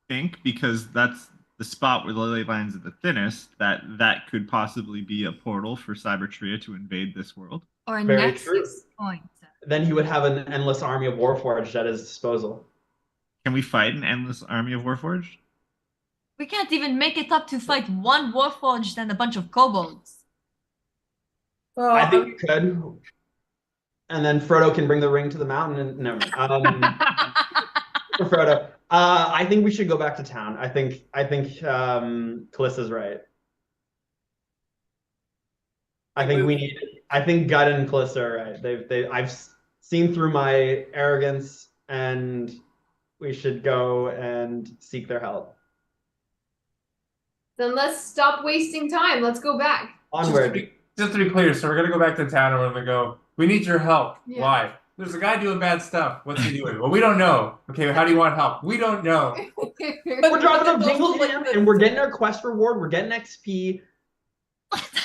think, because that's the spot where the ley lines are the thinnest, that could possibly be a portal for Cybertria to invade this world. Or a Very nexus true. point. Then he would have an endless army of Warforged at his disposal. Can we fight an endless army of Warforged? We can't even make it up to fight one Warforged and a bunch of kobolds. Oh, I think we could. And then Frodo can bring the ring to the mountain. And no, for Frodo. I think we should go back to town. I think Callista's right. I think Gut and Callista are right. I've seen through my arrogance, and we should go and seek their help. Then let's stop wasting time. Let's go back. Onward. Just to be clear, so we're gonna go back to town and we're gonna go, we need your help. Yeah. Why? There's a guy doing bad stuff. What's he doing? Well, we don't know. Okay, how do you want help? We don't know. We're dropping a jingle jam, and we're getting our quest reward. We're getting XP.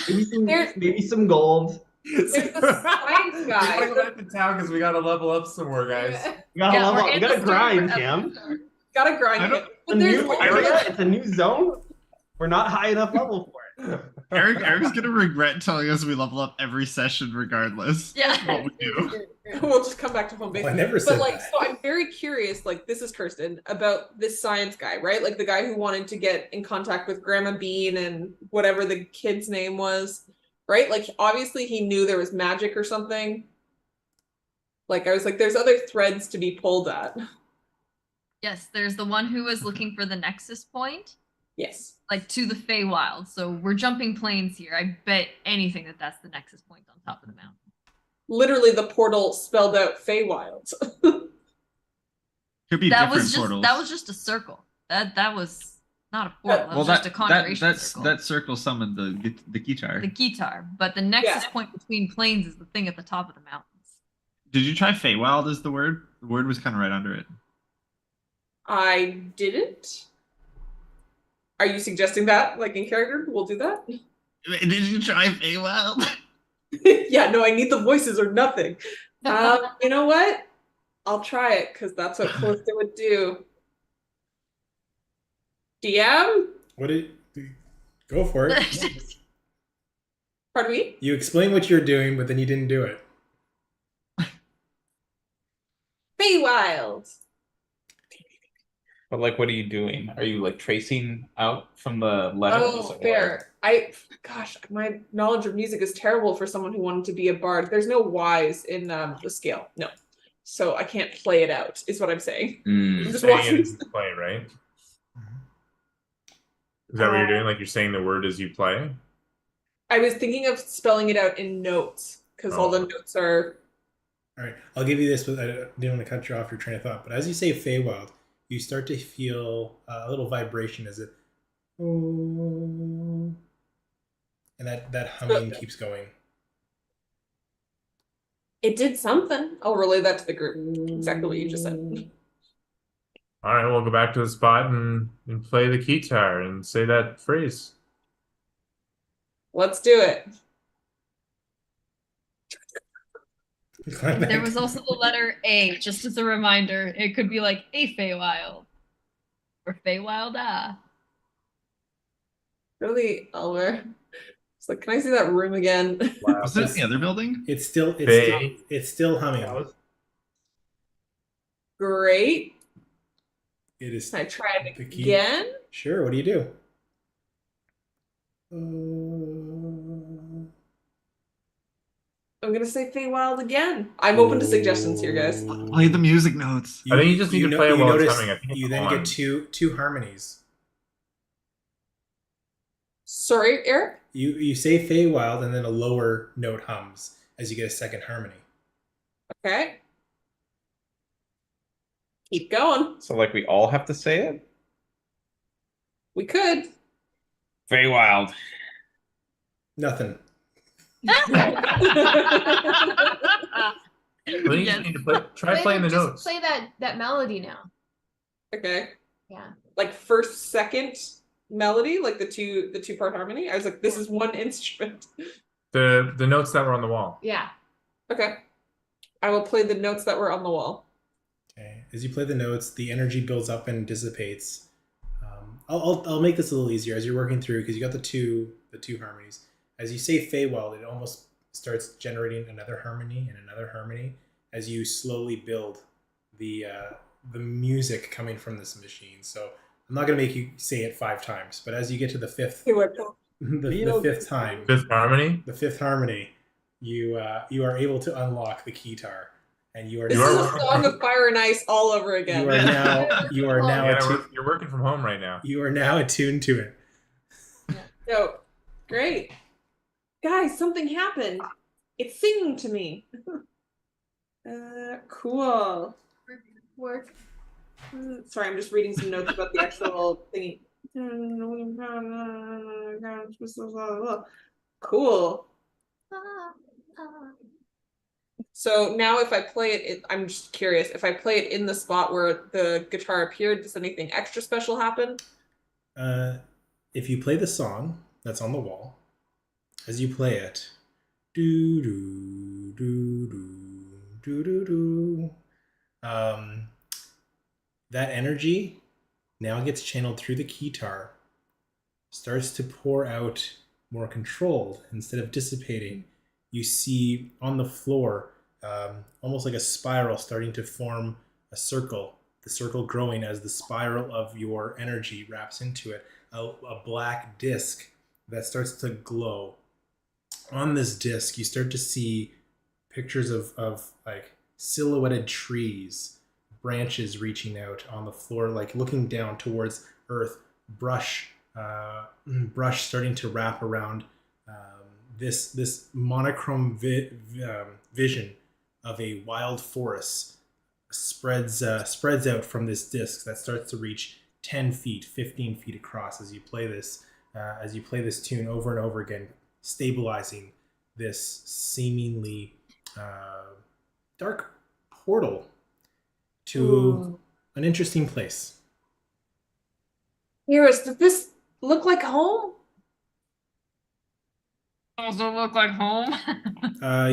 Maybe some gold. There's the science We guy. gotta go back to town because we gotta level up some more, guys. We gotta level we're up. We in gotta the store grind, for Cam. Gotta grind I don't- it. It's a But there's new also- area. It's a new zone. We're not high enough level for it. Eric's gonna regret telling us we level up every session regardless. Yeah. What we do. We'll just come back to home base. Well, I never But said like, that. so I'm very curious. Like, this is Kirsten about this science guy, right? Like the guy who wanted to get in contact with Grandma Bean and whatever the kid's name was, right? Like, obviously he knew there was magic or something. Like, I was like, there's other threads to be pulled at. Yes, there's the one who was looking for the nexus point, Yes. like to the Feywild. So we're jumping planes here. I bet anything that that's the nexus point on top of the mountain. Literally, the portal spelled out Feywild. Could be That different was just portals. that was just a circle. That was not a portal. That well, was just a conjuration circle. that circle summoned the guitar. The guitar, but the nexus Yeah. point between planes is the thing at the top of the mountains. Did you try Feywild as the word? The word was kind of right under it. I didn't. Are you suggesting that, like in character? We'll do that. Did you try Feywild? Yeah, no, I need the voices or nothing. You know what? I'll try it because that's what Callista would do. DM? What did go for it? Pardon me? You explain what you're doing, but then you didn't do it. Feywild. But like, what are you doing? Are you like tracing out from the letters? Oh, or- fair. Gosh, my knowledge of music is terrible for someone who wanted to be a bard. There's no Y's in the scale. No. So I can't play it out, is what I'm saying. Mm. I'm just Saying watching. it as you play, right? Is that what you're doing? Like you're saying the word as you play? I was thinking of spelling it out in notes because all the notes are. All right, I'll give you this, but I didn't want to cut you off your train of thought. But as you say Feywild, you start to feel a little vibration as it, and that humming keeps going. It did something. I'll relay that to the group. Exactly what you just said. All right, we'll go back to the spot and play the guitar and say that phrase. Let's do it. There was also the letter A, just as a reminder. It could be like a Feywild. Or Feywild Really, Elmer. It's like, can I see that room again? Wow. Was it in the other building? It's still Fey. it's still humming. Great. It is. Can I try it the key. again? Sure. What do you do? I'm gonna say Feywild again. I'm open to suggestions here, guys. Play the music notes. I think you just need to play it while it's notice humming. I think you it's then on. get two harmonies. Sorry, Eric? You say Feywild and then a lower note hums as you get a second harmony. Okay. Keep going. So like, we all have to say it. We could. Feywild. Nothing. I think you just need to try playing the just notes. Play that melody now. Okay. Yeah. Like first, second melody, like the two-part harmony. I was like, this is one instrument. The notes that were on the wall. Yeah. Okay. I will play the notes that were on the wall. Okay. As you play the notes, the energy builds up and dissipates. I'll make this a little easier as you're working through, because you got the two harmonies. As you say Feywild, it almost starts generating another harmony and another harmony as you slowly build the music coming from this machine. So I'm not gonna make you say it 5 times, but as you get to the fifth the fifth time, Fifth harmony. the fifth harmony, you are able to unlock the keytar, and you are This You is are- a Song of Fire and Ice all over again. you are now You're working from home right now. you are now attuned to it. So great, guys! Something happened. It's singing to me. Cool. Work. Sorry, I'm just reading some notes about the actual thingy. Cool. So now if I play it, I'm just curious, if I play it in the spot where the guitar appeared, does anything extra special happen? If you play the song that's on the wall, as you play it, do do do do do do, that energy now gets channeled through the keytar, starts to pour out more controlled instead of dissipating. You see on the floor, almost like a spiral starting to form a circle, the circle growing as the spiral of your energy wraps into it, a black disc that starts to glow. On this disc, you start to see pictures of like silhouetted trees, branches reaching out on the floor, like looking down towards earth, brush starting to wrap around this monochrome vision of a wild forest spreads out from this disc that starts to reach 10 feet, 15 feet across as you play this tune over and over again, stabilizing this seemingly dark portal to an interesting place. Iris, does this look like home? Also look like home.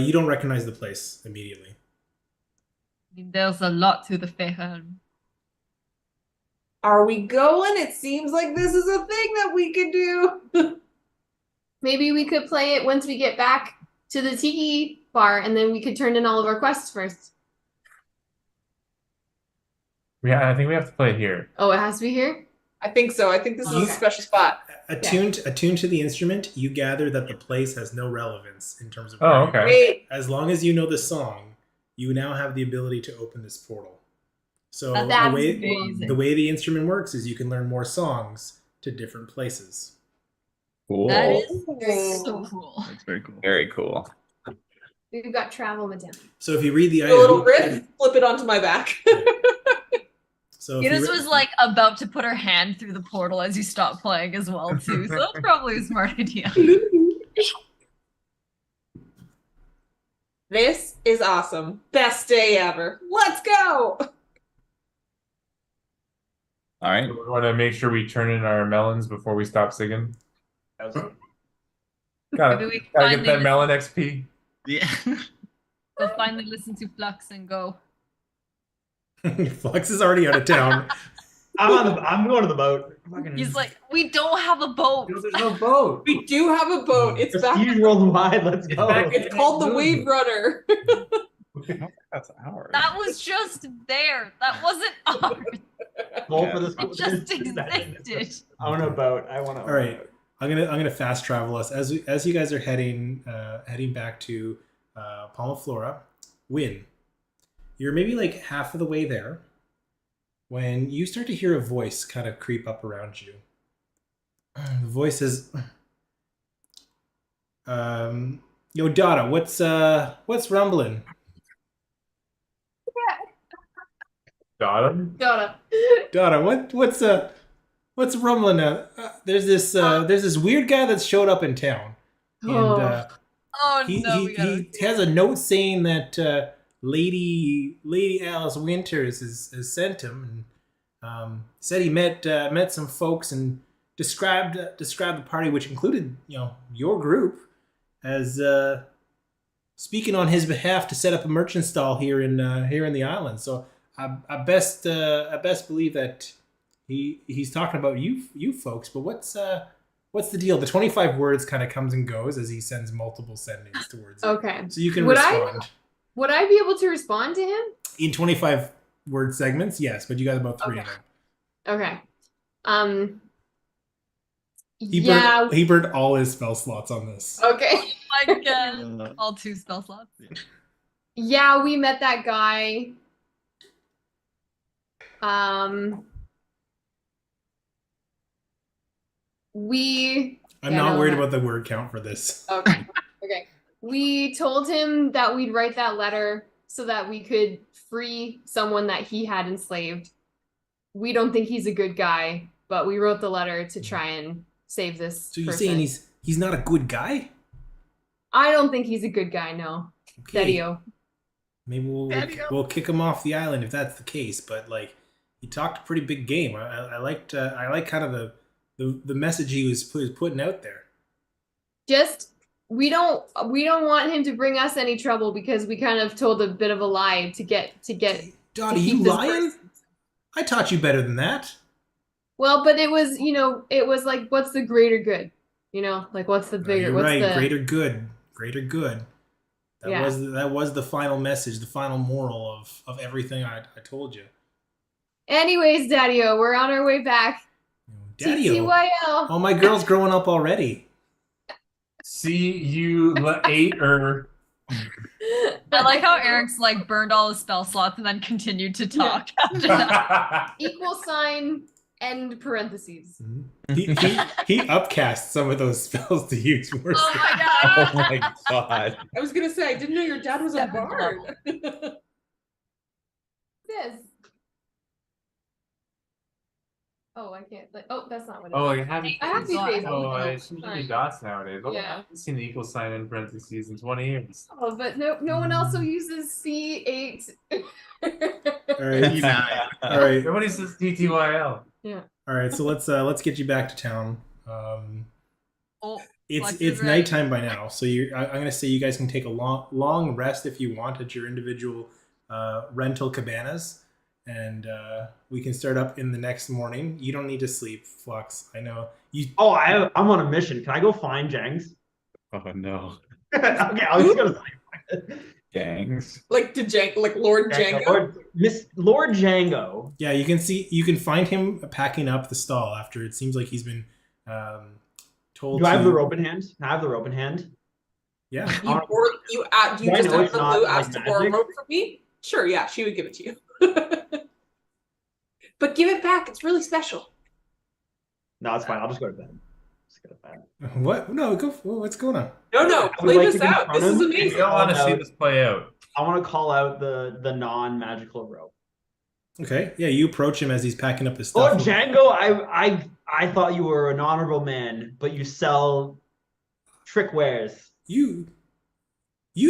You don't recognize the place immediately. There's a lot to the Feyheim. Are we going? It seems like this is a thing that we could do. Maybe we could play it once we get back to the tiki bar, and then we could turn in all of our quests first. Yeah, I think we have to play it here. Oh, it has to be here? I think so. I think this is a special spot. Attuned to the instrument, you gather that the place has no relevance in terms of. Oh, okay. Great. As long as you know the song, you now have the ability to open this portal. So That's amazing. the way the instrument works is you can learn more songs to different places. Cool. That is so cool. That's very cool. Very cool. We've got travel medallion. So if you read the A little item, riff, flip it onto my back. so if you Eunice re- was like about to put her hand through the portal as you stopped playing as well too. So that's probably a smart idea. This is awesome. Best day ever. Let's go. All right. We want to make sure we turn in our melons before we stop singing. Maybe Gotta, we gotta finally get that melon XP. Yeah. we'll finally listen to Flux and go. Flux is already out of town. I'm going to the boat. Fucking- He's like, we don't have a boat. There's no boat. We do have a boat. It's back. Prestige worldwide. Let's go. It's called the Wave Runner. That's ours. That was just there. That wasn't ours. Roll for this. It just existed. I want a boat. I want to. All right, I'm gonna fast travel us as you guys are heading back to Palmaflora. Win. You're maybe like half of the way there when you start to hear a voice kind of creep up around you. The voice is, "Yo, Dada, what's rumbling?" Dada? Dota. What's rumbling? There's this weird guy that showed up in town, and Oh he no, we gotta he has a note saying that Lady Alice Winters has sent him, and said he met some folks and described the party, which included your group, as speaking on his behalf to set up a merchant stall here in the island. So I best believe that he's talking about you folks, but what's the deal? The 25 words kind of comes and goes as he sends multiple sendings towards you. Okay. So you can Would respond. Would I be able to respond to him? In 25 word segments, yes, but you got about 3 of them. Okay. He burned all his spell slots on this. Okay. My God. All 2 spell slots. Yeah, we met that guy. I'm not worried about the word count for this. Okay. Okay. We told him that we'd write that letter so that we could free someone that he had enslaved. We don't think he's a good guy, but we wrote the letter to try and save this So you're person. saying he's not a good guy? I don't think he's a good guy, no. Okay. Daddy-o. Maybe we'll kick him off the island if that's the case. But like, he talked a pretty big game. I like kind of the message he was putting out there. Just we don't want him to bring us any trouble because we kind of told a bit of a lie to get Dottie, to keep you this lying? person. I taught you better than that. Well, but it was, it was like, what's the greater good? Like what's the bigger? You're what's right. the Greater good. That was the final message, the final moral of everything I told you. Anyways, Daddy-o, we're on our way back. Daddy-o. TTYL. Oh, my girl's growing up already. See you later. I like how Eric's like burned all his spell slots and then continued to talk after that. Equal sign end parentheses. He upcast some of those spells to use worse. Oh my God. Oh my God. I was gonna say I didn't know your dad was a bard. This. Oh, I can't. That's not what it is. Oh, I haven't. I have these days. Oh, it's usually Sorry. dots nowadays. Oh, I Yeah. haven't seen the equal sign in parentheses in 20 years. Oh, but no one also uses C8. All right. All right. Everybody says TTYL. Yeah. All right. So let's get you back to town. Oh, It's ready. nighttime by now, so I'm gonna say you guys can take a long rest if you want at your individual rental cabanas, and we can start up in the next morning. You don't need to sleep, Flux. I know you. Oh, I'm on a mission. Can I go find Jangs? Oh no. Okay, I was just gonna say. Gangs. Like Lord Django. Lord Django. Yeah, you can find him packing up the stall after it seems like he's been told. Do I have the rope in hand? Can I have the rope in hand? Yeah. Do you just know have it's the not, blue like, asked for a magic? rope from me? Sure, yeah, she would give it to you. But give it back. It's really special. No, it's fine. I'll just go to bed. Just go to bed. What? No, go. What's going on? No, I would play like this to out. confront This is him. You amazing. don't want to see this play out. I want to call out the non-magical rope. Okay. Yeah, you approach him as he's packing up his Lord stuff. Django, I thought you were an honorable man, but you sell trick wares. You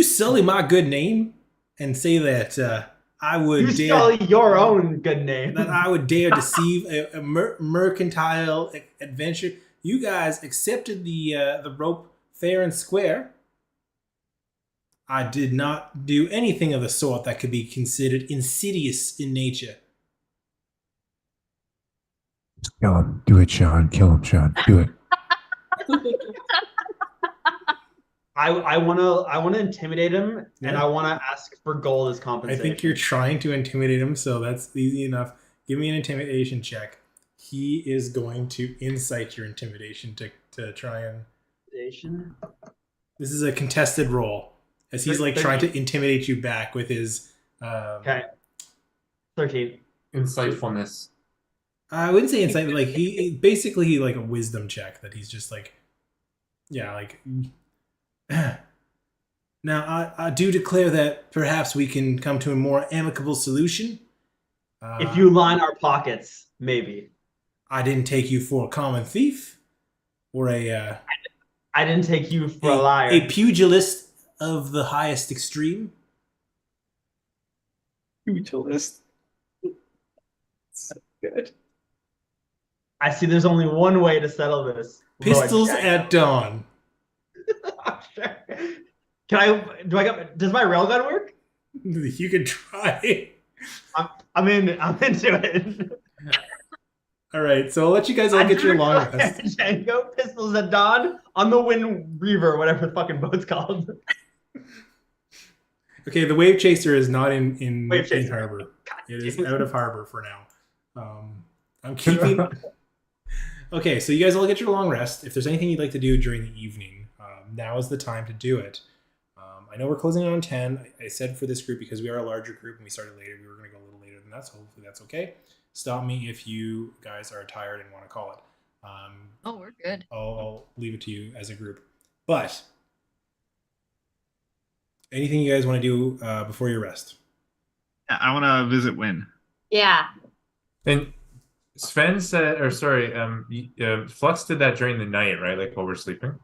sully my good name and say that I would You sell your own good name. that I would dare deceive a mercantile adventure. You guys accepted the rope fair and square. I did not do anything of the sort that could be considered insidious in nature. Kill him. Do it, Shawn. Kill him, Shawn. Do it. I wanna intimidate him, and I wanna ask for gold as I compensation. think you're trying to intimidate him, so that's easy enough. Give me an intimidation check. He is going to incite your intimidation to try and. Intimidation. This is a contested roll, as he's like trying to intimidate you back with his. Okay. 13. Insightfulness. I wouldn't say insight, but like he basically like a wisdom check that he's just like, yeah, like. Now I do declare that perhaps we can come to a more amicable solution. If you line our pockets, maybe. I didn't take you for a common thief, or a. I didn't take you for a liar. A pugilist of the highest extreme. Pugilist. So good. I see there's only one way to settle this. Pistols Lord at dawn. Sure. Does my railgun work? You can try. I'm into it. All right, so I'll let you guys all get your long rest. Django pistols at dawn on the Wind Reaver, whatever the fucking boat's called. Okay, the Wave Chaser is not in Wave Chaser. harbor. It is out of harbor for now. I'm keeping. Okay, so you guys all get your long rest. If there's anything you'd like to do during the evening, now is the time to do it. I know we're closing on 10. I said for this group, because we are a larger group and we started later, we were going to go a little later than that, so hopefully that's okay. Stop me if you guys are tired and want to call it. Oh, we're good. I'll leave it to you as a group. But anything you guys want to do before your rest? I want to visit Win. Yeah. And Sven said, or sorry, Flux did that during the night, right? Like while we're sleeping.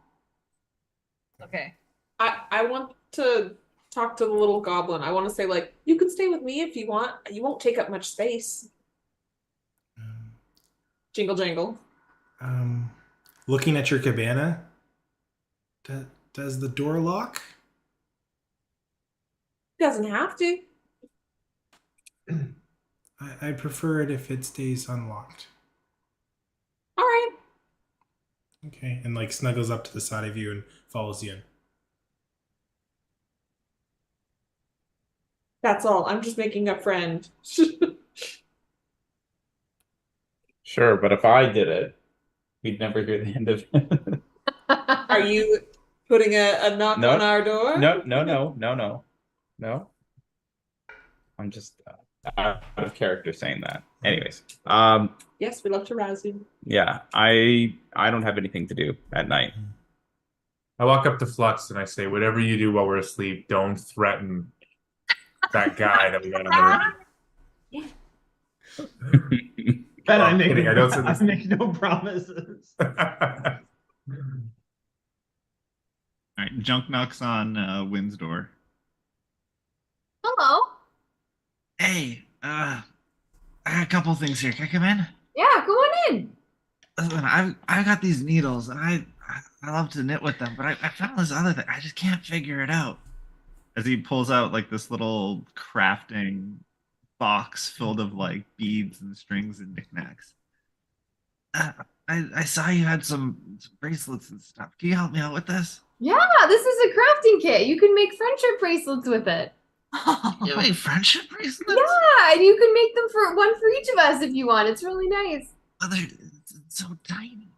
Okay. I want to talk to the little goblin. I want to say, like, you can stay with me if you want. You won't take up much space. Jingle jangle. Looking at your cabana, does the door lock? Doesn't have to. I prefer it if it stays unlocked. All right. Okay, and like snuggles up to the side of you and follows you in. That's all. I'm just making a friend. Sure, but if I did it, we'd never hear the end of it. Are you putting a knock No. on our door? No. I'm just out of character saying that. Anyways, Yes, we love to rouse you. yeah, I don't have anything to do at night. I walk up to Flux and I say, whatever you do while we're asleep, don't threaten that guy that we got on the Ben, I I'm make kidding, I don't say I this. make no promises. All right, Junk knocks on Win's door. Hello. Hey, I got a couple things here. Can I come in? Yeah, go on in. Listen, I got these needles, and I love to knit with them, but I found this other thing. I just can't figure it out. As he pulls out like this little crafting box filled of like beads and strings and knickknacks. I saw you had some bracelets and stuff. Can you help me out with this? Yeah, this is a crafting kit. You can make friendship bracelets with it. You make friendship bracelets? Yeah, and you can make them for one for each of us if you want. It's really nice. But it's so tiny.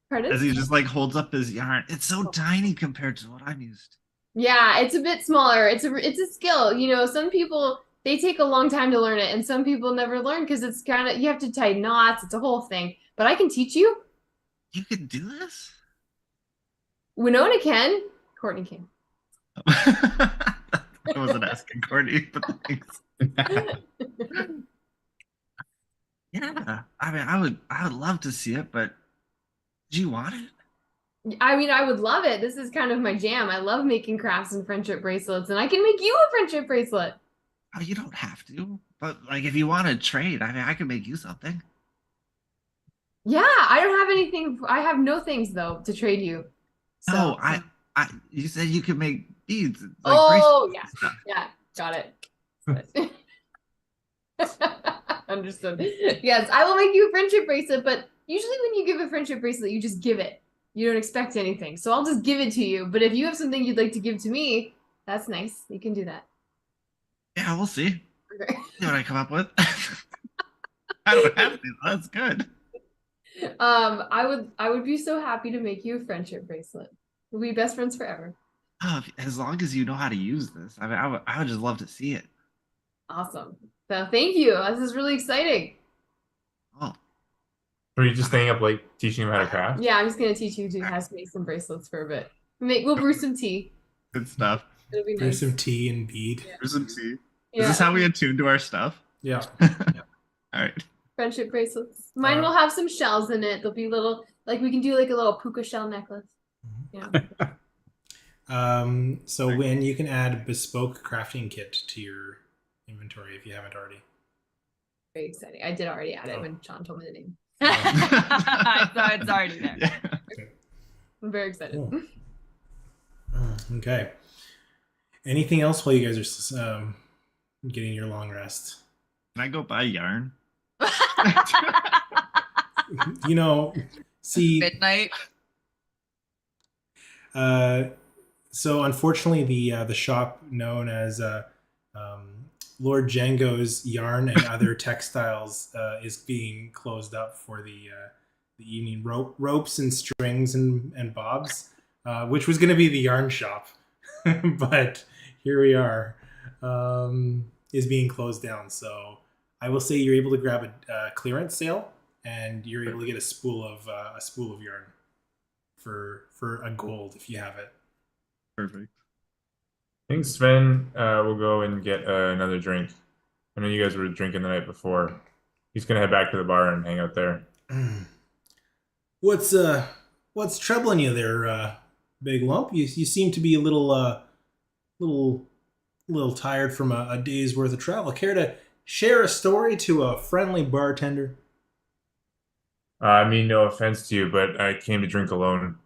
Pardon? As he just like holds up his Yarn. It's so tiny compared to what I'm used to. Yeah, it's a bit smaller. It's a skill. You know, some people they take a long time to learn it, and some people never learn because it's kind of you have to tie knots. It's a whole thing. But I can teach you. You can do this? Winona can. Courtney can. I wasn't asking Courtney, but thanks. Yeah. I mean, I would love to see it, but do you want it? I mean, I would love it. This is kind of my jam. I love making crafts and friendship bracelets, and I can make you a friendship bracelet. Oh, you don't have to. But like, if you want to trade, I mean, I can make you something. Yeah, I don't have anything. I have no things though to trade you. So, No, I you said you could make beads. Like oh bracelets yeah, and stuff. yeah, got it. Understood. Yes, I will make you a friendship bracelet, but usually when you give a friendship bracelet, you just give it. You don't expect anything. So I'll just give it to you. But if you have something you'd like to give to me, that's nice. You can do that. Yeah, we'll see. Okay. See what I come up with. I don't have to. That's good. I would be so happy to make you a friendship bracelet. We'll be best friends forever. Oh, as long as you know how to use this. I mean, I would just love to see it. Awesome. So thank you. This is really exciting. Oh, Were you just staying up like teaching him how to craft? Yeah, I'm just gonna teach you how to make some bracelets for a bit. We'll brew some tea. Good stuff. It'll be There's nice. some tea and bead. Yeah. Here's some tea. Yeah. Is this how we attune to our stuff? Yeah. All right. Friendship bracelets. Mine will have some shells in it. They'll be little, like we can do like a little puka shell necklace. Yeah. So when you can add bespoke crafting kit to your inventory if you haven't already. Very exciting. I did already add it when Shawn told me the name. It's already there. Yeah. I'm very excited. Cool. Okay. Anything else while you guys are getting your long rest? Can I go buy yarn? You know, see, Midnight. so unfortunately, the shop known as Lord Django's Yarn and Other Textiles is being closed up for the evening. Ropes and strings and bobs, which was going to be the yarn shop, but here we are, is being closed down. So I will say you're able to grab a clearance sale, and you're able to get a spool of yarn for a gold if you have it. Perfect. I think Sven will go and get another drink. I know you guys were drinking the night before. He's gonna head back to the bar and hang out there. What's troubling you there, Big Lump? You seem to be a little tired from a day's worth of travel. Care to share a story to a friendly bartender? I mean, no offense to you, but I came to drink alone.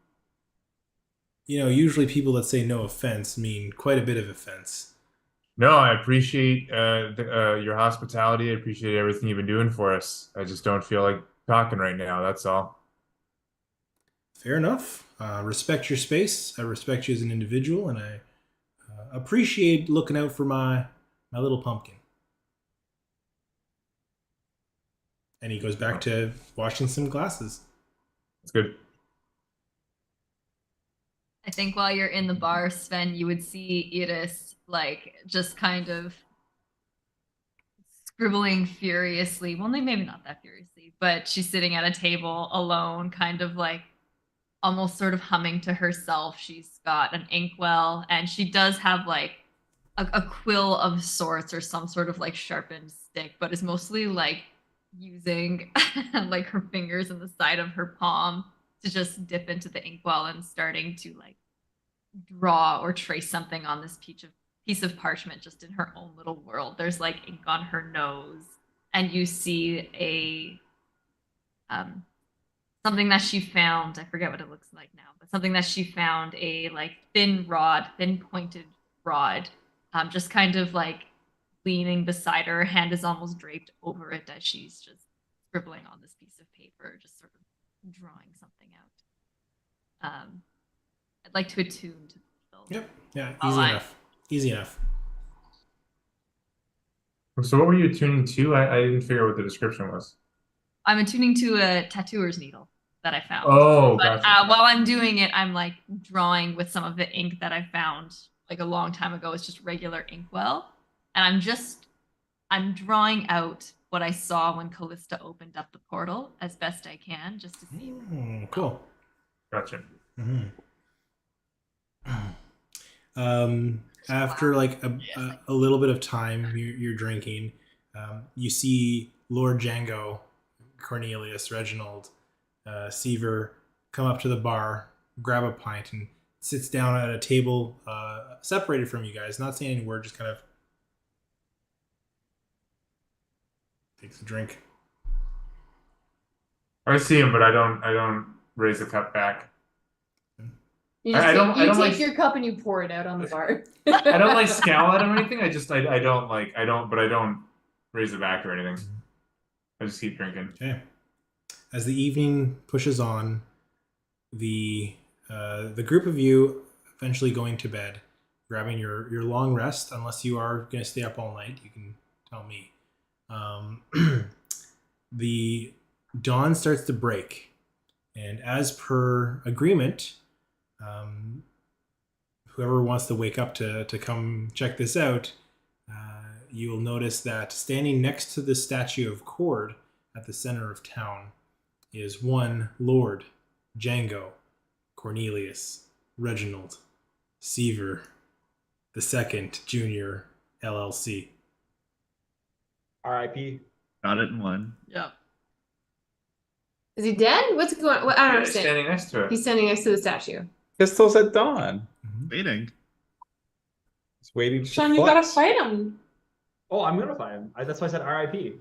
You know, usually people that say no offense mean quite a bit of offense. No, I appreciate your hospitality. I appreciate everything you've been doing for us. I just don't feel like talking right now. That's all. Fair enough. Respect your space. I respect you as an individual, and I appreciate looking out for my little pumpkin. And he goes back to washing some glasses. That's good. I think while you're in the bar, Sven, you would see Iris like just kind of scribbling furiously. Well, maybe not that furiously, but she's sitting at a table alone, kind of like almost sort of humming to herself. She's got an inkwell, and she does have like a quill of sorts or some sort of like sharpened stick, but is mostly like using like her fingers and the side of her palm to just dip into the inkwell and starting to like draw or trace something on this piece of parchment just in her own little world. There's like ink on her nose, and you see a something that she found. I forget what it looks like now, but something that she found, a like thin pointed rod, just kind of like leaning beside her. Her hand is almost draped over it as she's just scribbling on this piece of paper, just sort of drawing something out. I'd like to attune to the film. Yep. Yeah. Easy enough. Easy enough. So what were you attuning to? I didn't figure out what the description was. I'm attuning to a tattooer's needle that I found. Oh, but gotcha. while I'm doing it, I'm like drawing with some of the ink that I found like a long time ago. It's just regular inkwell, and I'm drawing out what I saw when Callista opened up the portal as best I can, just to see. Cool. Gotcha. Mm-hmm. After like a little bit of time, you're drinking. You see Lord Django, Cornelius, Reginald, Seaver come up to the bar, grab a pint, and sits down at a table separated from you guys, not saying any word, just kind of takes a drink. I see him, but I don't raise the cup back. You I don't take like, your cup and you pour it out on the bar. I don't like scowl at him or anything. I don't raise it back or anything. I just keep drinking. Okay. As the evening pushes on, the group of you eventually going to bed, grabbing your long rest. Unless you are going to stay up all night, you can tell me. The dawn starts to break, and as per agreement, whoever wants to wake up to come check this out, you will notice that standing next to the statue of Cord at the center of town is one Lord Django Cornelius Reginald Seaver the Second Junior LLC. R.I.P. Got it in one. Yeah. Is he dead? What's going on? I don't Yeah, he's understand. standing next to it. He's standing next to the statue. Pistols at dawn. Waiting. He's waiting to Shawn, you gotta flex. fight him. Oh, I'm gonna fight him. That's why I said R.I.P.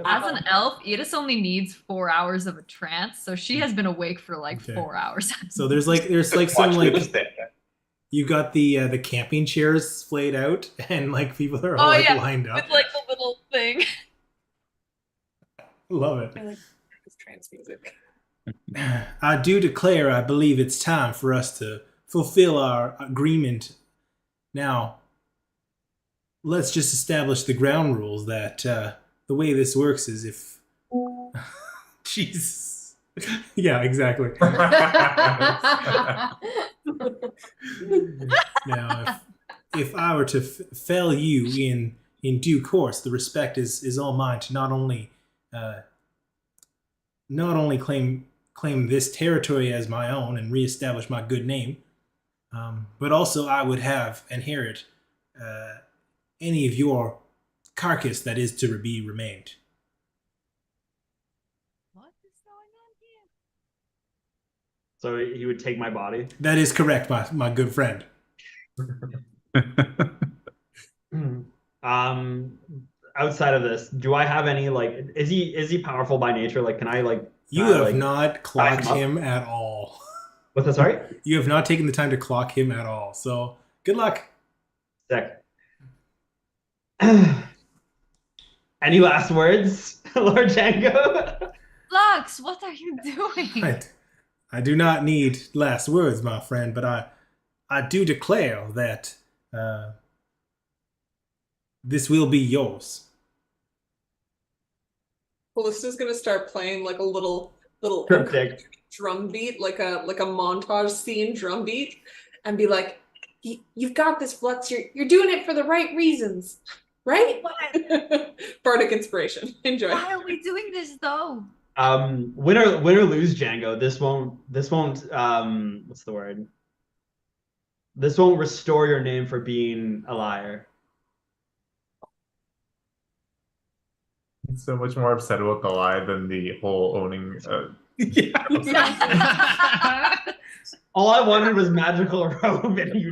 As an elf, Edith only needs 4 hours of a trance, so she has been awake for like Okay. 4 hours. So there's like some like you got the camping chairs splayed out, and like people are all like lined up. with like the little thing. Love it. trance music. I do declare I believe it's time for us to fulfill our agreement. Now, let's just establish the ground rules that the way this works is if... Jesus. Yeah, exactly. Now, if I were to fell you in due course, the respect is all mine to not only claim this territory as my own and reestablish my good name, but also I would inherit any of your carcass that is to be remained. What is going on here? So he would take my body. That is correct, my good friend. Outside of this, do I have any like? Is he powerful by nature? Like, can I like? You have not clocked him at all. What's that? Sorry? You have not taken the time to clock him at all. So good luck. Sick. Any last words, Lord Django? Flux, what are you doing? I do not need last words, my friend, but I do declare that this will be yours. Callista's gonna start playing like a little drum beat, like a montage scene drum beat, and be like, "You've got this, Flux. You're doing it for the right reasons, right?" Bardic inspiration. Enjoy. Why are we doing this though? Win or lose, Django. This won't. What's the word? This won't restore your name for being a liar. He's so much more upset about the lie than the whole owning. All I wanted was magical robe, and you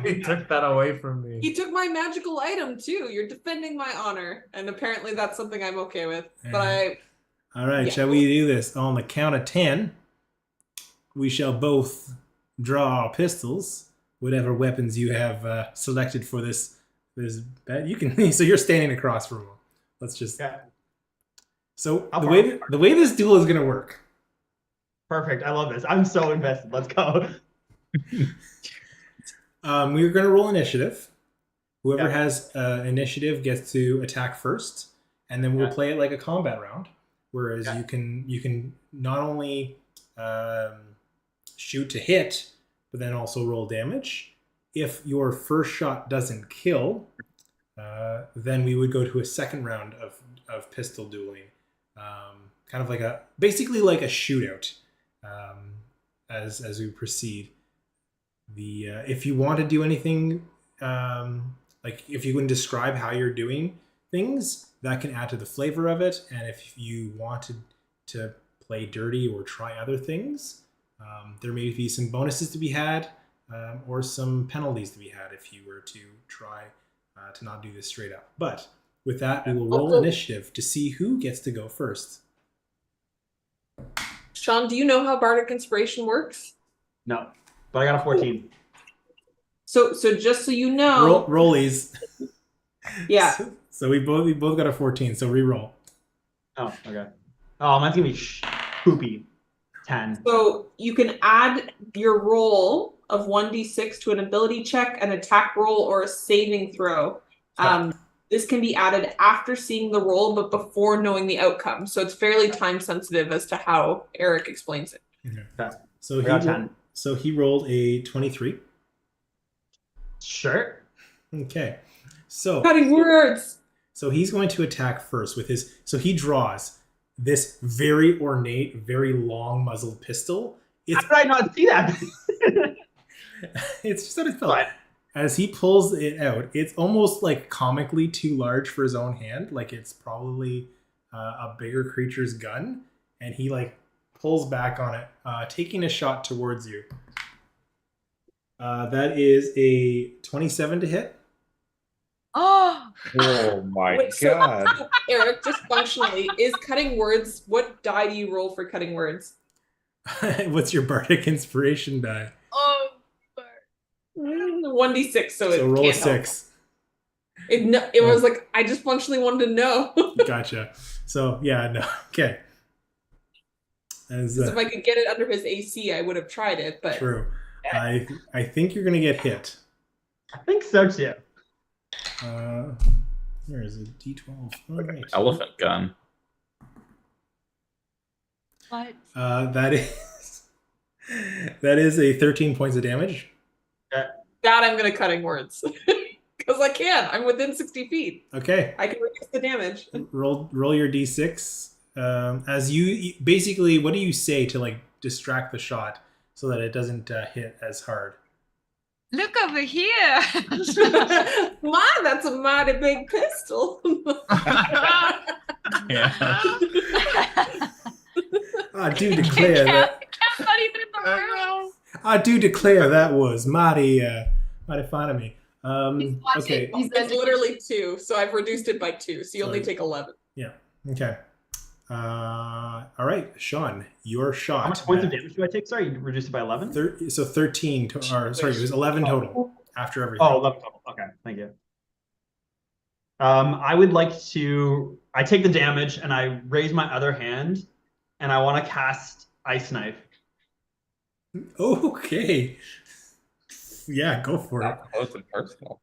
He took that away from me. He took my magical item too. You're defending my honor, and apparently that's something I'm okay with. But All right, shall we do this? On the count of 10, we shall both draw our pistols, whatever weapons you have selected for this bet. You can. So you're standing across from him. Let's just. Yeah. So the way this duel is gonna work. Perfect. I love this. I'm so invested. Let's go. We're gonna roll initiative. Whoever has initiative gets to attack first, and then we'll play it like a combat round. Whereas you can not only shoot to hit, but then also roll damage. If your first shot doesn't kill, then we would go to a second round of pistol dueling, kind of basically like a shootout. As we proceed, if you want to do anything, like if you can describe how you're doing things, that can add to the flavor of it. And if you wanted to play dirty or try other things, there may be some bonuses to be had, or some penalties to be had if you were to try to not do this straight up. But with that, we will roll initiative to see who gets to go first. Shawn, do you know how Bardic Inspiration works? No, but I got a 14. So just so you know, rollies. Yeah. So we both got a 14. So re-roll. Oh, okay. Oh, mine's gonna be poopy. 10. So you can add your roll of 1d6 to an ability check, an attack roll, or a saving throw. This can be added after seeing the roll, but before knowing the outcome. So it's fairly time sensitive as to how Eric explains it. Okay. So he rolled a 23. Sure. Okay. So cutting words. So he's going to attack first with his. So he draws this very ornate, very long muzzled pistol. How did I not see that? It's just that it felt. As he pulls it out, it's almost like comically too large for his own hand. Like it's probably a bigger creature's gun, and he like pulls back on it, taking a shot towards you. That is a 27 to hit. Oh my Wait, god. So, Eric, just functionally, is cutting words, what die do you roll for cutting words? What's your bardic inspiration die? Oh, 1d6, so it roll a can't help. 6. It was like, I just functionally wanted to know. Gotcha. So, yeah, no. Okay. As, Because if I could get it under his AC, I would have tried it. But true. I think you're gonna get hit. I think so too. Where is it? D12. All right. Elephant gun. What? That is a 13 points of damage. that I'm gonna cutting words because I can. I'm within 60 feet. Okay. I can reduce the damage. Roll your d6. As you basically, what do you say to like distract the shot so that it doesn't hit as hard? Look over here. Mom, that's a mighty big pistol. Yeah. I do declare that. Cat's not even in the room. I do declare that was mighty fine of me. Okay. It's literally 2, so I've reduced it by 2, so you only take 11. Yeah. Okay. All right, Shawn, your shot. How much points of damage do I take? Sorry, you reduced it by 11? So 13, sorry, it was 11 total after everything. Oh, 11 total. Okay, thank you. I would like to... I take the damage, and I raise my other hand, and I want to cast Ice Knife. Okay. Yeah, go for it. Close and personal.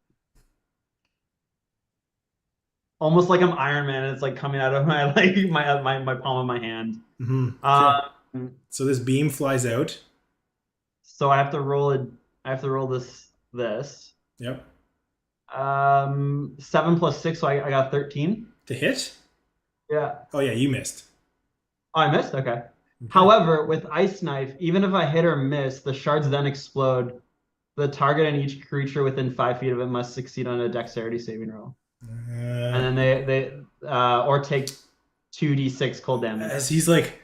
Almost like I'm Iron Man, and it's like coming out of my my palm of my hand. Mm-hmm. So this beam flies out. So I have to roll this. Yep. 7 plus 6, so I got 13. To hit? Yeah. Oh yeah, you missed. Oh, I missed? Okay. However, with Ice Knife, even if I hit or miss, the shards then explode. The target and each creature within 5 feet of it must succeed on a dexterity saving roll. And then they or take 2d6 cold damage. As he's like,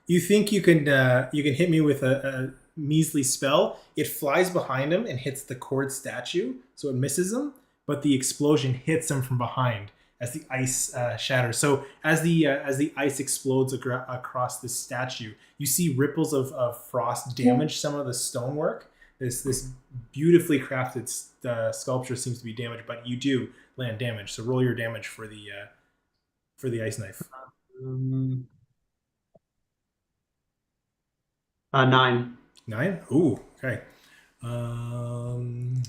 you think you can hit me with a measly spell? It flies behind him and hits the cord statue, so it misses him, but the explosion hits him from behind as the ice shatters. So as the ice explodes across the statue, you see ripples of frost damage some of the stonework. This beautifully crafted sculpture seems to be damaged, but you do land damage. So roll your damage for the ice knife. 9. 9? Ooh, okay. 9.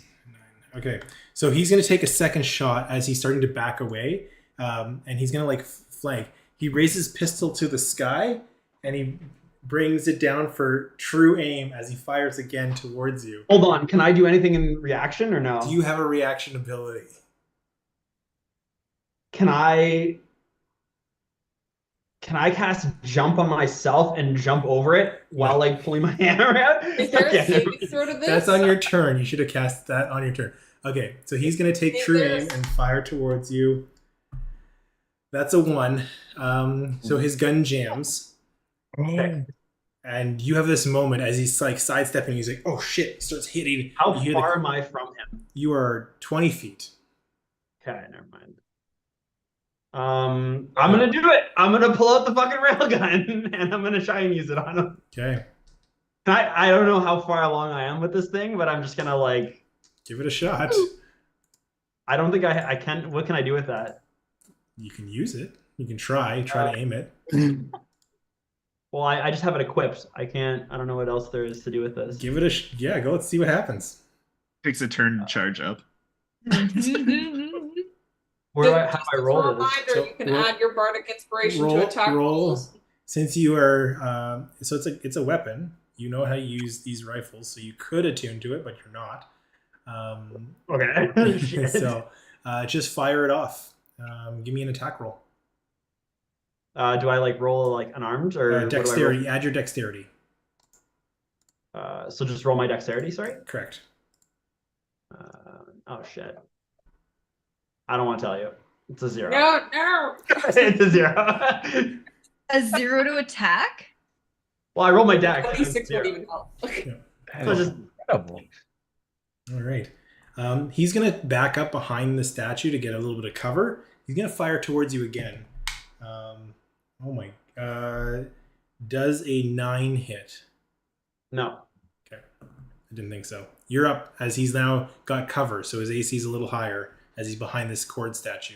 Okay, so he's going to take a second shot as he's starting to back away, and he's going to like flank. He raises pistol to the sky, and he brings it down for true aim as he fires again towards you. Hold on, can I do anything in reaction or no? Do you have a reaction ability? Can I cast jump on myself and jump over it while like pulling my hammer out? Is there a saving throw to this? That's on your turn. You should have cast that on your turn. Okay, so he's going to take true aim and fire towards you. That's a 1. So his gun jams. Okay. And you have this moment as he's like sidestepping. He's like, "Oh shit!" He starts hitting. How far am I from him? You are 20 feet. Okay, never mind. I'm gonna do it. I'm gonna pull out the fucking railgun and I'm gonna try and use it on him. Okay. I don't know how far along I am with this thing, but I'm just gonna like give it a shot. I don't think I can. What can I do with that? You can use it. You can try to aim it. Well, I just have it equipped. I don't know what else there is to do with this. Give it a go. Let's see what happens. Takes a turn to charge up. How do I roll it? Reminder, you can add your bardic inspiration to attack rolls. Since you are, so it's a weapon. You know how to use these rifles, so you could attune to it, but you're not. Okay. So just fire it off. Give me an attack roll. Do I like roll like unarmed or dexterity? Add your dexterity. So just roll my dexterity. Sorry. Correct. Oh shit. I don't want to tell you. It's a 0. No. It's a 0. A 0 to attack? Well, I rolled my dex. 26 won't even help. So just incredible. All right. He's gonna back up behind the statue to get a little bit of cover. He's gonna fire towards you again. Does a 9 hit? No. Okay. I didn't think so. You're up as he's now got cover, so his AC is a little higher as he's behind this cord statue.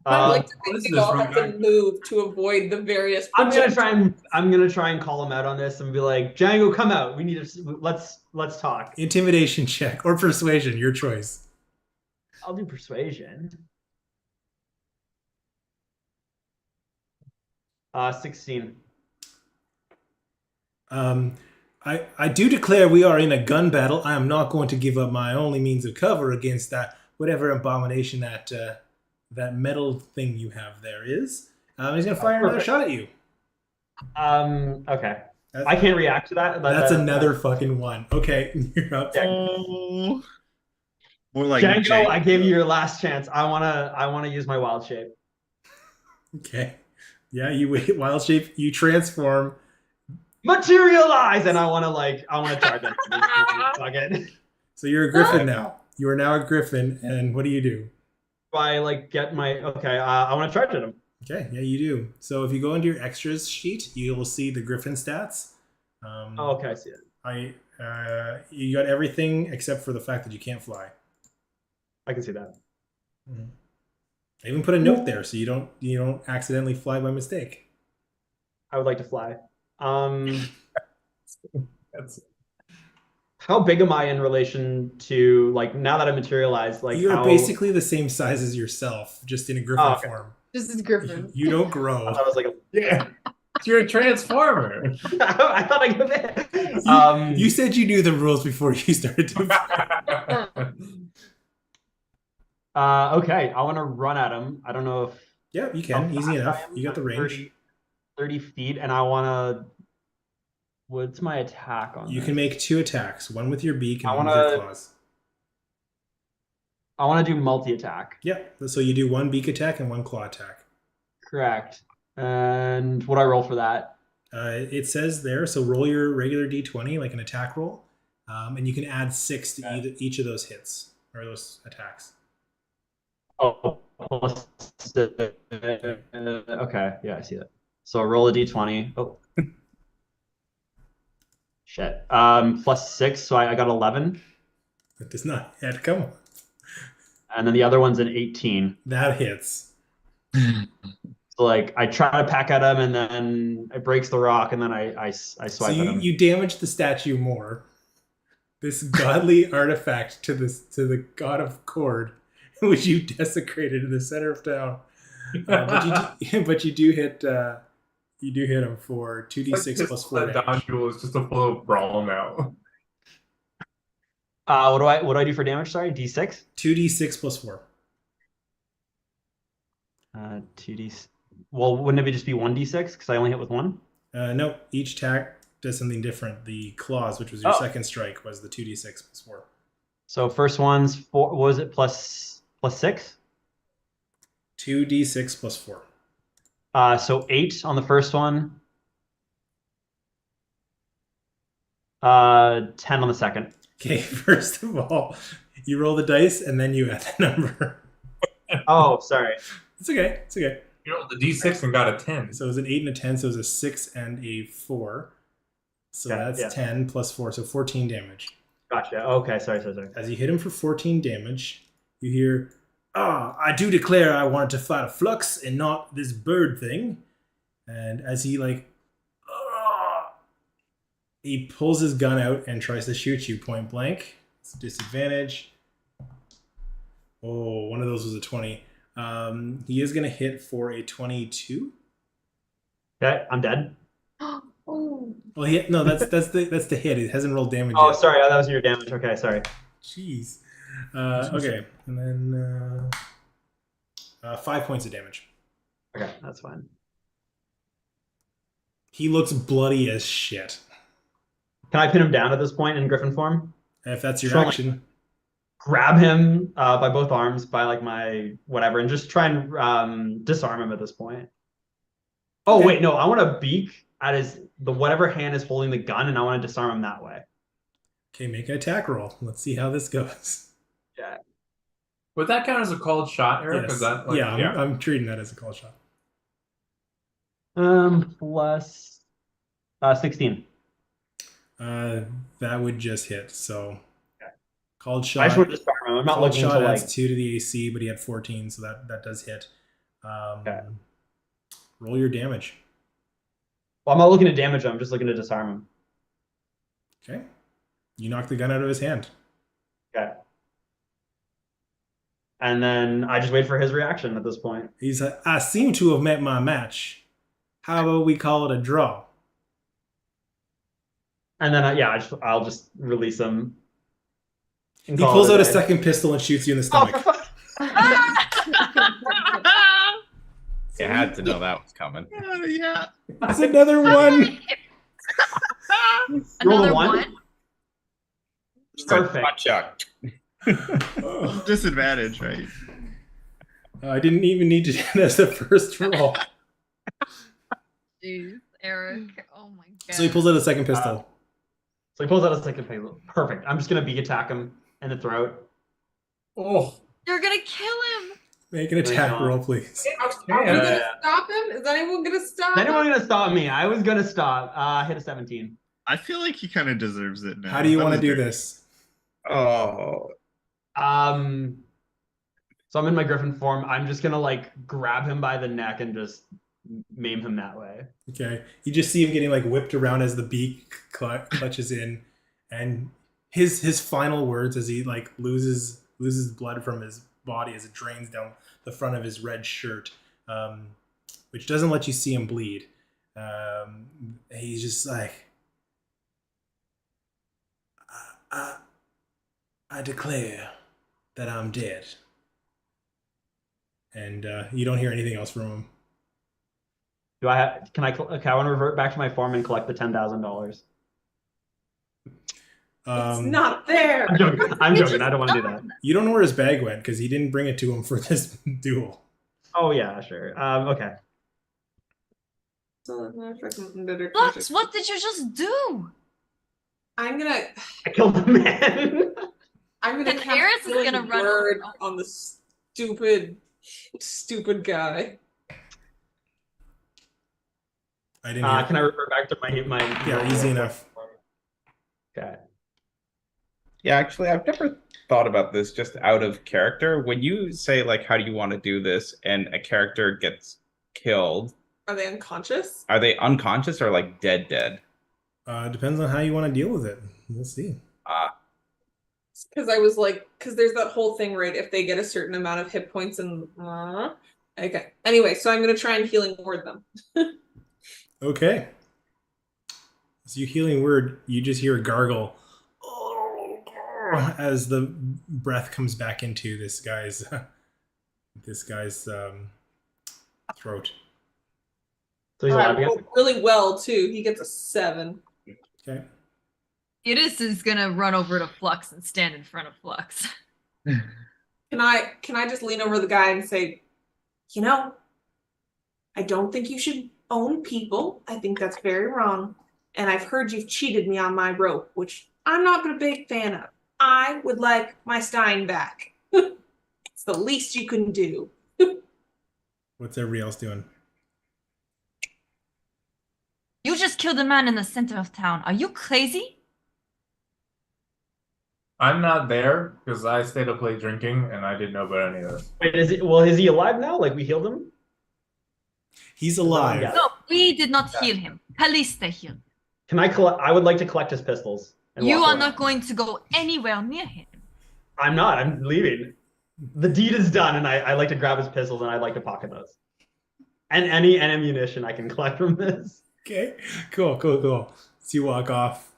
I'd like to What think is we this all have to regard? move to avoid the various. I'm gonna projectiles. try and call him out on this and be like, Django, come out. We need to let's talk. Intimidation check or persuasion, your choice. I'll do persuasion. 16. I do declare we are in a gun battle. I am not going to give up my only means of cover against that whatever abomination that that metal thing you have there is. He's gonna fire another shot at you. Okay. That's, I can't react to that. that's another fucking one. Okay, you're up. Oh. More like Django, Jake. I gave you your last chance. I wanna use my wild shape. Okay. Yeah, you wild shape, you transform. Materialize, and I wanna charge it. Fuck it. So you're a griffin now. You are now a griffin, and what do you do? I get my I want to charge at him. Okay, yeah, you do. So if you go into your extras sheet, you will see the griffin stats. Okay, I see it. You got everything except for the fact that you can't fly. I can see that. Mm-hmm. I even put a note there so you don't accidentally fly by mistake. I would like to fly. That's How big am I in relation to now that I materialized? You're basically the same size as yourself, just in a griffin form. This is Griffin. You don't grow. I was like, yeah. You're a transformer. I thought I could. You said you knew the rules before you started to. Okay, I want to run at him. I don't know if. Yeah, you can. Easy enough. You got the range. 30 feet, and I want to. What's my attack on? You this? can make 2 attacks, one with your beak and one with your claws. I want to do multi-attack. Yep. So you do 1 beak attack and 1 claw attack. Correct. And what do I roll for that? It says there, so roll your regular d20, like an attack roll, and you can add 6 to each of those hits, or those attacks. Oh, okay. Yeah, I see that. So roll a d20. Oh. Shit. +6, so I got 11. That does not hit. Come on. And then the other one's an 18. That hits. So I try to pack at him, and then it breaks the rock, and then I swipe at him. You damage the statue more. This godly artifact to the god of Cord, which you desecrated in the center of town. But you do hit him for 2d6 plus 4 damage. Dawn Jewel is just a full brawl now. What do I do for damage? Sorry, d6. 2d6 plus 4. 2d. Well, wouldn't it just be 1d6 because I only hit with 1? No, each attack does something different. The claws, which was your second strike, was the 2d6 plus 4. So first one's 4. What was it? Plus 6. 2d6 plus 4. So 8 on the first one. 10 on the second. Okay, first of all, you roll the dice and then you add the number. Oh, sorry. It's okay. It's okay. You rolled the d6 and got a 10. So it was an 8 and a 10, so it was a 6 and a 4. So that's 10 plus 4, so 14 damage. Gotcha. Okay, sorry. As you hit him for 14 damage, you hear, I do declare I wanted to fight a Flux and not this bird thing. And as he he pulls his gun out and tries to shoot you point blank. It's a disadvantage. Oh, one of those was a 20. He is going to hit for a 22. Okay, I'm dead. Oh. Well, no, that's the hit. It hasn't rolled damage Oh, yet. sorry. That was your damage. Okay, sorry. Jeez. Okay, and then 5 points of damage. Okay, that's fine. He looks bloody as shit. Can I pin him down at this point in Griffin form? If that's your action. Grab him by both arms by my whatever, and just try and disarm him at this point. Oh wait, no, I want to beak at the whatever hand is holding the gun, and I want to disarm him that way. Okay, make an attack roll. Let's see how this goes. Yeah. Would that count as a called shot, Eric? Yes. Is that I'm treating that as a call shot. Plus 16. That would just hit. So called I shot. just want to disarm him. I'm not Called looking shot to adds 2 to the AC, but he had 14, so that does hit. Okay. Roll your damage. Well, I'm not looking to damage him. I'm just looking to disarm him. Okay. You knock the gun out of his hand. Okay. And then I just wait for his reaction at this point. He's like, I seem to have met my match. How about we call it a draw? And then, I'll just release him. He pulls out a second pistol and shoots you in the stomach. You had to know that was coming. Yeah. That's another one. Another one? one? Perfect. Hot chuck. Disadvantage, right? I didn't even need to do that as the first roll. Jeez, Eric. Oh my god. So he pulls out a second pistol. So he pulls out a second pistol. Perfect. I'm just going to beak attack him in the throat. Oh. You're gonna kill him. Make an attack roll, please. Are we gonna stop him? Is anyone gonna stop Is him? anyone going to stop me? I was going to stop. Hit a 17. I feel like he kind of deserves it now. How do you That want to was do great. this? Oh. So I'm in my griffin form. I'm just going to like grab him by the neck and just maim him that way. Okay. You just see him getting like whipped around as the beak clutches in, and his final words as he like loses blood from his body as it drains down the front of his red shirt, which doesn't let you see him bleed. He's just like, I declare that I'm dead. And you don't hear anything else from him. Do I have, can I, okay, I want to revert back to my form and collect the $10,000. It's not there. I'm joking. I'm joking. I don't want to do that. You don't know where his bag went because he didn't bring it to him for this duel. Oh yeah, sure. Okay. Flux, what did you just do? I'm gonna I killed the man. I'm gonna And cast Eris is gonna healing run word over. on the stupid guy. I didn't hear. Can I revert back to my Yeah, easy enough. Okay. Yeah, actually, I've never thought about this just out of character. When you say, like, how do you want to do this, and a character gets killed, Are they unconscious? are they unconscious or, like, dead? Depends on how you want to deal with it. We'll see. Because I was like, because there's that whole thing, right? If they get a certain amount of hit points and okay. Anyway, so I'm gonna try and healing word them. Okay. So you healing word, you just hear a gargle as the breath comes back into this guy's throat. So he's alive again? Really well too. He gets a 7. Okay. Iris is gonna run over to Flux and stand in front of Flux. Can I just lean over the guy and say, you know, I don't think you should own people. I think that's very wrong. And I've heard you've cheated me on my rope, which I'm not a big fan of. I would like my Stein back. It's the least you can do. What's everybody else doing? You just killed a man in the center of town. Are you crazy? I'm not there because I stayed up late drinking and I didn't know about any of this. Wait, is he alive now? Like we healed him? He's alive. Yeah. No, we did not heal him. Callista healed. Can I collect? I would like to collect his pistols. and You walk are away. not going to go anywhere near him. I'm not. I'm leaving. The deed is done, and I like to grab his pistols and I'd like to pocket those. And any ammunition I can collect from this. Okay. Cool. So you walk off.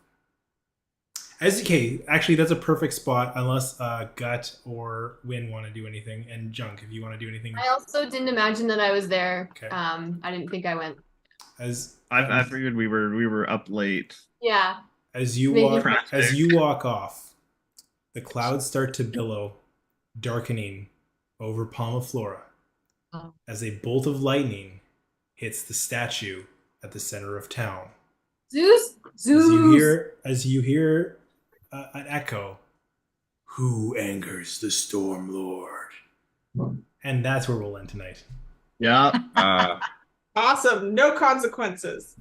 Actually, that's a perfect spot unless Gut or Win want to do anything, and Junk, if you want to do anything. I also didn't imagine that I was there. Okay. I didn't think I went. I figured we were up late. Yeah. As you walk off, the clouds start to billow, darkening over Palmaflora as a bolt of lightning hits the statue at the center of town. Zeus. As you hear an echo, "Who angers the Storm Lord?" And that's where we'll end tonight. Yeah. Awesome. No consequences.